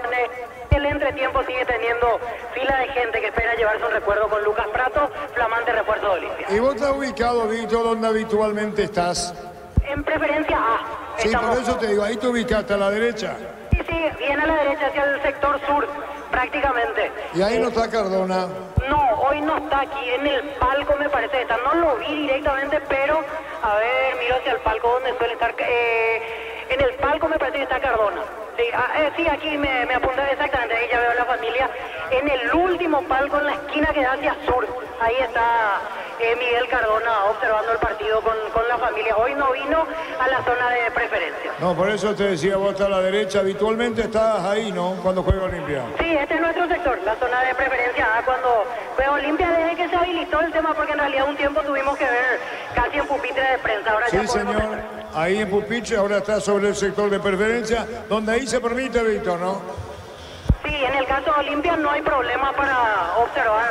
el entretiempo sigue teniendo fila de gente que espera llevarse un recuerdo con Lucas Prato, flamante refuerzo de Olimpia. ¿Y vos estás ubicado, Víctor, donde habitualmente estás? En preferencia A. Sí, por eso te digo, ahí te ubicaste a la derecha. Sí, bien a la derecha hacia el sector sur, prácticamente. ¿Y ahí no está Cardona? No, hoy no está aquí, en el palco me parece que está. No lo vi directamente, pero, a ver, miro hacia el palco donde suele estar. En el palco me parece que está Cardona. Sí, sí, aquí me apunta exactamente, ahí ya veo la familia. En el último palco, en la esquina que da hacia sur, ahí está Miguel Cardona observando el partido con la familia. Hoy no vino a la zona de preferencia. No, por eso te decía, vos estás a la derecha, habitualmente estás ahí, ¿no? Cuando juega Olimpia. Sí, este es nuestro sector, la zona de preferencia A, cuando juega Olimpia, desde que se habilitó el tema, porque en realidad un tiempo tuvimos que ver casi en pupitre de prensa. Ahora sí, ya señor, ahí en pupitre, ahora está sobre el sector de preferencia, donde ahí se permite, Víctor, ¿no? Sí, en el caso de Olimpia no hay problema para observar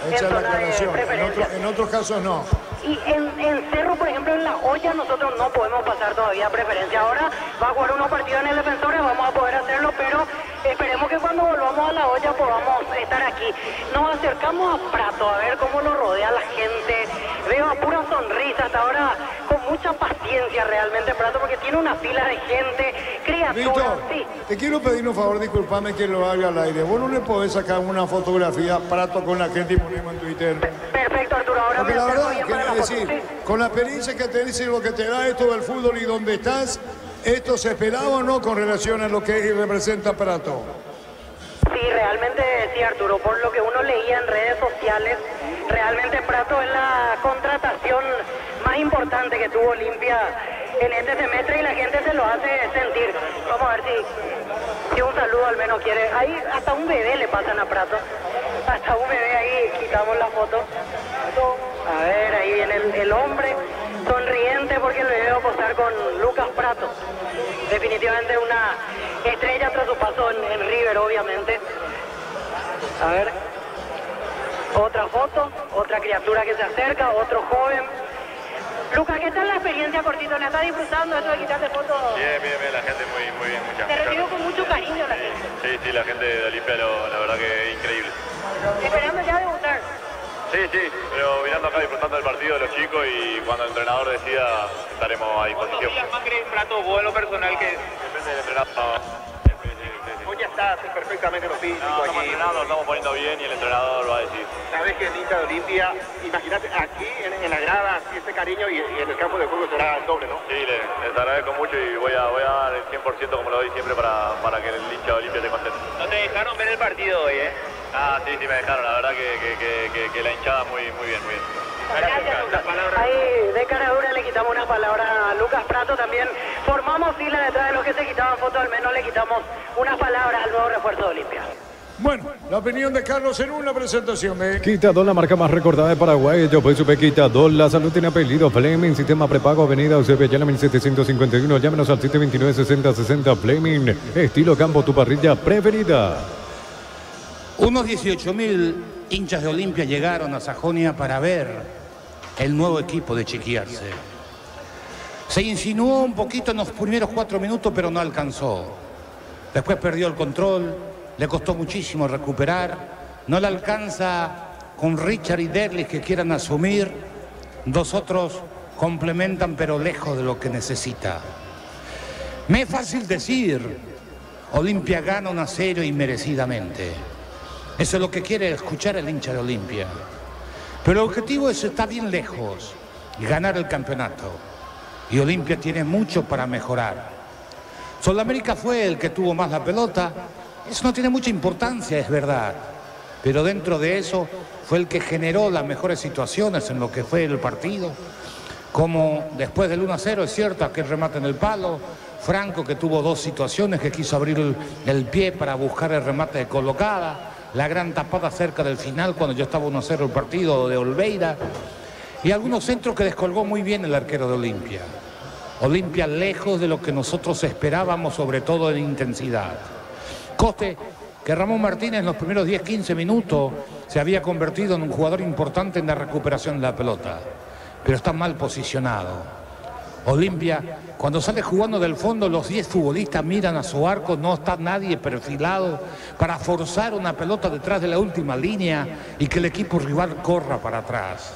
en zona de preferencia. En otros casos no. Y en Cerro, por ejemplo, en La Hoya, nosotros no podemos pasar todavía a preferencia. Ahora va a jugar unos partidos en el Defensores, vamos a poder hacerlo, pero esperemos que cuando volvamos a La Hoya podamos estar aquí. Nos acercamos a Prato, a ver cómo lo rodea la gente. Veo a pura sonrisa, hasta ahora con mucha paciencia realmente Prato, porque tiene una fila de gente, criaturas. Víctor, sí. te quiero pedir un favor, disculpame que lo haga al aire. ¿Vos no le podés sacar una fotografía a Prato con la gente y ponemos en Twitter? Perfecto, Arturo, ahora porque me la verdad, bien para la decir, foto. Sí. Con la experiencia que te dice lo que te da esto del fútbol y donde estás, ¿esto se esperaba o no con relación a lo que representa Prato? Sí, realmente sí, Arturo, por lo que uno leía en redes sociales, realmente Prato es la contratación más importante que tuvo Olimpia en este semestre y la gente se lo hace sentir. Vamos a ver si un saludo al menos quiere. Ahí hasta un bebé le pasan a Prato, hasta un bebé, ahí quitamos la foto. A ver, ahí viene el hombre sonriente porque le veo posar con Lucas Prato. Definitivamente una estrella tras su paso en River, obviamente. A ver, otra foto, otra criatura que se acerca, otro joven. Lucas, ¿qué tal la experiencia, cortito? ¿La estás disfrutando esto de quitarte fotos? Bien, la gente muy bien, muchas Te recibo con mucho cariño la gente. Sí, la gente de Olimpia, la verdad que es increíble. Esperando ya debutar. Sí, pero mirando acá, disfrutando del partido de los chicos y cuando el entrenador decida estaremos a disposición. ¿Cuántos días más crees, Prato, vos en lo personal que...? Depende del entrenador. Hoy ya estás perfectamente en lo físico Estamos aquí. entrenando, estamos poniendo bien y el entrenador lo va a decir. Sabes que el hincha de Olimpia, imagínate aquí en la grada, ese cariño y en el campo de juego será el doble, ¿no? Sí, les agradezco mucho y voy a dar el 100% como lo doy siempre para que el hincha de Olimpia esté contento. No te dejaron ver el partido hoy, ¿eh? Sí, me dejaron, la verdad que la hinchada muy bien. Gracias, Lucas. Ahí de cara dura le quitamos una palabra a Lucas Prato también. Formamos fila detrás de los que se quitaban fotos, al menos le quitamos una palabra al nuevo refuerzo de Olimpia. Bueno, la opinión de Carlos en una presentación de... Quitador, la marca más recordada de Paraguay. Yo pues supe Quitador. La salud tiene apellido Fleming. Sistema prepago, avenida Eusebio Ayala 1751. Llámenos al 729-6060 Fleming. Estilo campo, tu parrilla preferida. Unos 18.000 hinchas de Olimpia llegaron a Sajonia para ver el nuevo equipo de Chiquiarse. Se insinuó un poquito en los primeros 4 minutos, pero no alcanzó. Después perdió el control, le costó muchísimo recuperar. No le alcanza con Richard y Derlis que quieran asumir. Dos otros complementan, pero lejos de lo que necesita. Me es fácil decir, Olimpia gana 1-0 y merecidamente. Eso es lo que quiere escuchar el hincha de Olimpia. Pero el objetivo es estar bien lejos y ganar el campeonato. y Olimpia tiene mucho para mejorar. Sudamérica fue el que tuvo más la pelota, eso no tiene mucha importancia, es verdad, pero dentro de eso fue el que generó las mejores situaciones en lo que fue el partido, como después del 1-0, es cierto, aquel remate en el palo, Franco que tuvo dos situaciones, que quiso abrir el pie para buscar el remate de colocada, la gran tapada cerca del final cuando ya estaba 1-0 el partido de Olveira, y algunos centros que descolgó muy bien el arquero de Olimpia. Olimpia lejos de lo que nosotros esperábamos, sobre todo en intensidad. Coste que Ramón Martínez en los primeros 10-15 minutos se había convertido en un jugador importante en la recuperación de la pelota, pero está mal posicionado. Olimpia, cuando sale jugando del fondo, los 10 futbolistas miran a su arco, no está nadie perfilado para forzar una pelota detrás de la última línea y que el equipo rival corra para atrás.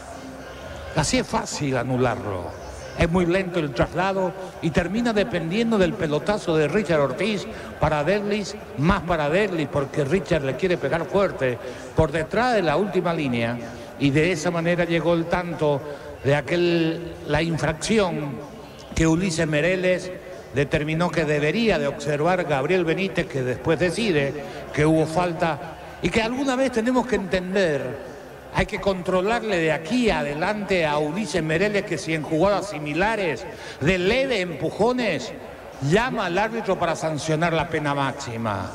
Así es fácil anularlo. Es muy lento el traslado y termina dependiendo del pelotazo de Richard Ortiz para Derlis, más para Derlis porque Richard le quiere pegar fuerte por detrás de la última línea, y de esa manera llegó el tanto de la infracción que Ulises Mereles determinó que debería de observar Gabriel Benítez, que después decide que hubo falta y que alguna vez tenemos que entender. Hay que controlarle de aquí adelante a Ulises Mereles, que si en jugadas similares de leve empujones llama al árbitro para sancionar la pena máxima.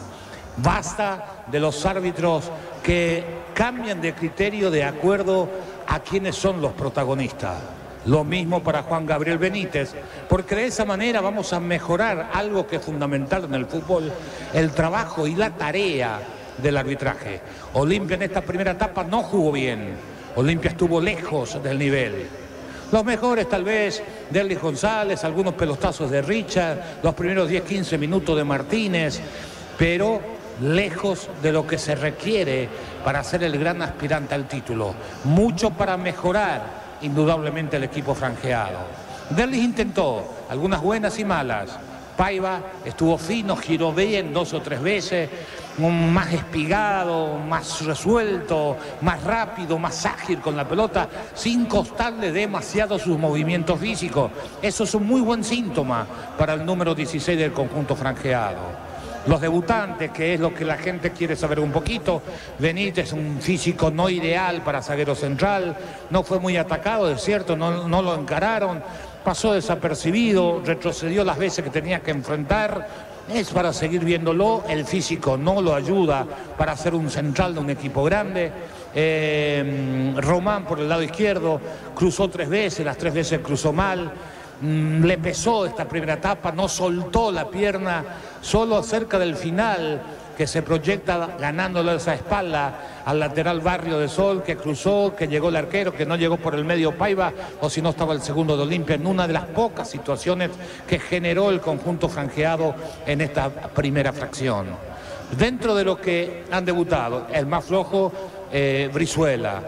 Basta de los árbitros que cambian de criterio de acuerdo a quiénes son los protagonistas. Lo mismo para Juan Gabriel Benítez, porque de esa manera vamos a mejorar algo que es fundamental en el fútbol, el trabajo y la tarea del arbitraje. Olimpia en esta primera etapa no jugó bien. Olimpia estuvo lejos del nivel. Los mejores tal vez Derlis González, algunos pelotazos de Richard, los primeros 10-15 minutos de Martínez, pero lejos de lo que se requiere para ser el gran aspirante al título. Mucho para mejorar, indudablemente, el equipo franjeado. Derlis intentó algunas buenas y malas. Paiva estuvo fino, giró bien 2 o 3 veces, más espigado, más resuelto, más rápido, más ágil con la pelota, sin costarle demasiado sus movimientos físicos. Eso es un muy buen síntoma para el número 16 del conjunto franjeado. Los debutantes, que es lo que la gente quiere saber un poquito. Benítez, un físico no ideal para zaguero central, no fue muy atacado, es cierto, no lo encararon, pasó desapercibido, retrocedió las veces que tenía que enfrentar. Es para seguir viéndolo, el físico no lo ayuda para ser un central de un equipo grande. Román por el lado izquierdo cruzó 3 veces, las 3 veces cruzó mal. Le pesó esta primera etapa, no soltó la pierna, solo cerca del final que se proyecta ganándole esa espalda al lateral Barrio de Sol, que cruzó, que llegó el arquero, que no llegó por el medio Paiva, o si no estaba el segundo de Olimpia, en una de las pocas situaciones que generó el conjunto franjeado en esta primera fracción. Dentro de lo que han debutado, el más flojo, Brizuela.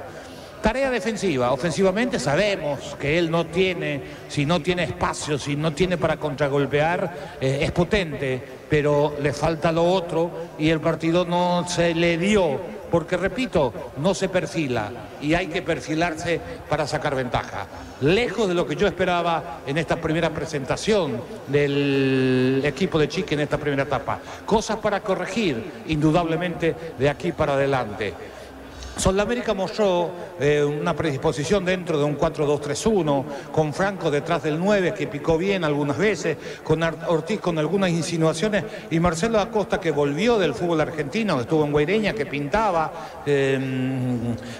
Tarea defensiva. Ofensivamente sabemos que él no tiene, si no tiene espacio, si no tiene para contragolpear, es potente, pero le falta lo otro y el partido no se le dio, porque repito, no se perfila y hay que perfilarse para sacar ventaja. Lejos de lo que yo esperaba en esta primera presentación del equipo de Chiqui en esta primera etapa. Cosas para corregir, indudablemente, de aquí para adelante. Sudamérica mostró una predisposición dentro de un 4-2-3-1, con Franco detrás del 9, que picó bien algunas veces, con Ortiz con algunas insinuaciones, y Marcelo Acosta, que volvió del fútbol argentino, que estuvo en Guaireña, que pintaba,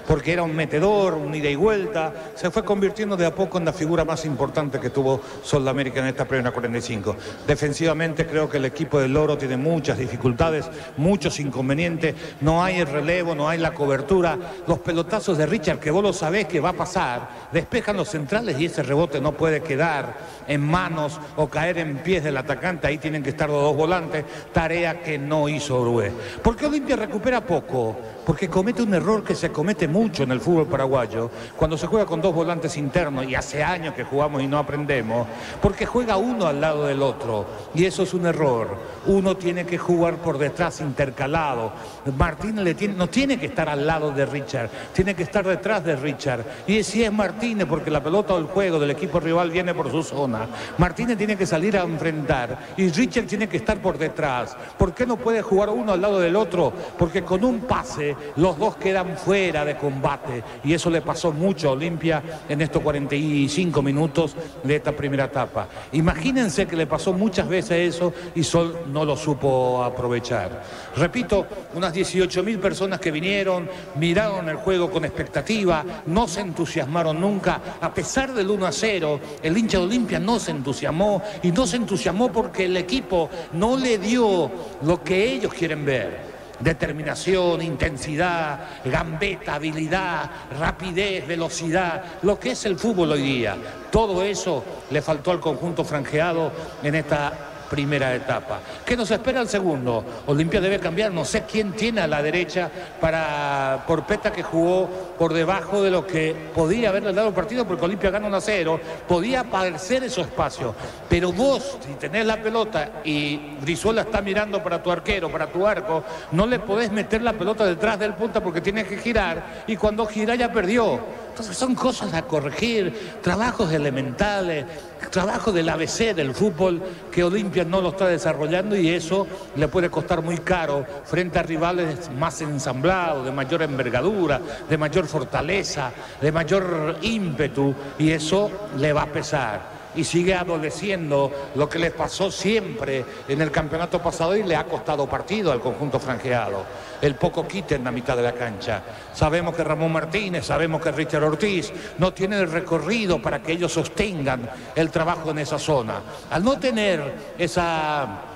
porque era un metedor, un ida y vuelta, se fue convirtiendo de a poco en la figura más importante que tuvo Sudamérica en esta primera 45. Defensivamente creo que el equipo del Loro tiene muchas dificultades, muchos inconvenientes, no hay el relevo, no hay la cobertura. Los pelotazos de Richard, que vos lo sabés que va a pasar, despejan los centrales y ese rebote no puede quedar en manos o caer en pies del atacante. Ahí tienen que estar los 2 volantes, tarea que no hizo Uruguay. ¿Por qué Olimpia recupera poco? Porque comete un error que se comete mucho en el fútbol paraguayo, cuando se juega con 2 volantes internos, y hace años que jugamos y no aprendemos, porque juega uno al lado del otro, y eso es un error. Uno tiene que jugar por detrás intercalado. Martínez no tiene que estar al lado lado de Richard, tiene que estar detrás de Richard. Y si es Martínez, porque la pelota o el juego del equipo rival viene por su zona, Martínez tiene que salir a enfrentar y Richard tiene que estar por detrás. ¿Por qué no puede jugar uno al lado del otro? Porque con un pase los dos quedan fuera de combate, y eso le pasó mucho a Olimpia en estos 45 minutos de esta primera etapa. Imagínense que le pasó muchas veces eso y Sol no lo supo aprovechar. Repito, unas 18.000 personas que vinieron, miraron el juego con expectativa, no se entusiasmaron nunca. A pesar del 1-0, el hincha de Olimpia no se entusiasmó, y no se entusiasmó porque el equipo no le dio lo que ellos quieren ver. Determinación, intensidad, gambeta, habilidad, rapidez, velocidad, lo que es el fútbol hoy día. Todo eso le faltó al conjunto franjeado en esta primera etapa. ¿Qué nos espera el segundo? Olimpia debe cambiar, no sé quién tiene a la derecha para Porpeta, que jugó por debajo de lo que podía haberle dado el partido, porque Olimpia gana 1-0, podía aparecer esos espacios, pero vos, si tenés la pelota y Brizuela está mirando para tu arquero, para tu arco, no le podés meter la pelota detrás del punta porque tienes que girar, y cuando gira ya perdió. Entonces son cosas a corregir, trabajos elementales, trabajo del ABC del fútbol que Olimpia no lo está desarrollando, y eso le puede costar muy caro frente a rivales más ensamblados, de mayor envergadura, de mayor fortaleza, de mayor ímpetu, y eso le va a pesar. Y sigue adoleciendo lo que le pasó siempre en el campeonato pasado, y le ha costado partido al conjunto franjeado. El poco quite en la mitad de la cancha. Sabemos que Ramón Martínez, sabemos que Richard Ortiz no tienen el recorrido para que ellos sostengan el trabajo en esa zona. Al no tener esa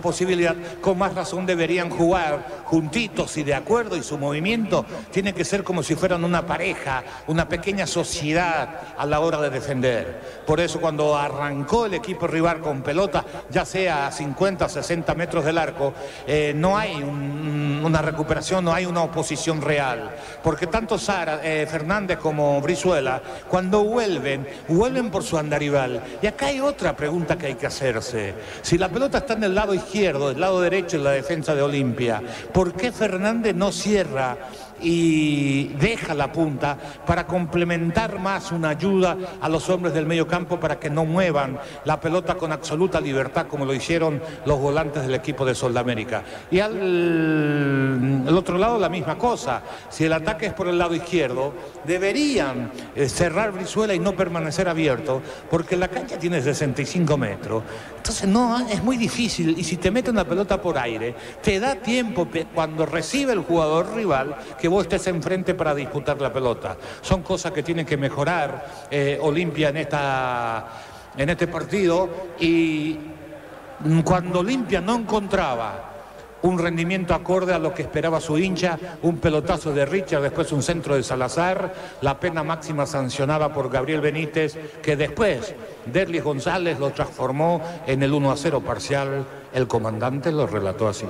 posibilidad, con más razón deberían jugar juntitos y de acuerdo, y su movimiento tiene que ser como si fueran una pareja, una pequeña sociedad a la hora de defender. Por eso cuando arrancó el equipo rival con pelota, ya sea a 50 o 60 metros del arco, no hay una recuperación, no hay una oposición real, porque tanto Fernández como Brizuela, cuando vuelven por su andarival. Y acá hay otra pregunta que hay que hacerse: si la pelota está en el lado izquierdo, del lado derecho en la defensa de Olimpia, ¿por qué Fernández no cierra y deja la punta para complementar más una ayuda a los hombres del medio campo para que no muevan la pelota con absoluta libertad, como lo hicieron los volantes del equipo de Sol de América? Y al otro lado la misma cosa. Si el ataque es por el lado izquierdo, deberían cerrar Brizuela y no permanecer abierto, porque la cancha tiene 65 metros. Entonces no, es muy difícil, y si te meten la pelota por aire, te da tiempo cuando recibe el jugador rival que vos estés enfrente para disputar la pelota. Son cosas que tienen que mejorar Olimpia en este partido, y cuando Olimpia no encontraba un rendimiento acorde a lo que esperaba su hincha, un pelotazo de Richard, después un centro de Salazar, la pena máxima sancionada por Gabriel Benítez, que después Derlis González lo transformó en el 1-0 parcial. El comandante lo relató así.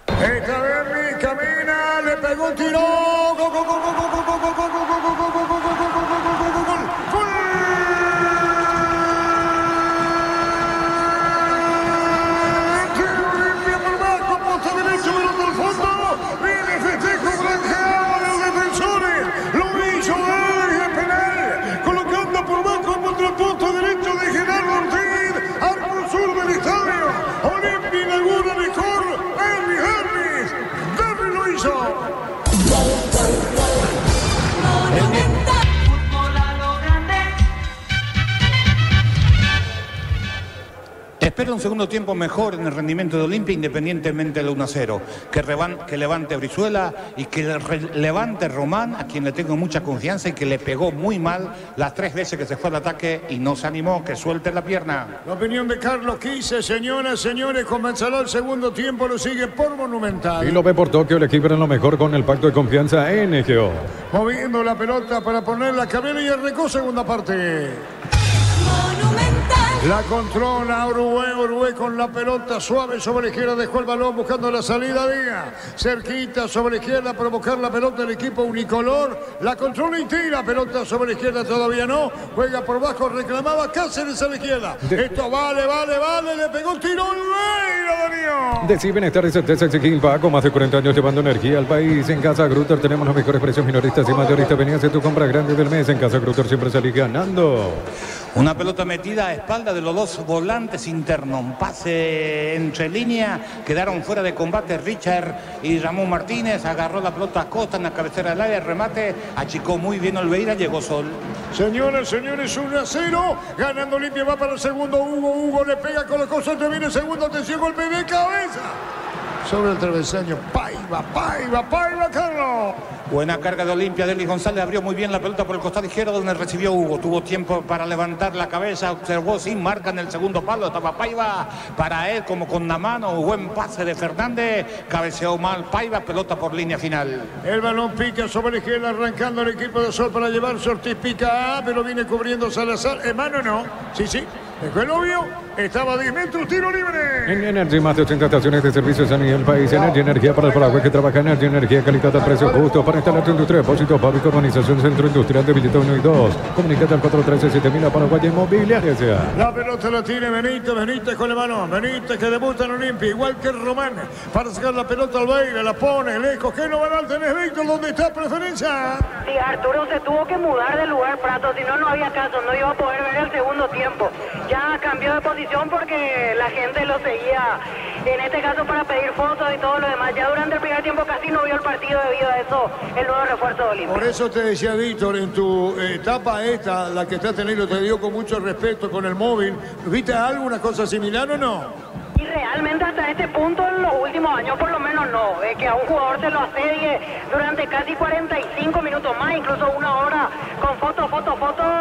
Esta vez camina, le pegó un tiro, gol, gol, gol, gol, gol, gol, gol, gol, gol, gol, gol, gol, gol, gol, gol, gol. Olimpia por bajo, posta derecho, pelota al fondo, viene festejo franjeado de los defensores, lo hizo desde penal, colocando por bajo contra el posto derecho de Gerardo Ortiz, arco sur del estadio. Olimpia inaugura mejor. Espero un segundo tiempo mejor en el rendimiento de Olimpia, independientemente del 1-0. Que levante Brizuela y que levante Román, a quien le tengo mucha confianza y que le pegó muy mal las 3 veces que se fue al ataque y no se animó, que suelte la pierna. La opinión de Carlos Quise, señoras, señores, comenzará el segundo tiempo, lo sigue por Monumental. Y lo ve por Tokio, el equipo en lo mejor con el pacto de confianza NGO. Moviendo la pelota para poner la cabeza y arrancó segunda parte. La controla Uruguay con la pelota suave sobre la izquierda, dejó el balón buscando la salida vía. Cerquita sobre la izquierda, provocar la pelota del equipo unicolor. La controla y tira, pelota sobre la izquierda, todavía no. Juega por bajo, reclamaba Cáceres a la izquierda. Esto vale, le pegó un tiro Olveira, Darío. Decir bienestar y certeza Equilpa, con más de 40 años llevando energía al país. En Casa Grutter tenemos los mejores precios minoristas y mayoristas. Venías de tu compra grande del mes. En Casa Grutter siempre salís ganando. Una pelota metida a espalda de los dos volantes internos. Un pase entre línea. Quedaron fuera de combate Richard y Ramón Martínez. Agarró la pelota a Costa en la cabecera del área. Remate. Achicó muy bien Olveira. Llegó Sol. Señoras, señores, 1-0. Ganando Olimpia. Va para el segundo. Hugo le pega con los cosos. Viene el segundo. Atención. Golpe de cabeza. Sobre el travesaño. Paiva, Carlos. Buena carga de Olimpia. Delis González abrió muy bien la pelota por el costado izquierdo donde recibió Hugo. Tuvo tiempo para levantar la cabeza. Observó sin marca en el segundo palo. Estaba Paiva para él como con la mano. Buen pase de Fernández. Cabeceó mal Paiva. Pelota por línea final. El balón pica sobre la izquierda arrancando el equipo de Sol para llevarse. Ortiz pica, pero viene cubriendo Salazar. En mano no. Sí. Dejó el obvio. Estaba a 10 metros. Tiro libre. En Energy, más de 80 estaciones de servicios a nivel país. Energy Energía para el Paraguay que trabaja. Energy Energía, calidad al precio justo para instalar tu industria. Depósito, fábrica, urbanización, centro industrial de Villeta 1 y 2. Comunicate al 413-7000 a Paraguay Inmobiliaria. La pelota la tiene Benítez con la mano. Benítez que debuta en Olimpia, igual que Román. Para sacar la pelota Olveira, la pone lejos. ¿Qué no va a tenés, Víctor? ¿Dónde está preferencia? Sí, Arturo se tuvo que mudar de lugar, Prato. Si no, no había caso. No iba a poder ver el segundo tiempo. Ya cambió de posición porque la gente lo seguía, en este caso para pedir fotos y todo lo demás. Ya durante el primer tiempo casi no vio el partido debido a eso, el nuevo refuerzo de Olimpia. Por eso te decía, Víctor, en tu etapa esta, la que estás teniendo, te dio con mucho respeto con el móvil. ¿Viste alguna cosa similar o no? Y realmente hasta este punto en los últimos años por lo menos no, que a un jugador se lo asedie durante casi 45 minutos más, incluso una hora con foto,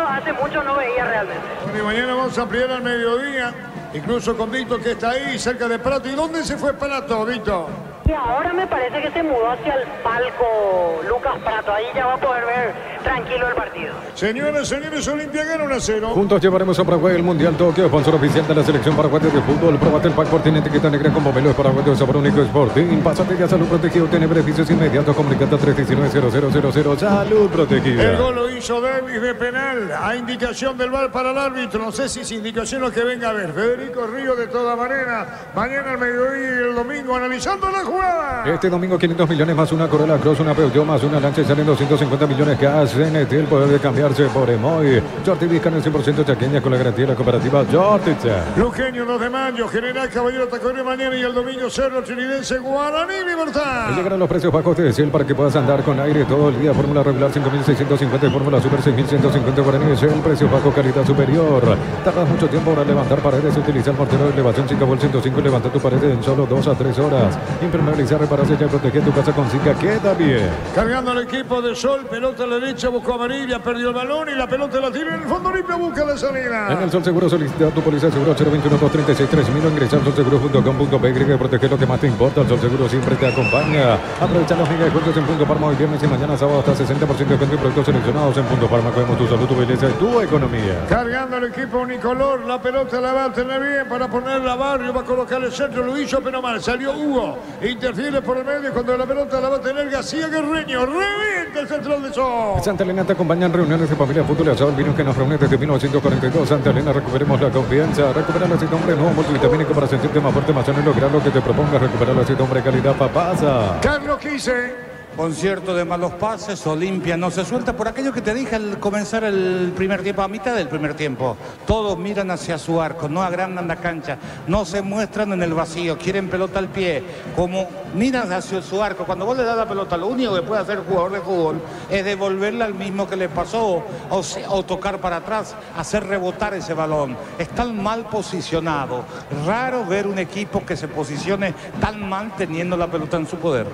hace mucho no veía realmente. Y mañana vamos a ampliar al mediodía, incluso con Víctor que está ahí cerca de Prato. ¿Y dónde se fue Prato, Víctor? Y ahora me parece que se mudó hacia el palco Lucas Prato, ahí ya va a poder ver tranquilo el partido. Señoras, señores, Olimpia gana 1-0. Juntos llevaremos a Paraguay el Mundial Tokio, sponsor oficial de la selección paraguaya de fútbol. Probate el pack por tiene etiqueta negra con pomelo paraguayo de sabor único Sporting. Pásate ya, Salud Protegido, tiene beneficios inmediatos. Comunicate a 319-0000. Salud Protegida. El gol lo hizo Davis de penal, a indicación del VAR para el árbitro. No sé si es indicación lo que venga a ver. Federico Río de toda manera. Mañana al mediodía y el domingo analizando la jugada. Este domingo 500 millones más una Corolla Cross, una Peugeot más una Lancha, salen 250 millones cash. CNT, el poder de cambiarse por Emoy. Jordi Vizcano 100% chaqueña con la garantía de la cooperativa Jordi. Luqueño 2 de mayo, General Caballero Tacorio mañana y el domingo Cerro Trinidense, Guaraní Libertad. Llegarán los precios bajos de Ciel para que puedas andar con aire todo el día. Fórmula regular 5.650 y Fórmula Super 6.150 Guaraní. Es el precio bajo, calidad superior. Tardas mucho tiempo para levantar paredes. Utiliza el mortero de elevación 5 volt 105 y levanta tu pared en solo 2 a 3 horas. Impermeabilizar, repararse y proteger tu casa con Zika. Queda bien. Cargando al equipo de Sol, pelota a la derecha, buscó amarilla, perdió el balón y la pelota la tira en el fondo. Olimpia busca la salida. En el Sol Seguro solicita tu póliza de seguro 021-236-3000 o ingresar al solseguro.com.py. Protege lo que más te importa. El Sol Seguro siempre te acompaña. Aprovecha los mega descuentos en Punto Parma hoy viernes y mañana sábado hasta 60% de descuento en productos seleccionados en Punto Parma. Cuidamos tu salud, tu belleza y tu economía. Cargando el equipo unicolor, la pelota la va a tener bien para ponerla a Barrio, va a colocar el centro, lo hizo pero mal, salió Hugo, interfiere por el medio cuando la pelota la va a tener García Guerreño, revienta el central de Sol. Santa Elena te acompaña en reuniones de familia, fútbol y asado, el vino que nos reúne desde 1942. Santa Elena, recuperemos la confianza, recupera el aceite hombre nuevo multivitamínico para sentirte más fuerte, más sano y lograr lo que te propongas, recuperar el aceite hombre calidad papasa. Carlos Quise. Concierto de malos pases, Olimpia no se suelta por aquello que te dije al comenzar el primer tiempo, a mitad del primer tiempo. Todos miran hacia su arco, no agrandan la cancha, no se muestran en el vacío, quieren pelota al pie, como miran hacia su arco. Cuando vos le das la pelota, lo único que puede hacer el jugador de fútbol es devolverla al mismo que le pasó o tocar para atrás, hacer rebotar ese balón. Están mal posicionados. Raro ver un equipo que se posicione tan mal teniendo la pelota en su poder.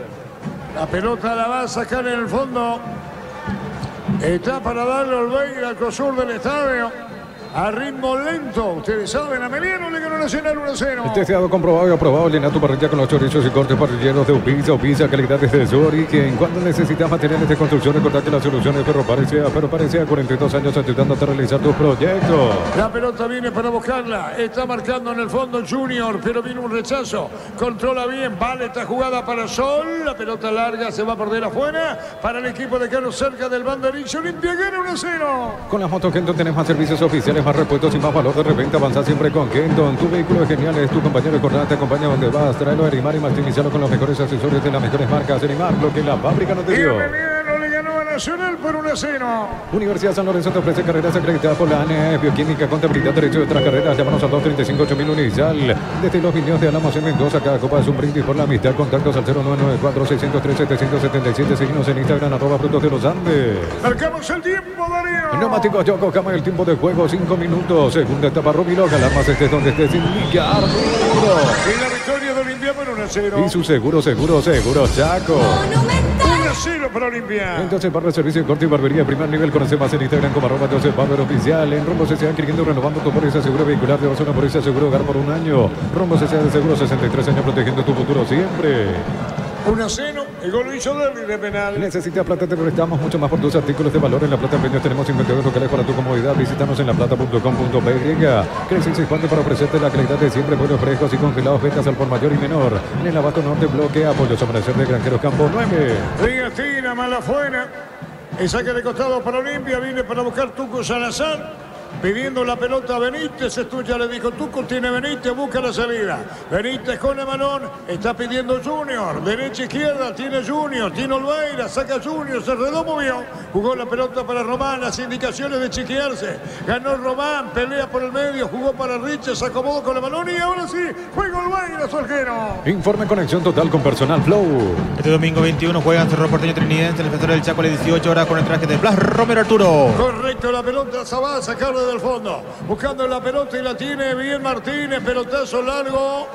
La pelota la va a sacar en el fondo. Está para darle Olveira al crosur del estadio. A ritmo lento, ustedes saben, a Meliano le ganó Nacional 1-0. Testeado, comprobado y aprobado. Llena tu parrilla con los chorizos y cortes parrilleros de Upisa, calidad desde su origen. Cuando necesitas materiales de construcción, recordad que la solución es Ferro Parecía 42 años ayudándote a realizar tus proyectos. La pelota viene para buscarla, está marcando en el fondo Junior, pero viene un rechazo. Controla bien, vale esta jugada para Sol. La pelota larga se va a perder afuera para el equipo de Carlos cerca del banderín. Olimpia gana 1-0. Con las motos Kenton tenés más servicios oficiales ¿Quieres más repuestos y más valor de reventa? Avanza siempre con Kenton. Tu vehículo es genial, es tu compañero de jornada, te acompaña donde vas. Tráelo a Erimar y maximizarlo con los mejores accesorios de las mejores marcas. Erimar, lo que la fábrica no te dio. Nacional por 1-0. Universidad San Lorenzo te ofrece carreras acreditadas por la ANE, Bioquímica, Contabilidad, Derecho de otras carreras. Llámanos al 235-8000 Unizal. Desde los Viños de Álamos en Mendoza, cada copa es un brindis por la amistad. Contactos al 0994-603-777. Seguimos en Instagram, @Frutos de los Andes. Marcamos el tiempo, Darío. Neumáticos Yokohama, el tiempo de juego, 5 minutos. Segunda etapa, Rubilo. Alarmas estés donde estés, indica Arturo. Y la victoria de Olimpia por 1-0. Y su seguro, Chaco. 1-0 para Olimpia. Entonces, para el servicio de corte y barbería, primer nivel, conoce más en Instagram como @12barberoficial. En Rombos S.A. queriendo renovando tu póliza seguro vehicular de una póliza seguro hogar por un año. Rombos S.A. de seguro, 63 años protegiendo tu futuro siempre. 1-0, el gol lo hizo Derby de penal. Necesitas plata, te prestamos mucho más por tus artículos de valor. En La Plata Empeños tenemos 52 locales para tu comodidad. Visítanos en laplata.com.py. Crecen y para ofrecerte la calidad de siempre, buenos frescos y congelados, ventas al por mayor y menor. En el Abasto Norte, bloque, apoyos Amanecer de Granjeros Campo 9. Tira, mala fuera. El saque de costado para Olimpia, viene para buscar Tuco Salazar. Pidiendo la pelota a Benítez, esto ya le dijo Tuco, tiene Benítez, busca la salida. Benítez con el balón, está pidiendo Junior, derecha izquierda, tiene Junior, tiene Olveira, saca Junior, se redó, movió, jugó la pelota para Román, las indicaciones de chiquearse, ganó Román, pelea por el medio, jugó para Riches, se acomodó con el balón y ahora sí, juega Olveira, su arquero. Informe conexión total con Personal Flow. Este domingo 21 juegan Cerro Porteño Trinidad, el defensor del Chaco a las 18 horas con el traje de Blas Romero Arturo. Correcto, la pelota se va a sacarle del fondo, buscando la pelota y la tiene bien Martínez, pelotazo largo.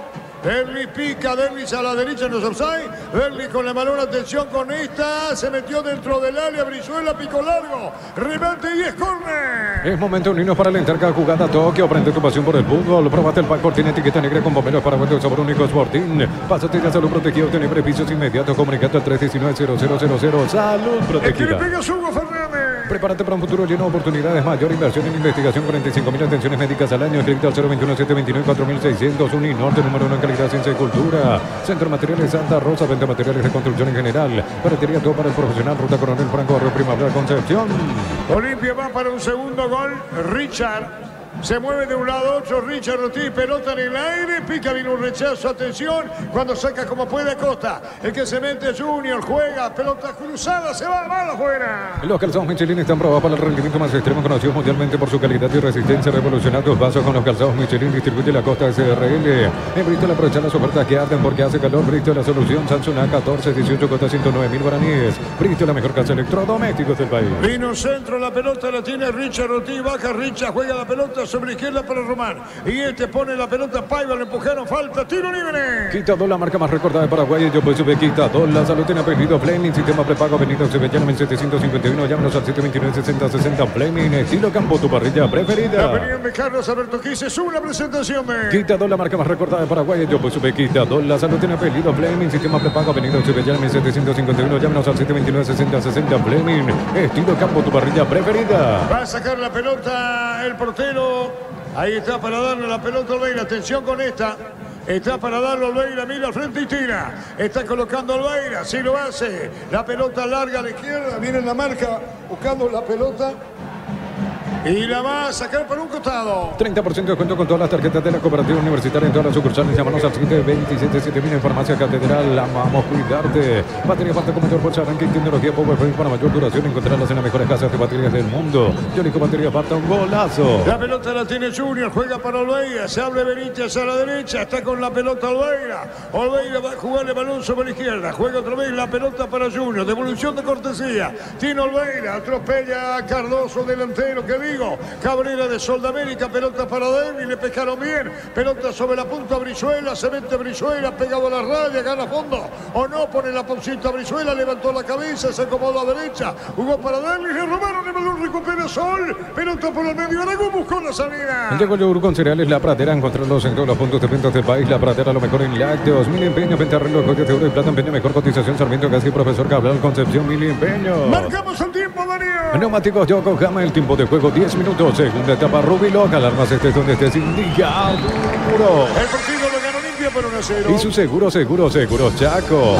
Derby pica, Derby a la derecha, no es offside. Derby con el balón, atención con esta, se metió dentro del área, Brizuela, pico largo, remate y es córner. Es momento de unirnos para alentar cada jugada. Tokio, aprende tu pasión por el fútbol. Probaste el pack por tiene etiqueta negra con bomberos para vuelto sabor único Sporting. Pásate a Salud Protegido, tener beneficios inmediatos, comunicate al 319-0000. Salud Protegida. El que le pega es Hugo Fernández. Prepárate para un futuro lleno de oportunidades, mayor inversión en investigación, 45.000 atenciones médicas al año, escrito al 021-729-4600, Uninorte, número 1 en calidad, ciencia y cultura, Centro de Materiales Santa Rosa, venta materiales de construcción en general, ferretería todo para el profesional, Ruta Coronel Franco, Barrio Primavera, Concepción. Olimpia va para un segundo gol, Richard. Se mueve de un lado a otro, Richard Ortiz, pelota en el aire, pica, viene un rechazo, atención, cuando saca como puede Costa, el que se mete Junior, juega, pelota cruzada, se va mal afuera. Los calzados Michelin están probados para el rendimiento más extremo, conocidos mundialmente por su calidad y resistencia. Revolucionar tus vasos con los calzados Michelin, distribuye la Costa SRL. En Bristol aprovechan las ofertas que arden porque hace calor. Bristol, la solución, Samsung A14, 18, costa 109.000 guaraníes. Bristol, la mejor casa de electrodomésticos del país. Vino centro, la pelota la tiene Richard Ortiz, baja Richard, juega la pelota sobre la izquierda para Román. Y este pone la pelota, Paiva, lo empujaron, falta, tiro libre. Quita 2, la marca más recordada de Paraguay. Yo pues sube Quita 2, la salud tiene apellido Fleming, sistema prepago, Avenida Sevillana, 751, llámanos al 729-6060 Fleming, estilo campo, tu parrilla preferida. La opinión de Carlos Alberto Quise es una presentación de Quita 2, la marca más recordada de Paraguay. Yo pues sube Quita 2, la salud tiene apellido Fleming, sistema prepago, Avenida Sevillana, 751, llámanos al 729-6060 Fleming, estilo campo, tu parrilla preferida. Va a sacar la pelota el portero. Ahí está para darle la pelota a Olveira. Atención con esta. Está para darle a Olveira. Mira al frente y tira. Está colocando a Olveira. Sí lo hace. La pelota larga a la izquierda. Miren la marca. Buscando la pelota. Y la va a sacar por un costado. 30% de descuento con todas las tarjetas de la cooperativa universitaria en todas las sucursales. Llámanos al 727-7000 en Farmacia Catedral. Amamos cuidarte. Batería falta con mayor fuerza, arranque y tecnología PowerFrame para mayor duración. Encontrarlas en las mejores casas de baterías del mundo. Yo elijo batería falta un golazo. La pelota la tiene Junior. Juega para Olveira. Se abre Benítez a la derecha. Está con la pelota Olveira. Olveira va a jugar el balón sobre la izquierda. Juega otra vez la pelota para Junior. Devolución de cortesía. Tiene Olveira. Atropella a Cardoso, delantero. Que digo, Cabrera de Soldamérica, pelota para Derby, le pescaron bien, pelota sobre la punta Brizuela, se mete Brizuela, pegado a la raya, gana fondo, o no, pone la poncita Brizuela, levantó la cabeza, se acomodó a la derecha, jugó para Derby, le robaron el balón, recupera Sol, pelota por el medio, Aragón buscó la salida. Llegó el yogur con cereales La Pradera, encontrarlos en todos los puntos de ventas del país. La Pradera, lo mejor en lácteos, Mil Empeño, venta reloj, joyas de oro y plata, empeño, mejor cotización, Sarmiento, Casi, Profesor Cabral, Concepción, Mil Empeño. Marcamos el tiempo, Daniel. Neumáticos Yokohama, el tiempo de juego 10 minutos, segunda etapa Rubilo, alarmas estés donde estés, indica duro. El partido lo ganó Olimpia por 1-0. Y su seguro Chaco.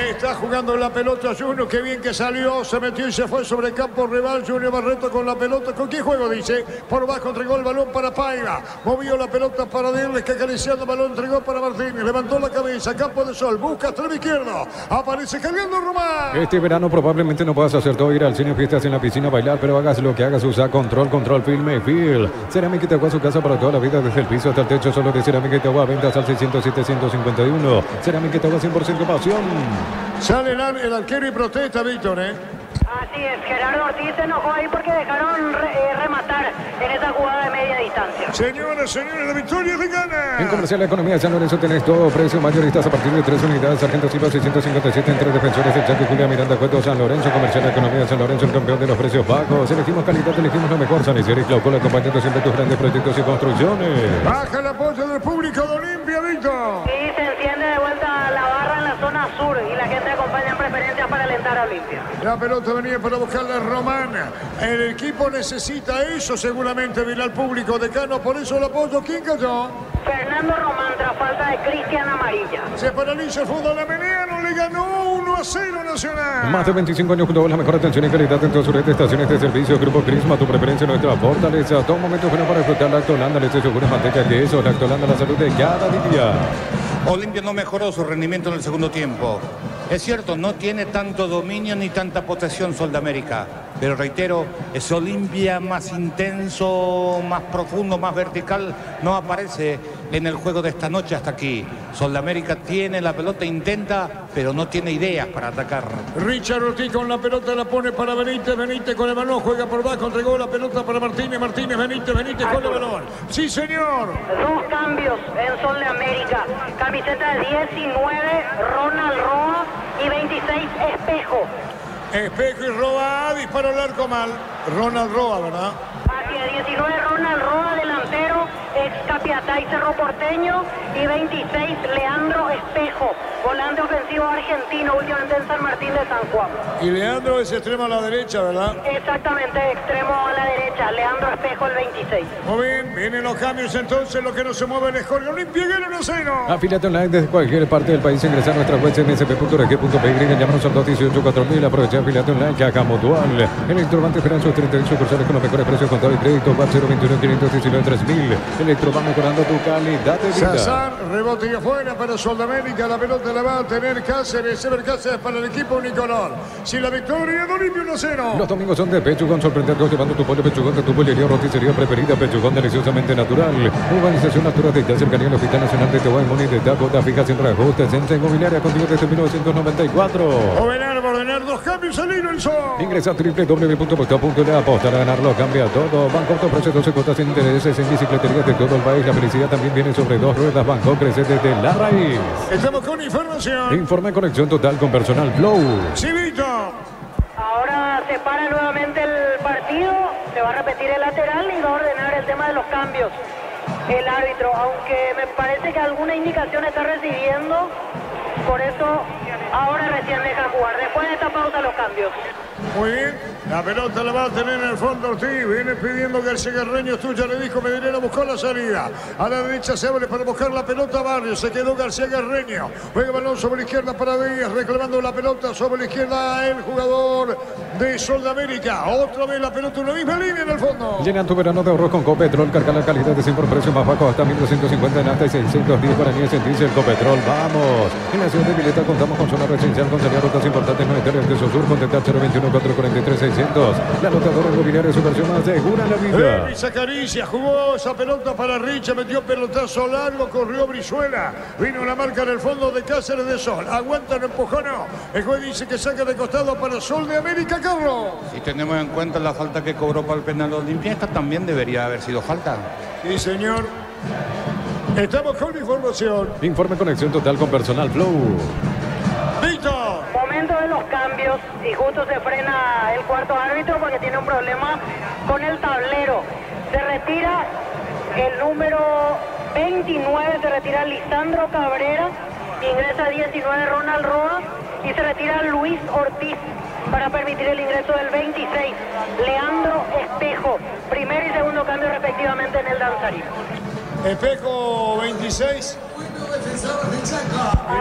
Está jugando la pelota Junior. Qué bien que salió. Se metió y se fue sobre el campo rival. Junior Barreto con la pelota. ¿Con qué juego dice? Por bajo entregó el balón para Paiva. Movió la pelota para Dirles, que acariciando el balón entregó para Martínez. Levantó la cabeza. Campo de Sol. Busca extremo izquierdo. Aparece cargando Román. Este verano probablemente no puedas hacer todo, ir al cine, fiestas en la piscina, bailar, pero hagas lo que hagas, usa control firme, Feel. Cerámica Itagua, su casa para toda la vida, desde el piso hasta el techo, solo de Cerámica Itagua, ventas al 607-151. Cerámica Itagua, 100% pasión. Sale el arquero y protesta, Víctor, Así es, Gerardo Ortiz se enojó ahí porque dejaron rematar en esa jugada de media distancia. Señoras, señores, la victoria de Gana. En Comercial La Economía de San Lorenzo tenés todo, precio mayoristas a partir de 3 unidades. Sargento Silva 657 entre defensores, el Chaco Julia Miranda Cueto, San Lorenzo. Comercial La Economía de San Lorenzo, el campeón de los precios bajos. Elegimos calidad, elegimos lo mejor. San Isidro y Claucola, acompañando siempre tus grandes proyectos y construcciones. Baja el apoyo del público de Olimpia, Víctor. Y se enciende de vuelta la barra en la zona sur y la gente acompaña en preferencia para alentar a Olimpia. La pelota venía para buscarla a Román. El equipo necesita eso seguramente, mira al público decano, por eso el apoyo. ¿Quién cayó? Fernando Román tras falta de Cristian Amarilla. Se paraliza el fútbol ameniano, le ganó 1-0 Nacional. Más de 25 años junto a la mejor atención y calidad en todas sus estaciones de servicio. Grupo Crisma, tu preferencia, nuestra fortaleza. Todo momento bueno para disfrutar Lactolanda, leche segura, manteca, queso. Lactolanda, la salud de cada día. Olimpia no mejoró su rendimiento en el segundo tiempo. Es cierto, no tiene tanto dominio ni tanta posesión Sol de América, pero reitero, es Olimpia más intenso, más profundo, más vertical, no aparece en el juego de esta noche hasta aquí. Sol de América tiene la pelota, intenta, pero no tiene ideas para atacar. Richard Ortiz con la pelota la pone para Benítez, Benítez con el balón, juega por bajo, entregó la pelota para Martínez, Martínez, Benítez, Benítez con el balón. Sí, señor. Dos cambios en Sol de América. Camiseta 19, Ronald Roa, y 26, Espejo. Espejo y Roa, disparo al arco mal. Ronald Roa, ¿verdad? Así es, 19, Ronald Roa, delantero, ex Capiatá y Cerro Porteño. Y 26, Leandro Espejo, volante ofensivo argentino, últimamente en San Martín de San Juan. Y Leandro es extremo a la derecha, ¿verdad? Exactamente, extremo a la derecha, Leandro Espejo, el 26. Muy bien, vienen los cambios entonces, lo que no se mueve es Jorge Olimpia, gana 1-0. Afíliate online desde cualquier parte del país, ingresa a nuestra web msp.rg.py, llámanos al 218-4000, aprovecha Afíliate online, Caja Mutual. El Electrobanco esperan sus 38 sucursales con los mejores precios, contado y crédito, WhatsApp 021-519-3000. Electrobanco mejorando tu calidad de vida. Sazán, rebote y afuera para Sol de América, la pelota la va a tener Cáceres, Ever Cáceres para el equipo unicolor. Si la victoria de Olimpia 1-0. Los domingos son de Pechugón, sorprenderlos llevando tu pollo Pechugón de tu pollería o roticería preferida. Pechugón deliciosamente natural. Urbanización Natural de cercanía al Hospital Nacional de Tehuacán y de Dakota, fija sin reajustes. Centro Inmobiliaria contigo desde 1994. Ordenar dos cambios al hilo el sol. Ingresa a www.posta.de, apostar a ganarlo, cambia todo. Banco te ofrece 12 cuotas sin intereses en bicicleterías de todo el país. La felicidad también viene sobre dos ruedas. Banco crece desde la raíz. Estamos con información. Informe conexión total con personal Flow. Civito. Ahora se para nuevamente el partido, se va a repetir el lateral y va a ordenar el tema de los cambios el árbitro, aunque me parece que alguna indicación está recibiendo, por eso ahora recién deja jugar. Después de esta pausa los cambios. Muy bien, la pelota la va a tener en el fondo Ortiz, viene pidiendo García Guerreño, tuya, le dijo Medinera, buscó la salida, a la derecha se abre para buscar la pelota Barrios, se quedó García Guerreño, juega balón sobre la izquierda para Díaz, reclamando la pelota sobre la izquierda el jugador de Sol de América, otra vez la pelota, una misma línea en el fondo. Llena tu verano de ahorros con Copetrol, carga la calidad de 100 por precio más bajo, hasta 1.250 en hasta y 610 guaraníes en diésel. Copetrol, vamos. En la ciudad de Vileta contamos con zona residencial, con salida rutas importantes, no de Sur, contactar 021-443-600. La anotadora inmobiliaria es su versión más segura en la vida. Luis acaricia, jugó esa pelota para Richa, metió pelotazo largo, corrió Brizuela, vino la marca en el fondo de Cáceres de Sol, aguanta, no empujó, no. El juez dice que saca de costado para Sol de América, Carlos. Si tenemos en cuenta la falta que cobró para el penal Olimpia, esta también debería haber sido falta. Sí, señor. Estamos con información. Informe conexión total con personal Flow. Víctor. Momento de los cambios y justo se frena el cuarto árbitro porque tiene un problema con el tablero. Se retira el número 29, se retira Lisandro Cabrera, ingresa 19 Ronald Roa y se retira Luis Ortiz para permitir el ingreso del 26 Leandro Espejo. Primer y segundo cambio respectivamente en el danzarín. Espejo 26.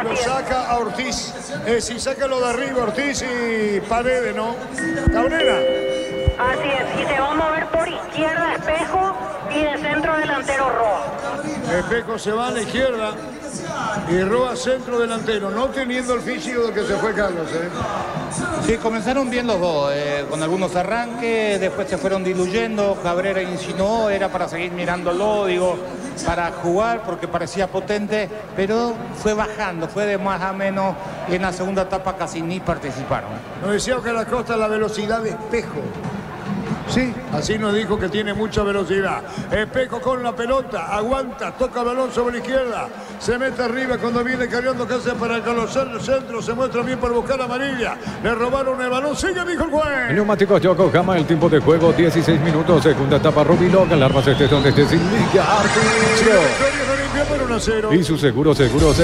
Y lo saca a Ortiz. Si saca lo de arriba, Ortiz y Paredes, ¿no? Cabrera. Así es, y se va a mover por izquierda Espejo y de centro delantero Roa. Espejo se va a la izquierda y Roa centro delantero, no teniendo el físico del que se fue Carlos. Sí, comenzaron bien los dos, con algunos arranques, después se fueron diluyendo. Cabrera insinuó, era para seguir mirándolo, digo, para jugar porque parecía potente, pero fue bajando, fue de más a menos y en la segunda etapa casi ni participaron. Nos decía que la Costa la velocidad de Espejo. Sí, así nos dijo que tiene mucha velocidad. Espejo con la pelota, aguanta, toca el balón sobre la izquierda, se mete arriba cuando viene cargando casa para conocer el centro, se muestra bien para buscar a amarilla. Le robaron el balón, sigue, dijo el juez. Neumáticos Yokohama, el tiempo de juego 16 minutos, segunda etapa Rubilog, alarmas donde esté sin liga, Arturo. Y su seguro Yaco.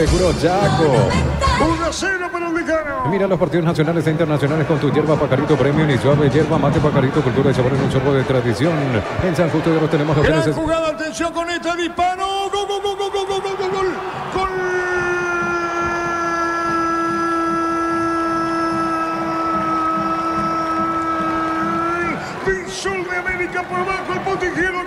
1-0 para el Decano. Mira los partidos nacionales e internacionales con tu hierba Pacarito Premium y suave hierba mate Pacarito, cultura y sabor en un sorbo de tradición. En San Justo ya los tenemos. Gran jugada, atención con este disparo. Gol, gol, gol, gol, gol, gol, gol, gol, gol. Sol de América por abajo, el poste izquierdo,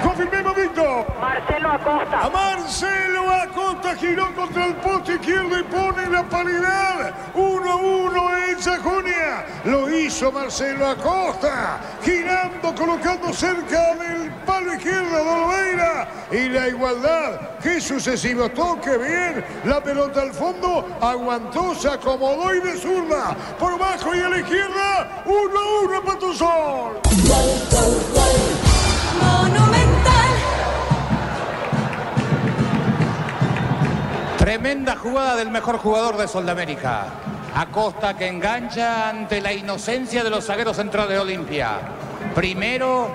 confirmemos, Víctor. Marcelo Acosta. A Marcelo Acosta giró contra el poste izquierdo y pone la paridad. 1-1 en Sajonia. Lo hizo Marcelo Acosta, girando, colocando cerca del palo izquierdo de Oliveira. Y la igualdad, qué sucesivo toque, bien. La pelota al fondo, aguantó, se acomodó y de zurda. Por abajo y a la izquierda, 1-1 para tu Sol. Monumental. Tremenda jugada del mejor jugador de Sol de América. Acosta, que engancha ante la inocencia de los zagueros centrales de Olimpia. Primero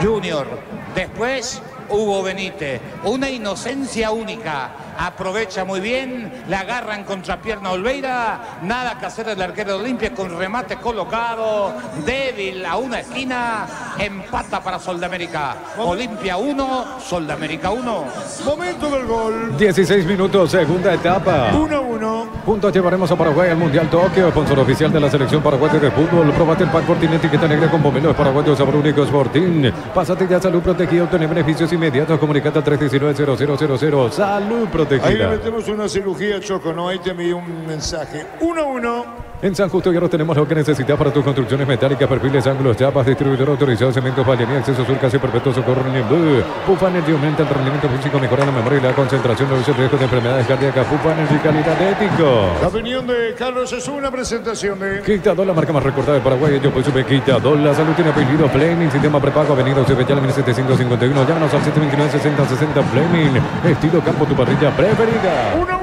Junior, después Hugo Benítez. Una inocencia única. Aprovecha muy bien, le agarran contrapierna a Oliveira, nada que hacer el arquero de Olimpia con remate colocado, débil a una esquina, empata para Sol de América. Olimpia 1, Sol de América 1. Momento del gol. 16 minutos, segunda etapa. 1-1. Juntos llevaremos a Paraguay al Mundial Tokio, sponsor oficial de la selección paraguaya de fútbol. Probate el pack Fortín etiqueta negra con pomelos paraguayos sabor único Fortín. Pásate ya Salud Protegida, obtener beneficios inmediatos. Comunicate al 319-0000. Salud Protegida. Ahí le metemos una cirugía, Choco, ¿no? Ahí te envié un mensaje. 1-1. En San Justo ya tenemos lo que necesitas para tus construcciones metálicas, perfiles, ángulos, chapas, distribuidor autorizado, cementos, Vallería, acceso sur, casi perpetuo, socorro, Niembú. Pufa Energy aumenta el rendimiento físico, mejora la memoria y la concentración, reduce el riesgo de enfermedades cardíacas. Pufa Energy, calidad ético. La opinión de Carlos es una presentación de Quitador, la marca más recordada de Paraguay. Yo pues sube Quitador, la salud tiene apellido Fleming, sistema prepago, avenida Ocebellal, 1751. Llámanos al 729-6060 Fleming. Estilo campo, tu parrilla preferida. 1-1.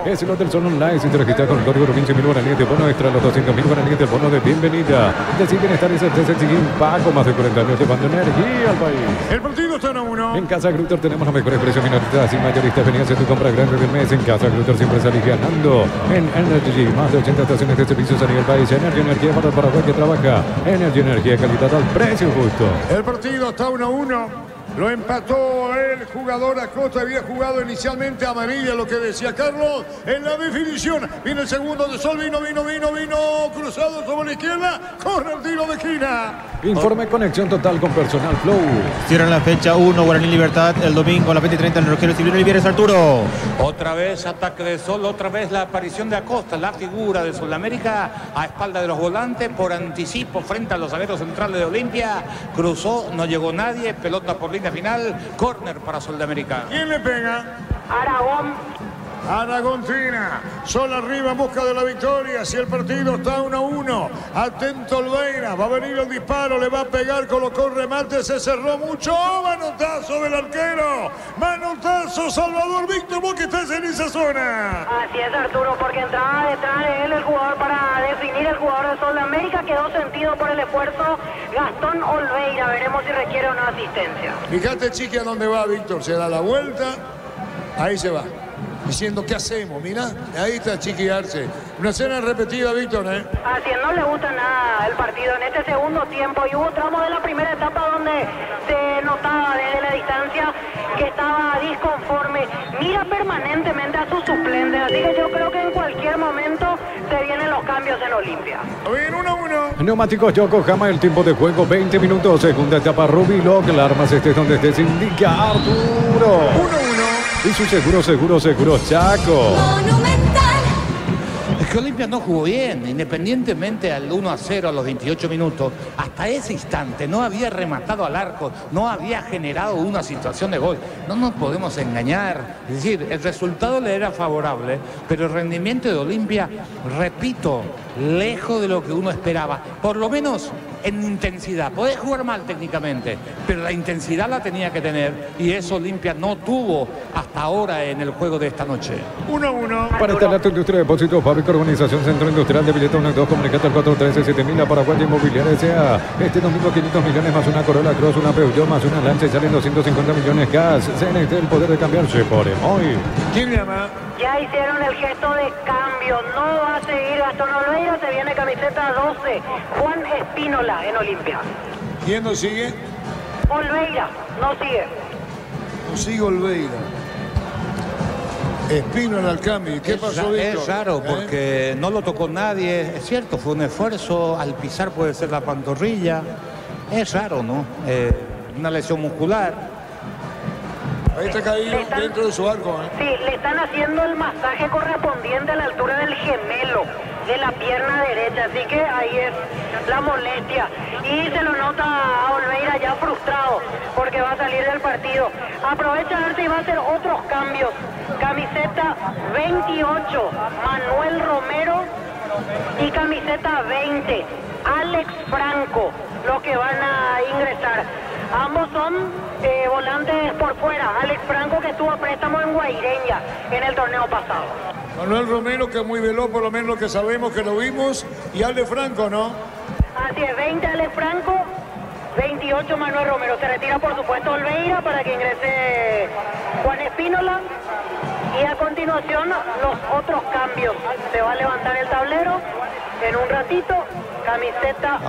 Es el Hotel Sol Online. Si te registras con el código 15.000 guaraníes de bono extra, los 200.000 guaraníes de bono de bienvenida. Decir bienestar y certeza exigir pago. Más de 40 años llevando energía al país. El partido está 1-1. En Casa Grutter tenemos los mejores precios minoristas y mayoristas. Venías en tu compra grande del mes. En Casa Grutter siempre salís ganando. En Energy, más de 80 estaciones de servicios a nivel país. Energía para el Paraguay que trabaja. Energía, calidad al precio justo. El partido está 1-1. Lo empató el jugador Acosta, había jugado inicialmente amarilla, lo que decía Carlos, en la definición. Viene el segundo de Sol, vino, cruzado sobre la izquierda, corre el tiro de esquina. Informe conexión total con Personal Flow. Cierran la fecha 1, Guaraní Libertad, el domingo a las 20:30 en el Rogelio Civil Olivieres, Arturo. Otra vez ataque de Sol, otra vez la aparición de Acosta, la figura de Sol de América a espalda de los volantes, por anticipo frente a los zagueros centrales de Olimpia. Cruzó, no llegó nadie, pelota por línea final, córner para Sol de América. ¿Quién le pega? Aragontina, Sol arriba en busca de la victoria. Si el partido está 1-1, atento Oliveira, va a venir el disparo, le va a pegar, colocó el remate, se cerró mucho. Manotazo del arquero, manotazo Salvador Víctor, vos que estás en esa zona. Así es, Arturo, porque entraba detrás de él el jugador para definir, el jugador de Sol de América, quedó sentido por el esfuerzo Gastón Oliveira. Veremos si requiere una asistencia. Fíjate, Chiqui, a dónde va Víctor, se da la vuelta, ahí se va. Diciendo, ¿qué hacemos? Mira, ahí está Chiqui Arce. Una escena repetida, Víctor, ¿eh? Así es, no le gusta nada el partido en este segundo tiempo. Y hubo tramos de la primera etapa donde se notaba desde la distancia que estaba disconforme mira permanentemente a sus suplentes, así que yo creo que en cualquier momento se vienen los cambios en Olimpia. Bien, 1-1. Neumáticos Yokohama, el tiempo de juego 20 minutos. Segunda etapa Rubilo, que la armas estés donde estés, indica Arturo. 1-1. Y su seguro Chaco. Es que Olimpia no jugó bien, independientemente al 1-0 a los 28 minutos. Hasta ese instante no había rematado al arco, no había generado una situación de gol. No nos podemos engañar. Es decir, el resultado le era favorable, pero el rendimiento de Olimpia, repito, lejos de lo que uno esperaba. Por lo menos en intensidad. Podés jugar mal técnicamente, pero la intensidad la tenía que tener. Y eso Olimpia no tuvo hasta ahora en el juego de esta noche. 1-1. Para instalar tu industria de depósitos, fábrica, organización, centro industrial de billetes 1 y 2, comunicate al 413-7000 a Paraguay Inmobiliaria S.A. Este domingo 500 millones más una Corolla Cross, una Peugeot más una Lancia, salen 250 millones cash. CNT, el poder de cambiarse por Emoy. ¿Quién llama? Ya hicieron el gesto de cambio, no va a seguir Gastón Olveira, se viene camiseta 12, Juan Espínola en Olimpia. ¿Quién nos sigue? Olveira, no sigue. No sigue Olveira. Espínola al cambio. ¿Qué pasó, Víctor? Es raro porque no lo tocó nadie. Es cierto, fue un esfuerzo. Al pisar puede ser la pantorrilla. Es raro, ¿no? Una lesión muscular. Ahí está caído dentro de su arco. Sí, le están haciendo el masaje correspondiente a la altura del gemelo de la pierna derecha, así que ahí es la molestia. Y se lo nota a Olveira ya frustrado porque va a salir del partido. Aprovecha a ver si va a hacer otros cambios. Camiseta 28, Manuel Romero, y camiseta 20, Alex Franco, los que van a ingresar. Ambos son volantes por fuera. Alex Franco, que estuvo a préstamo en Guaireña en el torneo pasado. Manuel Romero, que es muy veloz, por lo menos lo que sabemos, que lo vimos. Y Alex Franco, ¿no? Así es, 20 Alex Franco, 28 Manuel Romero. Se retira, por supuesto, Olveira para que ingrese Juan Espínola. Y a continuación, los otros cambios. Se va a levantar el tablero en un ratito. Camiseta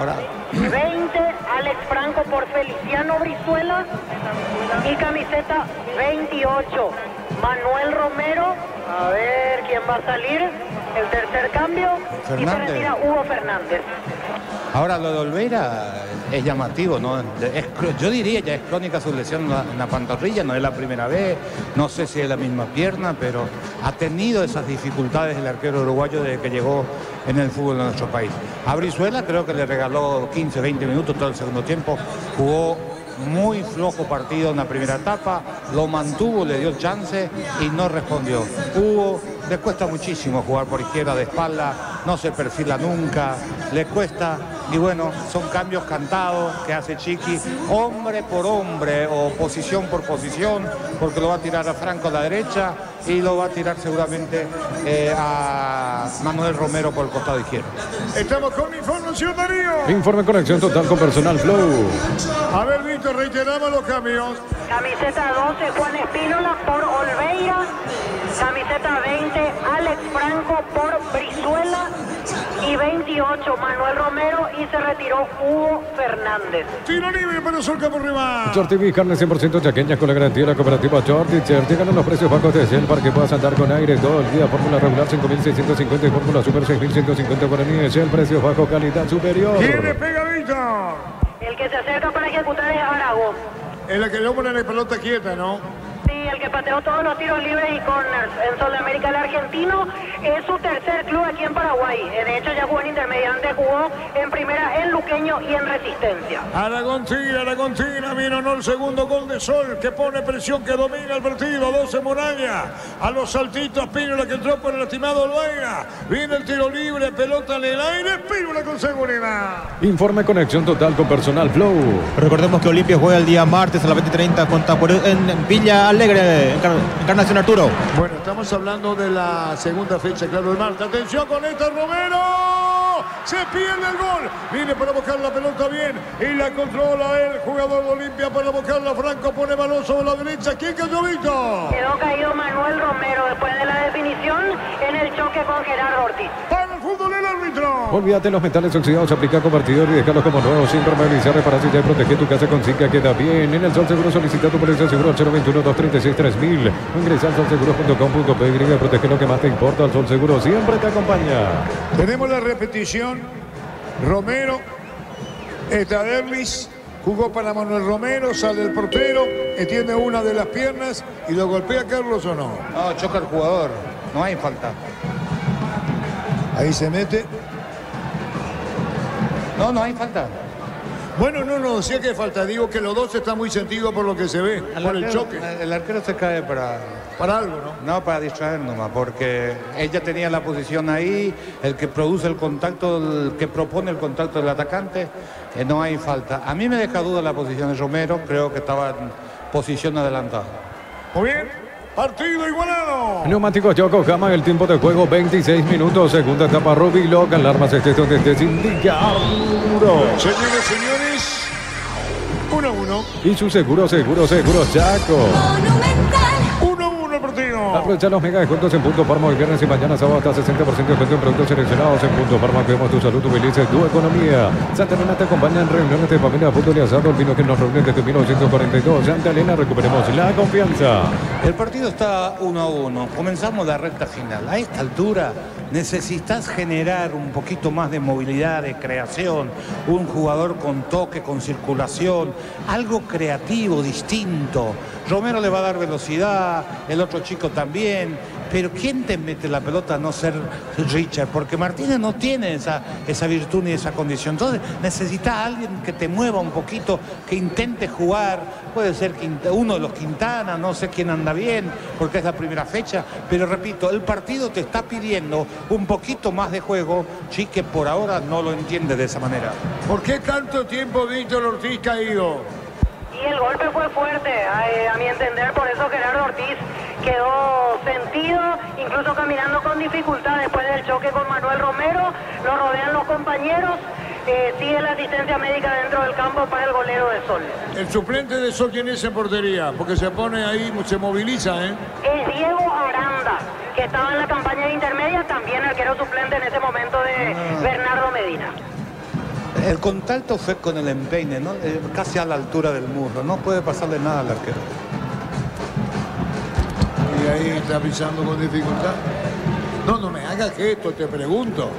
20, Alex Franco por Feliciano Brizuela. Y camiseta 28, Manuel Romero. A ver quién va a salir. El tercer cambio. Fernández. Y se retira Hugo Fernández. Ahora lo de Olveira es llamativo, ¿no? Yo diría ya es crónica su lesión en la pantorrilla, no es la primera vez, no sé si es la misma pierna, pero ha tenido esas dificultades el arquero uruguayo desde que llegó en el fútbol de nuestro país. A Brizuela creo que le regaló 15, 20 minutos todo el segundo tiempo, jugó muy flojo partido en la primera etapa, lo mantuvo, le dio chance y no respondió. Hugo le cuesta muchísimo jugar por izquierda de espalda, no se perfila nunca, le cuesta. Y bueno, son cambios cantados que hace Chiqui, hombre por hombre o posición por posición, porque lo va a tirar a Franco a la derecha y lo va a tirar seguramente a Manuel Romero por el costado izquierdo. Estamos con información, Darío. Informe conexión total con personal Flow. A ver, Víctor, reiteramos los cambios. Camiseta 12, Juan Espínola por Olveira. Camiseta 20, Alex Franco por Brizuela. Y 28, Manuel Romero, y se retiró Hugo Fernández. Tiro libre para Solca por rival. Shorty carne 100% chaqueña con la garantía de la cooperativa Shorty. Llegan los precios bajos de Shell para que puedas andar con aire todo el día. Fórmula regular 5.650 y fórmula super 6.150 guaraníes. Shell, precios bajos, calidad superior. ¿Quién le pega, Víctor? El que se acerca para ejecutar es Aragón. Es la que le pone la pelota quieta, ¿no? Sí, el que pateó todos los tiros libres y corners en Sol de América. El argentino es su tercer club aquí en Paraguay. De hecho, ya jugó en Intermediante, jugó en primera en Luqueño y en Resistencia. Aragón tira, vino no el segundo gol de Sol, que pone presión, que domina el partido. 12 Muralla, a los saltitos, Pínola que entró por el estimado Olveira. Viene el tiro libre, pelota en el aire, Pínola con seguridad. Informe conexión total con personal Flow. Recordemos que Olimpia juega el día martes a las 20:30 contra en Villa Alegre, Encarnación Arturo. Bueno, estamos hablando de la segunda fecha, claro, el martes. Atención con esta, Romero. Se pierde el gol. Viene para buscar la pelota bien y la controla el jugador de Olimpia para buscarla. Franco pone balón sobre la derecha. ¿Quién cayó, Víctor? Quedó caído Manuel Romero después de la definición en el choque con Gerardo Ortiz. Para el fútbol el árbitro. Olvídate los metales oxidados, aplica convertidor y dejarlos como nuevos, sin permanecer, repararse y proteger tu casa con zinc, queda bien. En el Sol Seguro solicita tu póliza seguro al 021-236-3000. Ingresa al solseguros.com.pe y protege lo que más te importa. El Sol Seguro siempre te acompaña. Tenemos la repetición. Romero, Estaderlis, jugó para Manuel Romero, sale el portero, extiende una de las piernas y lo golpea Carlos o no. No, choca el jugador, no hay falta. Ahí se mete. No hay falta. Bueno, no, sí que falta. Digo que los dos están muy sentidos por lo que se ve, por el choque. El arquero se cae para algo, ¿no? No, para distraer nomás, porque ella tenía la posición ahí, el que produce el contacto, el que propone el contacto del atacante, no hay falta. A mí me deja duda la posición de Romero, creo que estaba en posición adelantada. Muy bien. Partido igualado. Neumáticos Yokohama, el tiempo de juego 26 minutos. Segunda etapa Rubiloc. Alarmas estés donde estés, indica Arturo. Señores, 1-1. Y su seguro Chaco. 1-1 el partido. Aprovecha los mega descuentos en Punto Farma hoy viernes y mañana sábado hasta 60% de descuento en productos seleccionados en Punto Farma. Cuidamos tu salud, tu belleza y tu economía. Santa Elena te acompaña en reuniones de familia, fútbol y asado. El vino que nos reúne desde 1942. Santa Elena, recuperemos la confianza. El partido está 1-1. Comenzamos la recta final. A esta altura necesitas generar un poquito más de movilidad, de creación. Un jugador con toque, con circulación. Algo creativo, distinto. Romero le va a dar velocidad, el otro chico también, pero ¿quién te mete la pelota a no ser Richard? Porque Martínez no tiene esa virtud ni esa condición. Entonces necesitas a alguien que te mueva un poquito, que intente jugar. Puede ser uno de los Quintana, no sé quién anda bien, porque es la primera fecha. Pero repito, el partido te está pidiendo un poquito más de juego. Chique por ahora no lo entiende de esa manera. ¿Por qué tanto tiempo Víctor Ortiz caído? Y el golpe fue fuerte, a mi entender, por eso Gerardo Ortiz quedó sentido, incluso caminando con dificultad después del choque con Manuel Romero. Lo rodean los compañeros, sigue la asistencia médica dentro del campo para el golero de Sol. El suplente de Sol, ¿quién es en portería? Porque se pone ahí, se moviliza, ¿eh? Es Diego Aranda, que estaba en la campaña de intermedia, también arquero suplente en ese momento de Bernardo Medina. El contacto fue con el empeine, ¿no? Casi a la altura del muslo. No puede pasarle nada al arquero. Y ahí está pisando con dificultad. No me hagas gesto, te pregunto.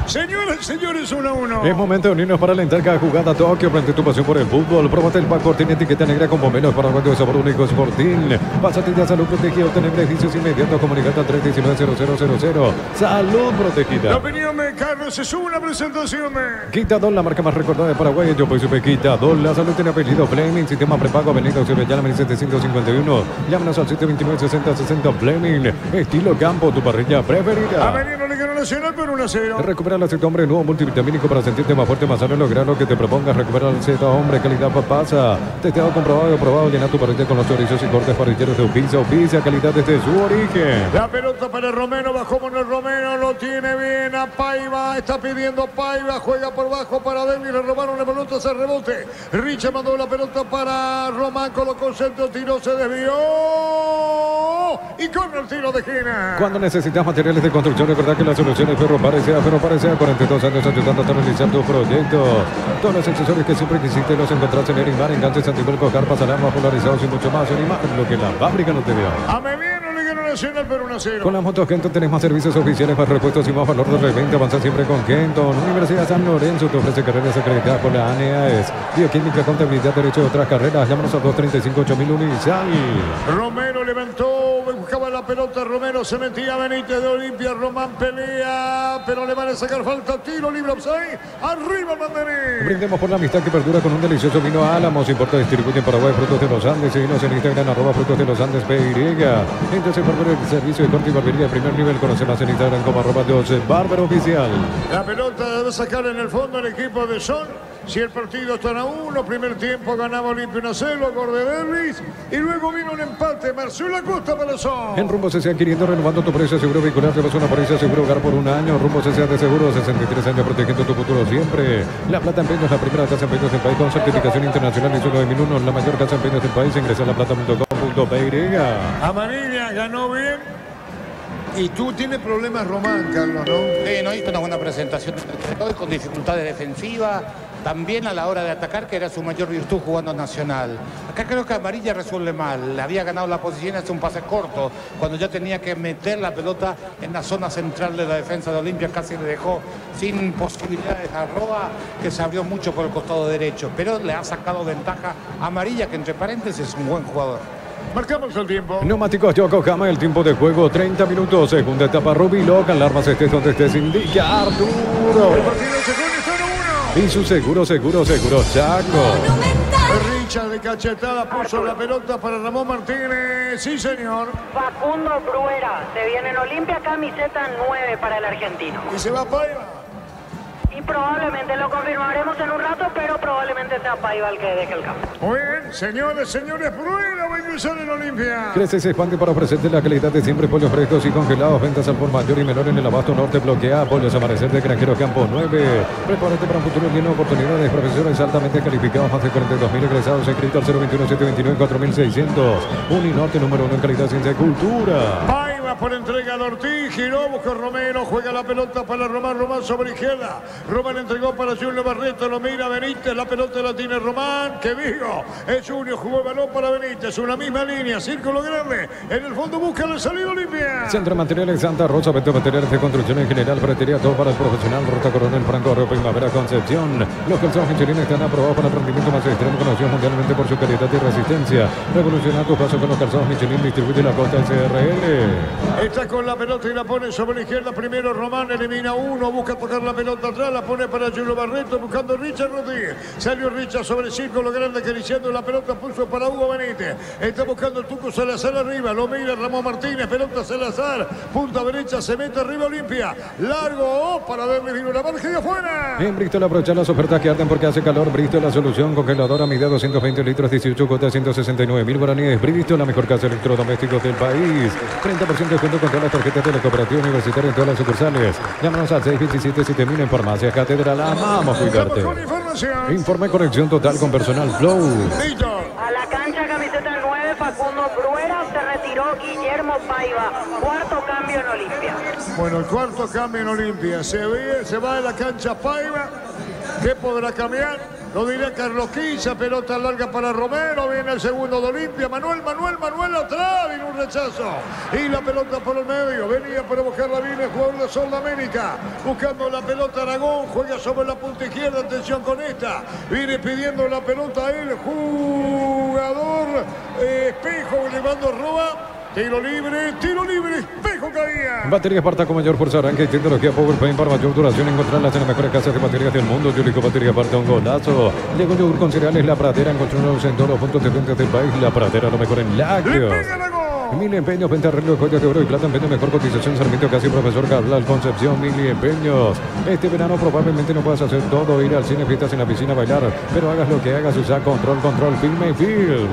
Señoras y señores, 1-1. Es momento de unirnos para alentar cada jugada. Tokio, frente a tu pasión por el fútbol. Probate el pack Fortín, etiqueta negra con pomelos para de sabor único Fortín. Pásate de salud protegida, obtener beneficios inmediatos. Comunicate al 319-0000. Salud protegida. La opinión de Carlos es una presentación. Quitadol, la marca más recordada de Paraguay. Yo soy Quitadol. La salud tiene apellido Fleming. Sistema prepago, Avenida Ocebellala, 1751. Llámanos al 729-6060 Fleming. Estilo campo, tu parrilla preferida. Avenida Liga Nacional por 1-0. Recupera la Z Hombre, nuevo multivitamínico para sentirte más fuerte, más sano, lograr lo que te propongas. Recupera el Z Hombre, calidad papasa. Testeado, comprobado y aprobado. Llena tu parrilla con los chorizos y cortes parrilleros de Oficia, calidad desde su origen. La pelota para Romero, bajó Manuel Romero, lo tiene bien a Paiva, está pidiendo Paiva, juega por bajo para David, le robaron la pelota, se rebote. Richard mandó la pelota para Román, colocó el centro, tiró, se desvió y con el tiro de esquina. Cuando necesitas materiales de construcción, recuerda que la solución es Ferro Parecea, 42 años ayudando a realizar tu proyecto. Todos los accesorios que siempre quisiste los encontrás en Erimar, enganches, antivuelcos, carpas, alarmas, polarizados y mucho más. Erimar, lo que la fábrica no te dio. A Mediano, Liga Nacional por 1-0. Con las motos Kenton tenés más servicios oficiales, más repuestos y más valor de reventa. Avanza siempre con Kenton. Universidad San Lorenzo te ofrece carreras acreditadas por la ANEAES. Bioquímica, contabilidad, derecho y otras carreras. Llámanos al 235-8000 Unisal. Romero levantó, buscaba la pelota. Romero se metía, Benítez de Olimpia. Román pelea, pero le van a sacar falta. Tiro libre, offside. Arriba el banderín. Brindemos por la amistad que perdura con un delicioso vino Álamos. Importa, distribuye en Paraguay Frutos de los Andes. Seguinos en Instagram, @Frutos de los Andes PY. Entonces, por el servicio de corte y barbería de primer nivel. Conoce más en Instagram como @12 Bárbaro Oficial. La pelota debe sacar en el fondo el equipo de Son. Si el partido está a 1, primer tiempo ganaba Olimpia 1-0, gol de Derlis. Y luego vino un empate. Marcelo Acosta para Son. En Rumbo CCA adquiriendo, renovando tu precio seguro vehicular. Te vas a una póliza seguro hogar por un año. Rumbo CCA de seguro, 63 años protegiendo tu futuro siempre. La Plata Empeños, la primera casa empeños del país con certificación internacional ISO 9001. La mayor casa empeños del país. Ingresa a laplata.com.py. Amarilla ganó bien. Y tú tienes problemas, Román, Carlos, ¿no? No hizo una buena presentación hoy, con dificultades defensivas, también a la hora de atacar, que era su mayor virtud jugando Nacional. Acá creo que Amarilla resuelve mal, le había ganado la posición, hace un pase corto, cuando ya tenía que meter la pelota en la zona central de la defensa de Olimpia, casi le dejó sin posibilidades a Roa, que se abrió mucho por el costado derecho, pero le ha sacado ventaja a Amarilla, que entre paréntesis es un buen jugador. Marcamos el tiempo. Neumáticos Yokohama, el tiempo de juego 30 minutos. Segunda etapa Rubiloc, alarmas estés donde estés, indica Arturo. El partido se 1-1. Y su seguro Chaco. Richard de cachetada puso la pelota para Ramón Martínez. Sí, señor. Facundo Bruera, se viene en Olimpia, camiseta 9 para el argentino. Y se va a Paiva. Y probablemente lo confirmaremos en un rato, pero probablemente sea Paiva el que deje el campo. Muy bien, señores, Bruera va a ingresar en Olimpia. Crece, se expande para ofrecerte la calidad de siempre, pollos frescos y congelados, ventas al por mayor y menor en el abasto norte, bloquea, pollos amanecer de Granjero Campo 9. Prepárate para un futuro lleno de oportunidades, profesores altamente calificados, más de 42.000 egresados, inscritos al 021-729-4600. Uninorte número 1 en calidad, ciencia y cultura. Paiva por entrega de Ortiz, giró, busca Romero, juega la pelota para Román sobre izquierda. Román entregó para Junior Barreto, lo mira Benítez, la pelota la tiene Román, que Vigo, es Junior, jugó el balón para Benítez, una misma línea, círculo grande, en el fondo busca la salida Olimpia. Centro de Materiales Santa Rosa, Vento Materiales de Construcción en general, ferretería, todo para el profesional, Ruta Coronel Franco, Río Primavera, Concepción. Los calzados Michelin están aprobados para el rendimiento más extremo, conocidos mundialmente por su calidad y resistencia. Revoluciona tu paso con los calzados Michelin, distribuye la Costa SRL. Está con la pelota y la pone sobre la izquierda, primero Román, elimina uno, busca tocar la pelota atrás, la pone para Julio Barreto, buscando Richard Rodríguez. Salió Richard sobre el círculo grande, acariciando la pelota, puso para Hugo Benítez. Está buscando el Tuco Salazar arriba, lo mira Ramón Martínez, pelota Salazar, punta derecha, se mete arriba Olimpia. Largo para verle, vino la margen de afuera. En Bristol aprovechar las ofertas que arden porque hace calor. Bristol, la solución congeladora, medida 220 litros, 18 cuotas, 169.000 guaraníes. Bristol, la mejor casa de electrodomésticos del país. 30% de descuento con todas las tarjetas de la cooperativa universitaria en todas las sucursales. Llámanos al 627-7000 en Farmacia Catedral. Amamos cuidarte. Informe conexión total con personal Flow. A la cancha, camiseta 9, Facundo Bruera, se retiró Guillermo Paiva. Cuarto cambio en Olimpia. Bueno, el cuarto cambio en Olimpia. Se va de la cancha Paiva. ¿Qué podrá cambiar? Lo dirá Carlos Quinza, pelota larga para Romero, viene el segundo de Olimpia, Manuel atrás, viene un rechazo, y la pelota por el medio, venía para buscarla bien el jugador de Sol de América, buscando la pelota Aragón, juega sobre la punta izquierda, atención con esta, viene pidiendo la pelota el jugador Espejo, llevando Roa. Tiro libre, Espejo caía. Batería Espartaco, mayor fuerza, arranque y tecnología Powerpaint para mayor duración. Encontrarlas en las mejores casas de baterías del mundo. Yurico Batería Aparta, un golazo. Llegó yogur con cereales, La Pradera, encontramos en todos los puntos de venta del país. La Pradera, lo mejor en lácteos. Mil Empeños, venta arreglo de joyas de oro y plata, empeño, mejor cotización, Sarmiento Casi, Profesor Carlos Concepción, Mil Empeños. Este verano probablemente no puedas hacer todo, ir al cine, fiestas en la piscina, bailar, pero hagas lo que hagas, usa control, firme y feel.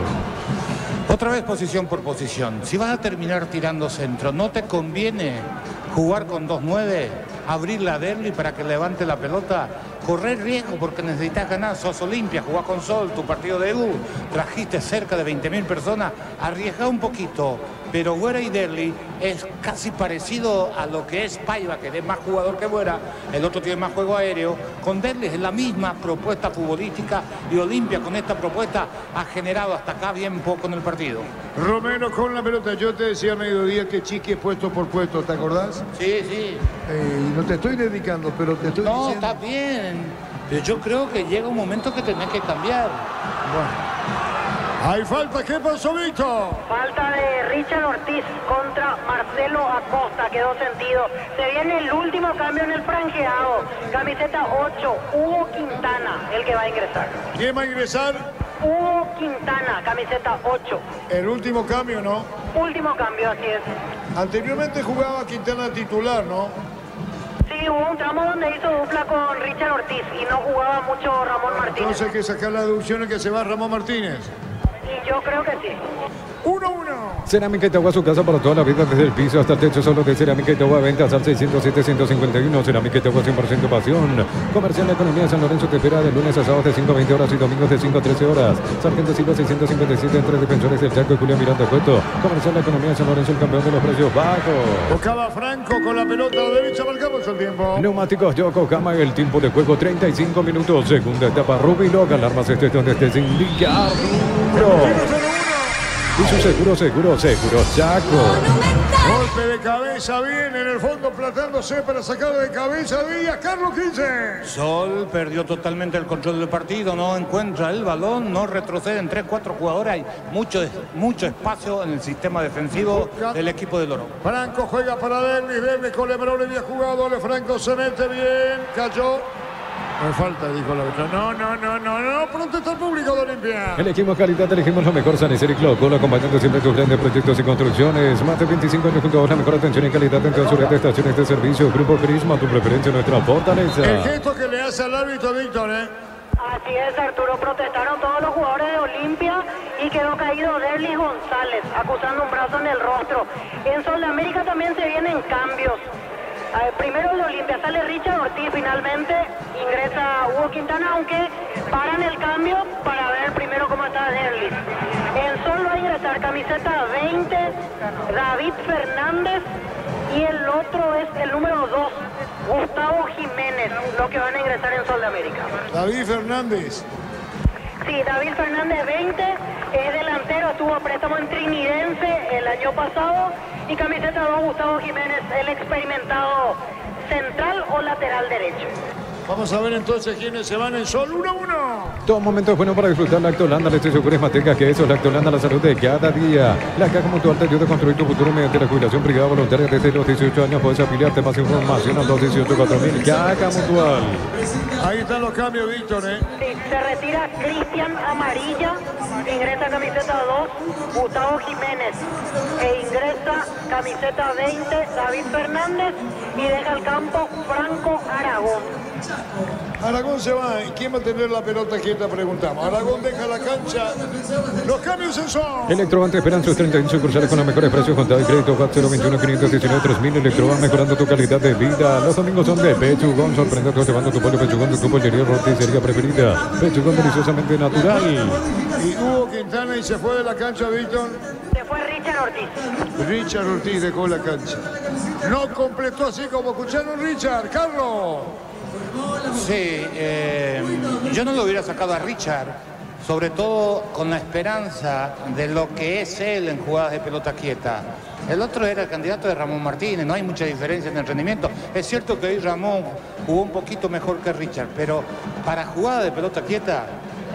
Otra vez posición por posición. Si vas a terminar tirando centro, no te conviene jugar con 2-9, abrir la derby para que levante la pelota, correr riesgo porque necesitas ganar. Sos Olimpia, jugás con Sol, tu partido de debut, trajiste cerca de 20.000 personas, arriesgá un poquito. Pero Güera y Derli es casi parecido a lo que es Paiva, que es más jugador que Güera, el otro tiene más juego aéreo. Con Derli es la misma propuesta futbolística y Olimpia con esta propuesta ha generado hasta acá bien poco en el partido. Romero con la pelota, yo te decía a mediodía que Chiqui es puesto por puesto, ¿te acordás? Sí. No te estoy dedicando, pero te estoy diciendo... No, está bien, pero yo creo que llega un momento que tenés que cambiar. Bueno. Hay falta, ¿qué pasó, Víctor? Falta de Richard Ortiz contra Marcelo Acosta, quedó sentido. Se viene el último cambio en el franjeado. Camiseta 8, Hugo Quintana, el que va a ingresar. ¿Quién va a ingresar? Hugo Quintana, camiseta 8. El último cambio, ¿no? Último cambio, así es. Anteriormente jugaba Quintana titular, ¿no? Sí, hubo un tramo donde hizo dupla con Richard Ortiz y no jugaba mucho Ramón Martínez. Entonces hay que sacar la deducción en que se va Ramón Martínez. Y yo creo que sí. 1-1. Cerámica Itagua, su casa para toda la vida, desde el piso hasta el techo, solo de Cerámica Itagua, ventas al 607-151. Cerámica Itagua, 100% pasión. Comercial de Economía San Lorenzo te espera de lunes a sábados de 5 a 20 horas y domingos de 5 a 13 horas. Sargento Silva 657 entre Defensores del Chaco y Julián Miranda Cueto. Comercial de Economía San Lorenzo, el campeón de los precios bajos. Buscaba Franco con la pelota a la derecha, marcamos el tiempo. Neumáticos Yokohama, el tiempo de juego 35 minutos. Segunda etapa, Rubilog, alarmas donde estés indica. Y su seguro Chaco. Golpe de cabeza, bien en el fondo plantándose para sacar de cabeza Díaz, Carlos 15. Sol perdió totalmente el control del partido, no encuentra el balón, no retrocede en 3-4 jugadores, hay mucho espacio en el sistema defensivo del equipo de Loro. Franco juega para Derlis con Lebrón había jugado, Franco se mete bien, cayó. No falta, dijo la otra. No, protesta el público de Olimpia. Elegimos calidad, elegimos lo mejor, Sanicel y Clocolo, acompañando siempre tus grandes proyectos y construcciones. Más de 25 años junto a vos, la mejor atención y calidad en todas sus redes de estaciones de servicio. Grupo Prisma, tu preferencia, nuestra fortaleza. El gesto que le hace al árbitro Víctor, Así es, Arturo, protestaron todos los jugadores de Olimpia y quedó caído Derlis González, acusando un brazo en el rostro. En Sol de América también se vienen cambios. Primero de Olimpia sale Richard Ortiz, finalmente ingresa Hugo Quintana, aunque paran el cambio para ver primero cómo está Derlis. En Sol va a ingresar camiseta 20, David Fernández, y el otro es el número 2, Gustavo Jiménez, lo que van a ingresar en Sol de América. David Fernández. Sí, David Fernández 20, es delantero, estuvo a préstamo en Trinidense el año pasado. Y camiseta 2, Gustavo Jiménez, el experimentado central o lateral derecho. Vamos a ver entonces quiénes se van en Sol 1-1. Todo momento es bueno para disfrutar Lactolanda, leche, yogur, manteca, queso. Lactolanda, la salud de cada día. La Caja Mutual te ayuda a construir tu futuro mediante la jubilación privada voluntaria desde los 18 años. Puedes afiliarte, más información al 218-4000. Caja Mutual. Ahí están los cambios, Víctor, Sí, se retira Cristian Amarilla, ingresa camiseta 2, Gustavo Jiménez, e ingresa camiseta 20, David Fernández, y deja el campo Franco Aragón. Aragón se va. ¿Y quién va a tener la pelota quieta? Preguntamos. Aragón deja la cancha. Los cambios en Sol. Electroban te esperan sus 31 sucursales con los mejores precios, contado y crédito. 021-519-3000. Electroban mejorando tu calidad de vida. Los domingos son de Pechugón. Sorprendente llevando tu pollo Pechugón de tu pollería roticería preferida. Pechugón deliciosamente natural. Y Hugo Quintana y se fue de la cancha, Víctor. Se fue Richard Ortiz. Richard Ortiz dejó la cancha. No completó así como escucharon Richard. Carlos. Sí, yo no lo hubiera sacado a Richard, sobre todo con la esperanza de lo que es él en jugadas de pelota quieta. El otro era el candidato de Ramón Martínez, no hay mucha diferencia en el rendimiento. Es cierto que hoy Ramón jugó un poquito mejor que Richard, pero para jugadas de pelota quieta,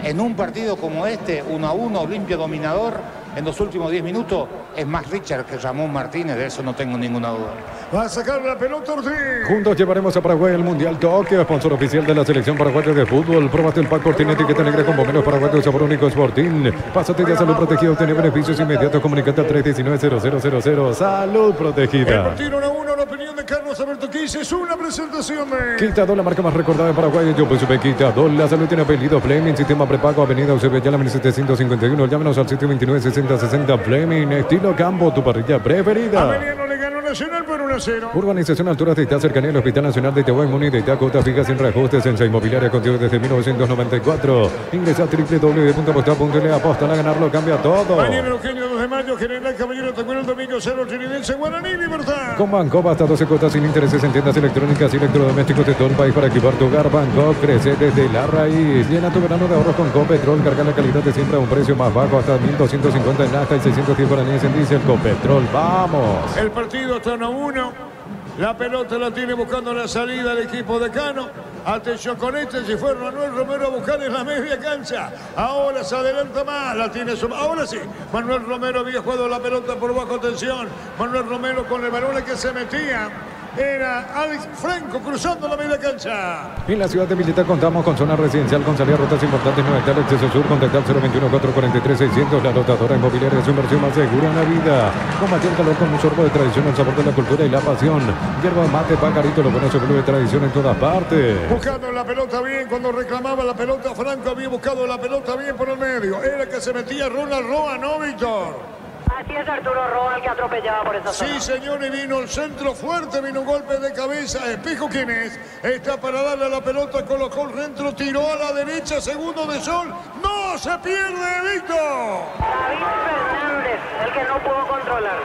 en un partido como este, 1-1, Olimpia dominador, en los últimos 10 minutos, es más Richard que Ramón Martínez, de eso no tengo ninguna duda. Va a sacar la pelota Ortiz. Juntos llevaremos a Paraguay al Mundial Tokio, sponsor oficial de la selección paraguaya de fútbol. Probaste el pack Portín, etiqueta negra con bomberos paraguayos, sabor único Sportín. Pásate ya Salud Protegida, obtener beneficios inmediatos, comunicate al 319-0000. Salud Protegida. El partido 1-1, la opinión de Carlos Alberto Quise es una presentación de Quitador, la marca más recordada de Paraguay. Yo pues supe Quitador, la salud tiene apellido Fleming, sistema prepago, avenida Eusebio Ayala 1751. Llámenos al 729-6060 Fleming, estilo campo, tu parrilla preferida. Ameliano le ganó Nacional por 1-0. Urbanización Alturas de Itá, cercanía al Hospital Nacional de Itagüí, Muni de Itá, cuota fija sin reajustes en Inmobiliaria contigo desde 1994. Ingresa a www.aposta.le, aposta a ganarlo, cambia todo. Mañana Eugenio 2 de mayo, General Caballero, Tacuero el domingo 0, Trinidense, Guaraní, Libertad. Con Bancopa hasta 12 cuotas sin intereses en tiendas electrónicas y electrodomésticos de todo el país para equipar tu hogar. Bangkok crece desde la raíz. Llena tu verano de ahorros con Copetrol, carga la calidad de siempre a un precio más bajo, hasta 1.250 en nafta y 610 guaraníes en diésel. Copetrol, vamos. El partido está 1-1. La pelota la tiene buscando la salida el equipo de Cano. Atención con este, si fue Manuel Romero a buscar en la media cancha. Ahora se adelanta más, la tiene ahora sí. Manuel Romero había jugado la pelota por bajo tensión. Manuel Romero con el balón que se metía. Era Alex Franco cruzando la media cancha. En la ciudad de Vileta contamos con zona residencial con salida a rutas importantes. 9 al acceso sur. Contactar 021-443-600. La rotadora inmobiliaria es su inversión más segura en la vida. Combatir el calor con un sorbo de tradición, el sabor de la cultura y la pasión. Hierba mate, pajarito, lo bueno se vuelve tradición en todas partes. Buscando la pelota bien, cuando reclamaba la pelota, Franco había buscado la pelota bien por el medio. Era que se metía Ronald Roa, ¿no, Víctor? Así es, Arturo Roa, el que atropellaba por esa zona. Sí, señor, y vino el centro fuerte, vino un golpe de cabeza. Espejo, ¿quién es? Está para darle a la pelota, colocó el centro, tiró a la derecha, segundo de Sol. ¡No se pierde, Víctor! David Fernández, el que no pudo controlar.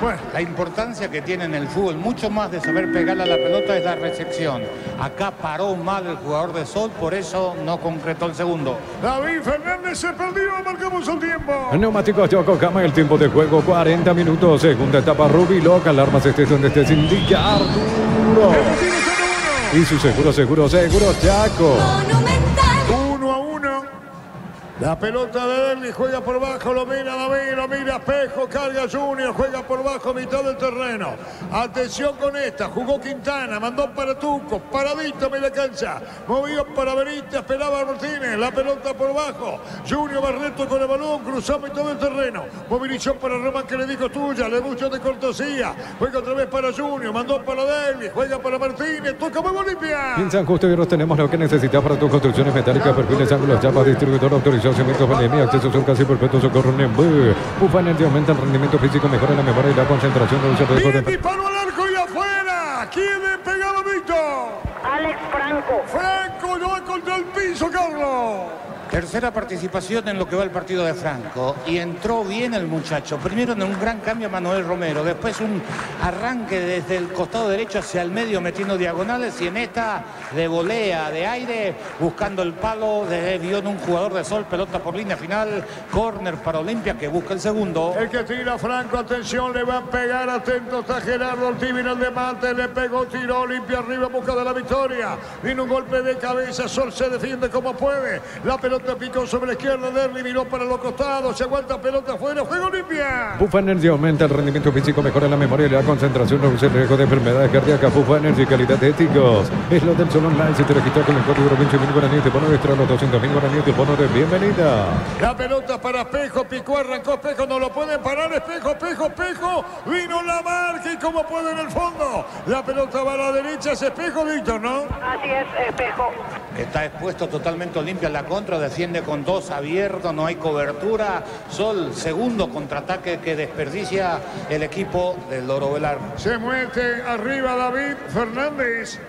Bueno, la importancia que tiene en el fútbol, mucho más de saber pegarle a la pelota, es la recepción. Acá paró mal el jugador de Sol, por eso no concretó el segundo. David Fernández se perdió, marcamos el tiempo. Neumáticos Yokohama, el tiempo de juego 40 minutos. Segunda etapa, Rubiloc, alarmas estés donde estés, indica Arturo. Y su seguro Chaco. 1-1. La pelota de Derli juega por bajo, lo mira David, lo mira Espejo, carga Junior, juega por bajo, mitad del terreno. Atención con esta, jugó Quintana, mandó para Tuco, paradito media cancha, movió para Benítez, esperaba Martínez, la pelota por bajo. Junior Barreto con el balón, cruzó mitad del terreno. Movilizó para Román que le dijo tuya, le mucho de cortesía. Juega otra vez para Junior, mandó para Derli, juega para Martínez, toca muy Olimpia. En San Justo Hierros tenemos lo que necesitas para tus construcciones metálicas, perfiles, ángulos, chapas, distribuidor autorizado. Cimientos pandemia, acceso son casi perfectos, socorro Nembu. Bufa Energy aumenta el rendimiento físico, mejora la memoria y la concentración. Bien, disparo al arco y afuera. ¿Quién le pegaba, Víctor? Alex Franco. Franco no va contra el piso, Carlos. Tercera participación en lo que va el partido de Franco. Y entró bien el muchacho. Primero en un gran cambio a Manuel Romero. Después un arranque desde el costado derecho hacia el medio metiendo diagonales. Y en esta de volea, de aire, buscando el palo. Desvió en un jugador de Sol. Pelota por línea final. Córner para Olimpia que busca el segundo. El que tira Franco, atención, le va a pegar. Atento está Gerardo Ortiz, el de mate. Le pegó, tiró Olimpia arriba en busca de la victoria. Vino un golpe de cabeza. Sol se defiende como puede. La pelota picó sobre la izquierda, Derli miró para los costados, se aguanta pelota afuera, juego Olimpia. Bufa Energy aumenta el rendimiento físico, mejora la memoria y la concentración, reduce el riesgo de enfermedades cardíacas. Bufa Energy, calidad de éticos. Es lo del Sol Online. Si te registras con el código 20.000 guaraníes, te pone extra los 200.000 guaraníes, te pone de bienvenida. La pelota para Espejo, picó, arrancó Espejo, no lo pueden parar. Espejo. Vino la marca y como puede en el fondo. La pelota va a la derecha, es Espejo, Víctor, ¿no? Así es, Espejo. Está expuesto totalmente Olimpia en la contra, defiende con dos abiertos, no hay cobertura. Sol, segundo contraataque que desperdicia el equipo del Loro Velar. Se mueve arriba David Fernández.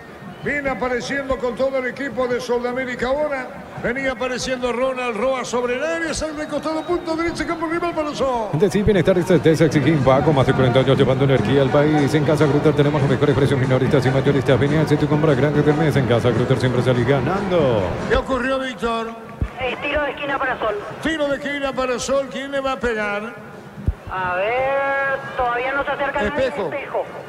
Viene apareciendo con todo el equipo de Sol de América ahora. Venía apareciendo Ronald Roa sobre el área, sale de costado, punto derecho, campo rival para Sol. Decir bienestar y certeza exigir Paco, más de 40 años llevando energía al país. En Casa Grutter tenemos los mejores precios minoristas y mayoristas. Venía a hacer tu compra grande del mes. En Casa Grutter siempre salís ganando. ¿Qué ocurrió, Víctor? Tiro de esquina para Sol. Tiro de esquina para Sol, ¿quién le va a pegar? A ver, todavía no se acerca nadie.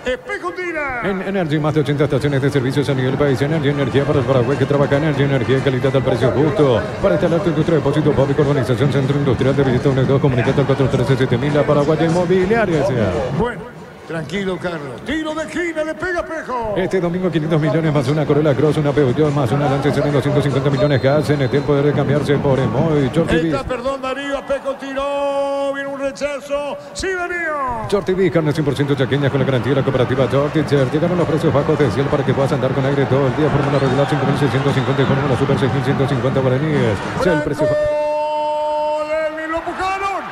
Espejo tira. En Energy, más de 80 estaciones de servicios a nivel país. Energy, energía para el Paraguay que trabaja. Energy, energía y calidad al precio justo. Para instalar tu industria de depósito público, Organización Centro Industrial de Visita 1-2, comunicate al 413-7000, la Paraguaya Inmobiliaria. Bueno, tranquilo, Carlos. Tiro de esquina, le pega Espejo. Este domingo 500 millones más una Corolla Cross, una Peugeot más una Lancia en 250 millones gas. CNT el poder de cambiarse por Emoy. Perdón, Darío, Espejo tiró. Viene un rechazo. Sí, Darío. Shorty carne 100% chaqueña con la garantía de la cooperativa Shorty. Llegaron los precios bajos de cielo para que puedas andar con aire todo el día. Fórmula regular 5.650 y fórmula super 6.150 guaraníes. Sea el precio. Lo empujaron.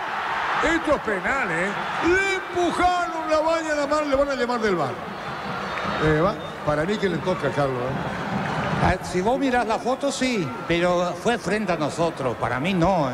Esto es penal, Le empujaron la valla a la mar, le van a llamar del bar. Para mí que le toca, Carlos. Si vos mirás la foto, sí, pero fue frente a nosotros. Para mí no,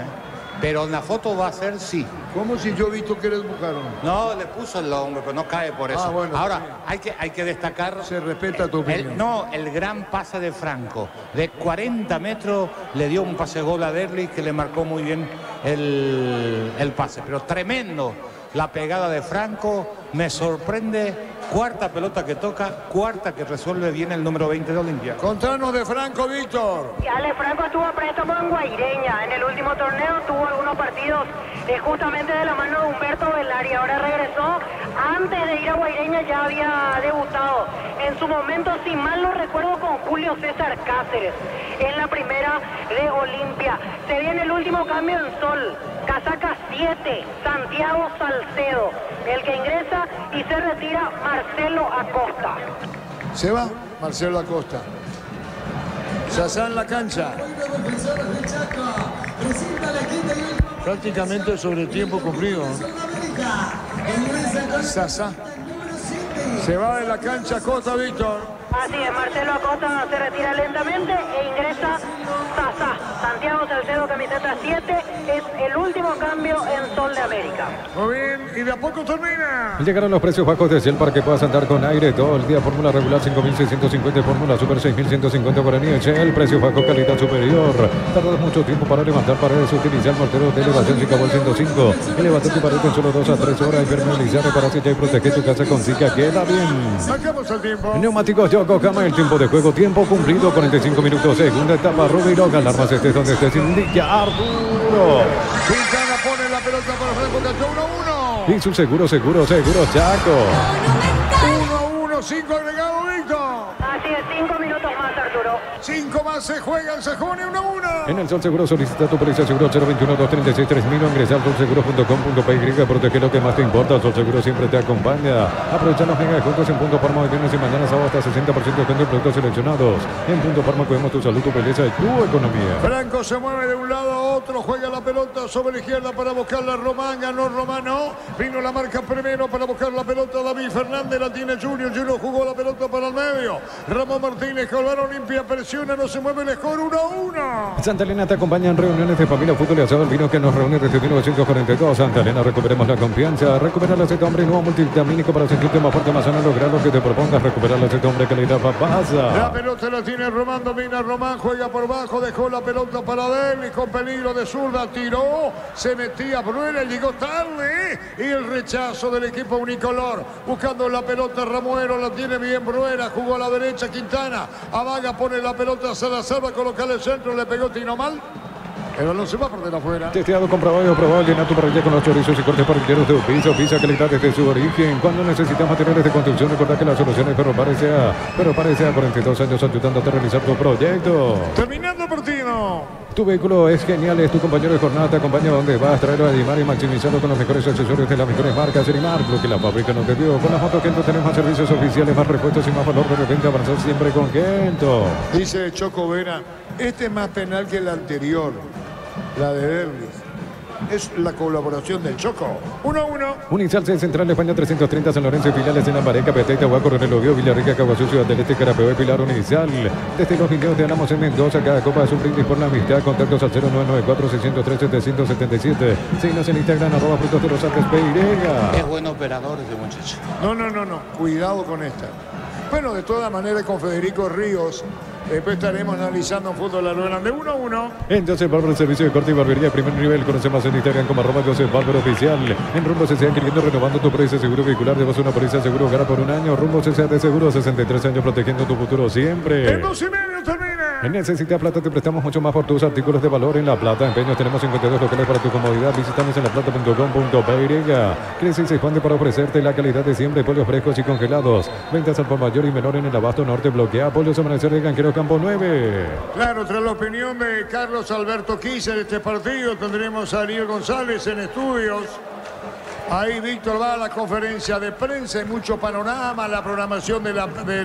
Pero en la foto va a ser sí. ¿Cómo si yo he visto que le empujaron? No, le puso el hombro, pero no cae por eso. Bueno, ahora, hay que destacar... Se respeta tu opinión. El gran pase de Franco. De 40 metros le dio un pase gol a Derli que le marcó muy bien el pase. Pero tremendo la pegada de Franco. Me sorprende. Cuarta pelota que toca, cuarta que resuelve bien el número 20 de Olimpia. Contanos de Franco, Víctor. Ale Franco estuvo a préstamo en Guaireña. En el último torneo tuvo algunos partidos justamente de la mano de Humberto Velari. Ahora regresó. Antes de ir a Guaireña ya había debutado. En su momento, si mal no recuerdo, con Julio César Cáceres. En la primera de Olimpia. Se viene el último cambio en Sol. Casaca 7, Santiago Salcedo. El que ingresa y se retira Marcelo Acosta. Se va Marcelo Acosta. Sasá en la cancha. Prácticamente sobre el tiempo cumplido. Sasa. Se va de la cancha Acosta, Víctor. Así es, Marcelo Acosta se retira lentamente e ingresa Sasa. Santiago Salcedo, camiseta 7, es el último cambio en Sol de América. Muy bien, y de a poco termina. Llegaron los precios bajos de Shell para que puedas andar con aire todo el día. Fórmula regular 5.650, fórmula super 6.150 guaraní. Shell, precio bajo, calidad superior. Tardas mucho tiempo para levantar paredes. Utiliza el mortero de elevación Sicabol 105. Elevate tu pared en solo 2 a 3 horas. Impermeabilizar, reparar, sellar y proteger tu casa con Zika. Queda bien. Sacamos el tiempo. Neumáticos Yokohama, el tiempo de juego, tiempo cumplido, 45 minutos, segunda etapa, Rubiro, alarmas estés donde estés, indica Arturo. Quintana pone la pelota para Franco Cachó, 1-1. Y su seguro, Chaco. 1-1, 5 agregado, Víctor. Así es, 5 minutos más, Arturo. 5 más se juegan, se juega 1-1. En el Sol Seguro solicita tu póliza seguro 021-236-3000, ingresa al solseguro.com.py, protege lo que más te importa. El Sol Seguro siempre te acompaña. Aprovecha los mega descuentos en Punto Parma hoy viernes y mañana sábado hasta 60% de descuento en productos seleccionados. En Punto Parma cuidamos tu salud, tu belleza y tu economía. Franco se mueve de un lado a otro, juega la pelota sobre la izquierda para buscarla Román, ganó Román, no. Vino la marca primero para buscar la pelota David Fernández, la tiene Junior jugó la pelota para el medio. Ramón Martínez, Colbán Olimpia, presiona, no se mueve el score, 1-1. Santa Elena te acompaña en reuniones de familia, fútbol y asado, el vino que nos reúne desde 1942. Santa Elena, recuperemos la confianza, recupera el aceite hombre nuevo multivitamínico para sentirte más fuerte, más sano, lograr lo que te propongas, recuperar el aceite hombre, calidad papasa. La pelota la tiene Román, domina Román, juega por bajo, dejó la pelota para Deli, con peligro de zurda, tiró, se metía Bruera, llegó tarde, y el rechazo del equipo unicolor, buscando la pelota Ramuero, la tiene bien Bruera, jugó a la derecha Quintana, Amaga pone la pelota, Salazar va a colocar el centro, le pegó Tino mal. El balón se va por de afuera. Testeado, comprobado y aprobado. Llena tu parrilla con los chorizos y cortes parrilleros de piso. Pisa calidad desde su origen. Cuando necesitas materiales de construcción, recuerda que la solución es Ferropares a 42 años ayudándote a realizar tu proyecto. Terminando el partido. Tu vehículo es genial, es tu compañero de jornada, te acompaña donde vas, traerlo a Edimar y maximizarlo con los mejores accesorios de las mejores marcas. Edimar, lo que la fábrica no te dio. Con las motos Kento tenemos más servicios oficiales, más repuestos y más valor de repente avanzar siempre con Kento. Dice Choco Vera, este es más penal que el anterior. La de Berlis. Es la colaboración del Choco. 1-1. Unicel Central España 330, San Lorenzo y Filiales en Lambareca, Peteta, Huaco, Relovió, Villarrica, Caguazú, Ciudad del Este, Carapeó y Pilar. Unicel. Desde los videos de Álamos en Mendoza, cada copa es un brindis por la amistad. Contactos al 0994-603-777. Síguenos en Instagram, @Frutos de los Alpes Peirega. Es buen operador ese muchacho. No. Cuidado con esta. Bueno, de todas maneras con Federico Ríos. Después estaremos analizando un fútbol a lo grande. 1-1. Entonces, Bárbaro, servicio de corte y barbería, primer nivel. Conoce más en Instagram como @Joseph Bárbaro Oficial. En Rumbo CCA, adquiriendo, renovando tu póliza de seguro vehicular. Debes una póliza de seguro hogar por un año. Rumbo CCA de seguro, 63 años protegiendo tu futuro siempre. En 2:30 termina. Necesita Plata, te prestamos mucho más por tus artículos de valor en La Plata. Empeños, tenemos 52 locales para tu comodidad. Visítanos en laplata.com.py. Crece y se expande para ofrecerte la calidad de siempre. Pollos frescos y congelados. Ventas al por mayor y menor en el Abasto Norte. Bloquea Pollos Amanecer de Ganquero Campo 9. Claro, tras la opinión de Carlos Alberto Quisa en este partido, tendremos a Ariel González en estudios. Ahí Víctor va a la conferencia de prensa, hay mucho panorama, la programación del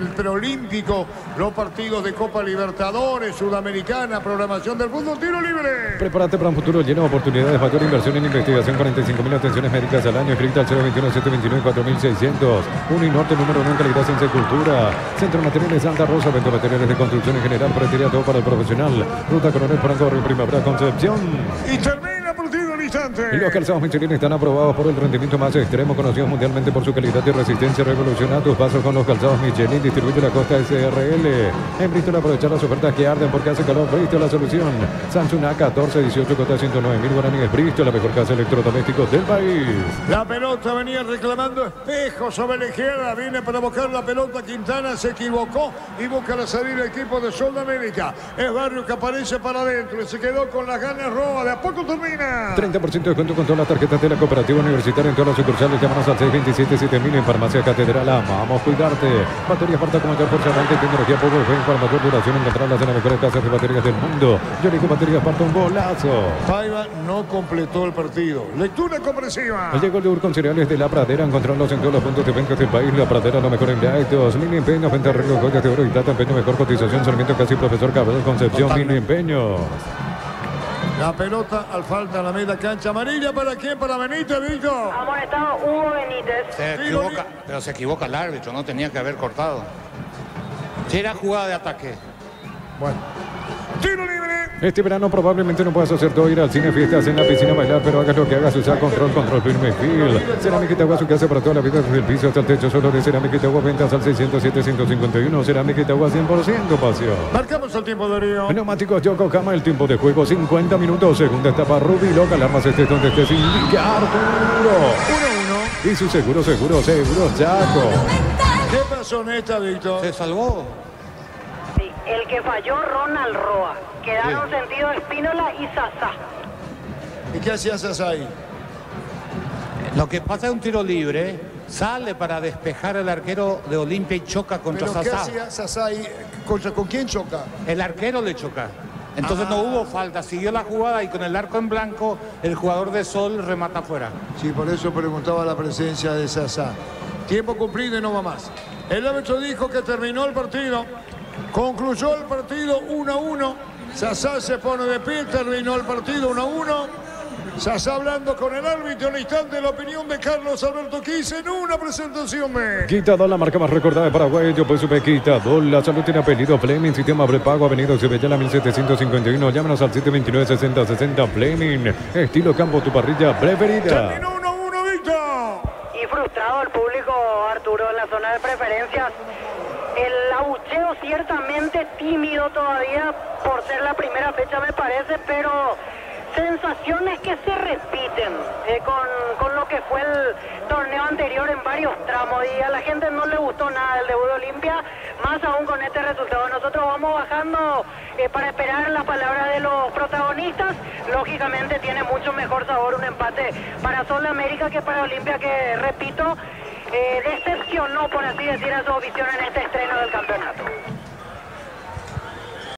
preolímpico, los partidos de Copa Libertadores, Sudamericana, programación del fútbol, tiro libre. Prepárate para un futuro lleno de oportunidades, mayor inversión en investigación, 45.000 atenciones médicas al año, inscrita al 021-729-4600. Uninorte, número 1 en calidad, ciencia y cultura. Centro de Materiales Santa Rosa, venta materiales de construcción en general, pretería todo para el profesional. Ruta Coronel Franco, Río Primavera, Concepción. Y termina el partido al instante. Y los calzados Michelin están aprobados por el rendimiento más extremo, conocidos mundialmente por su calidad y resistencia. Revoluciona tus pasos con los calzados Michelin. Distribuye la Costa SRL. En Bristol, aprovechar las ofertas que arden porque hace calor. Bristol, la solución. Samsung A14, 18, cota 109.000 guaraníes. Bristol, la mejor casa de electrodomésticos del país. La pelota venía reclamando Espejo sobre la izquierda. Viene para buscar la pelota. Quintana se equivocó y busca la salida del equipo de Sol de América. Es Barrio que aparece para adentro y se quedó con las ganas roba. De a poco termina. 30% de descuento con todas las tarjetas de la Cooperativa Universitaria en todas las sucursales. Llámanos al 627-7000 en Farmacia Catedral. Amamos cuidarte. Baterías Parta con mayor fuerza arranque y tecnología Power Bank para mayor duración. Encontrarlas en las mejores casas de baterías del mundo. Yo elijo Baterías Parta, un golazo. Paiva no completó el partido. Lectura comprensiva. Llegó el con cereales de La Pradera. Encontrarlos en todos los puntos de venta del país. La Pradera, lo mejor en lácteos. Mini Empeños, venta de arreglos, joyas de oro y plata. Empeño, mejor cotización. Sarmiento Casi, Profesor Cabral, Concepción. Mini Empeños. La pelota al falta a la media cancha. Amarilla para quién, para Benítez, Víctor. Amonestado Hugo Benítez. Se equivoca el árbitro, no tenía que haber cortado. Si era jugada de ataque. Bueno. Tiro libre. Este verano probablemente no puedas hacer todo, ir al cine, fiestas, en la piscina, bailar, pero hagas lo que hagas, usa control firme, feel. Cerámica Itagua, su casa para toda la vida, desde el piso hasta el techo, solo de Cerámica Itagua, ventas al 607-151, Cerámica Itagua, 100% pasión. Marcamos el tiempo de Río. Neumáticos Yokohama, el tiempo de juego, 50 minutos, segunda etapa, Rubí, loca, alarmas estés donde estés, indica Arturo. 1-1. Y su seguro, Chaco. ¿Qué pasó en esta, Víctor? Se salvó. Sí, el que falló, Ronald Roa. Quedaron sentido Espínola y Sasá. ¿Y qué hacía Sasá ahí? Lo que pasa es un tiro libre. Sale para despejar el arquero de Olimpia y choca contra ¿Pero Sasá. qué hacía Sasá ahí? ¿Con quién choca? El arquero le choca. Entonces no hubo falta. Siguió la jugada y con el arco en blanco, el jugador de Sol remata afuera. Sí, por eso preguntaba la presencia de Sasá. Tiempo cumplido y no va más. El árbitro dijo que terminó el partido. Concluyó el partido 1-1. Sasá se pone de pie, terminó el partido 1-1. Sasá hablando con el árbitro en el instante, la opinión de Carlos Alberto Quise en una presentación. Quitador, la marca más recordada de Paraguay, yo pues supe Quitador, la salud tiene apellido Fleming, sistema prepago, avenida Cebellala 1751, llámanos al 729-6060 Fleming, estilo campo, tu parrilla preferida. Terminó 1-1, Víctor. Y frustrado el público, Arturo, en la zona de preferencias. El abucheo ciertamente tímido todavía por ser la primera fecha, me parece, pero sensaciones que se repiten con lo que fue el torneo anterior en varios tramos, y a la gente no le gustó nada el debut de Olimpia, más aún con este resultado. Nosotros vamos bajando para esperar las palabras de los protagonistas. Lógicamente tiene mucho mejor sabor un empate para Sol América que para Olimpia, que repito, decepcionó, por así decir, a su afición en este estreno del campeonato.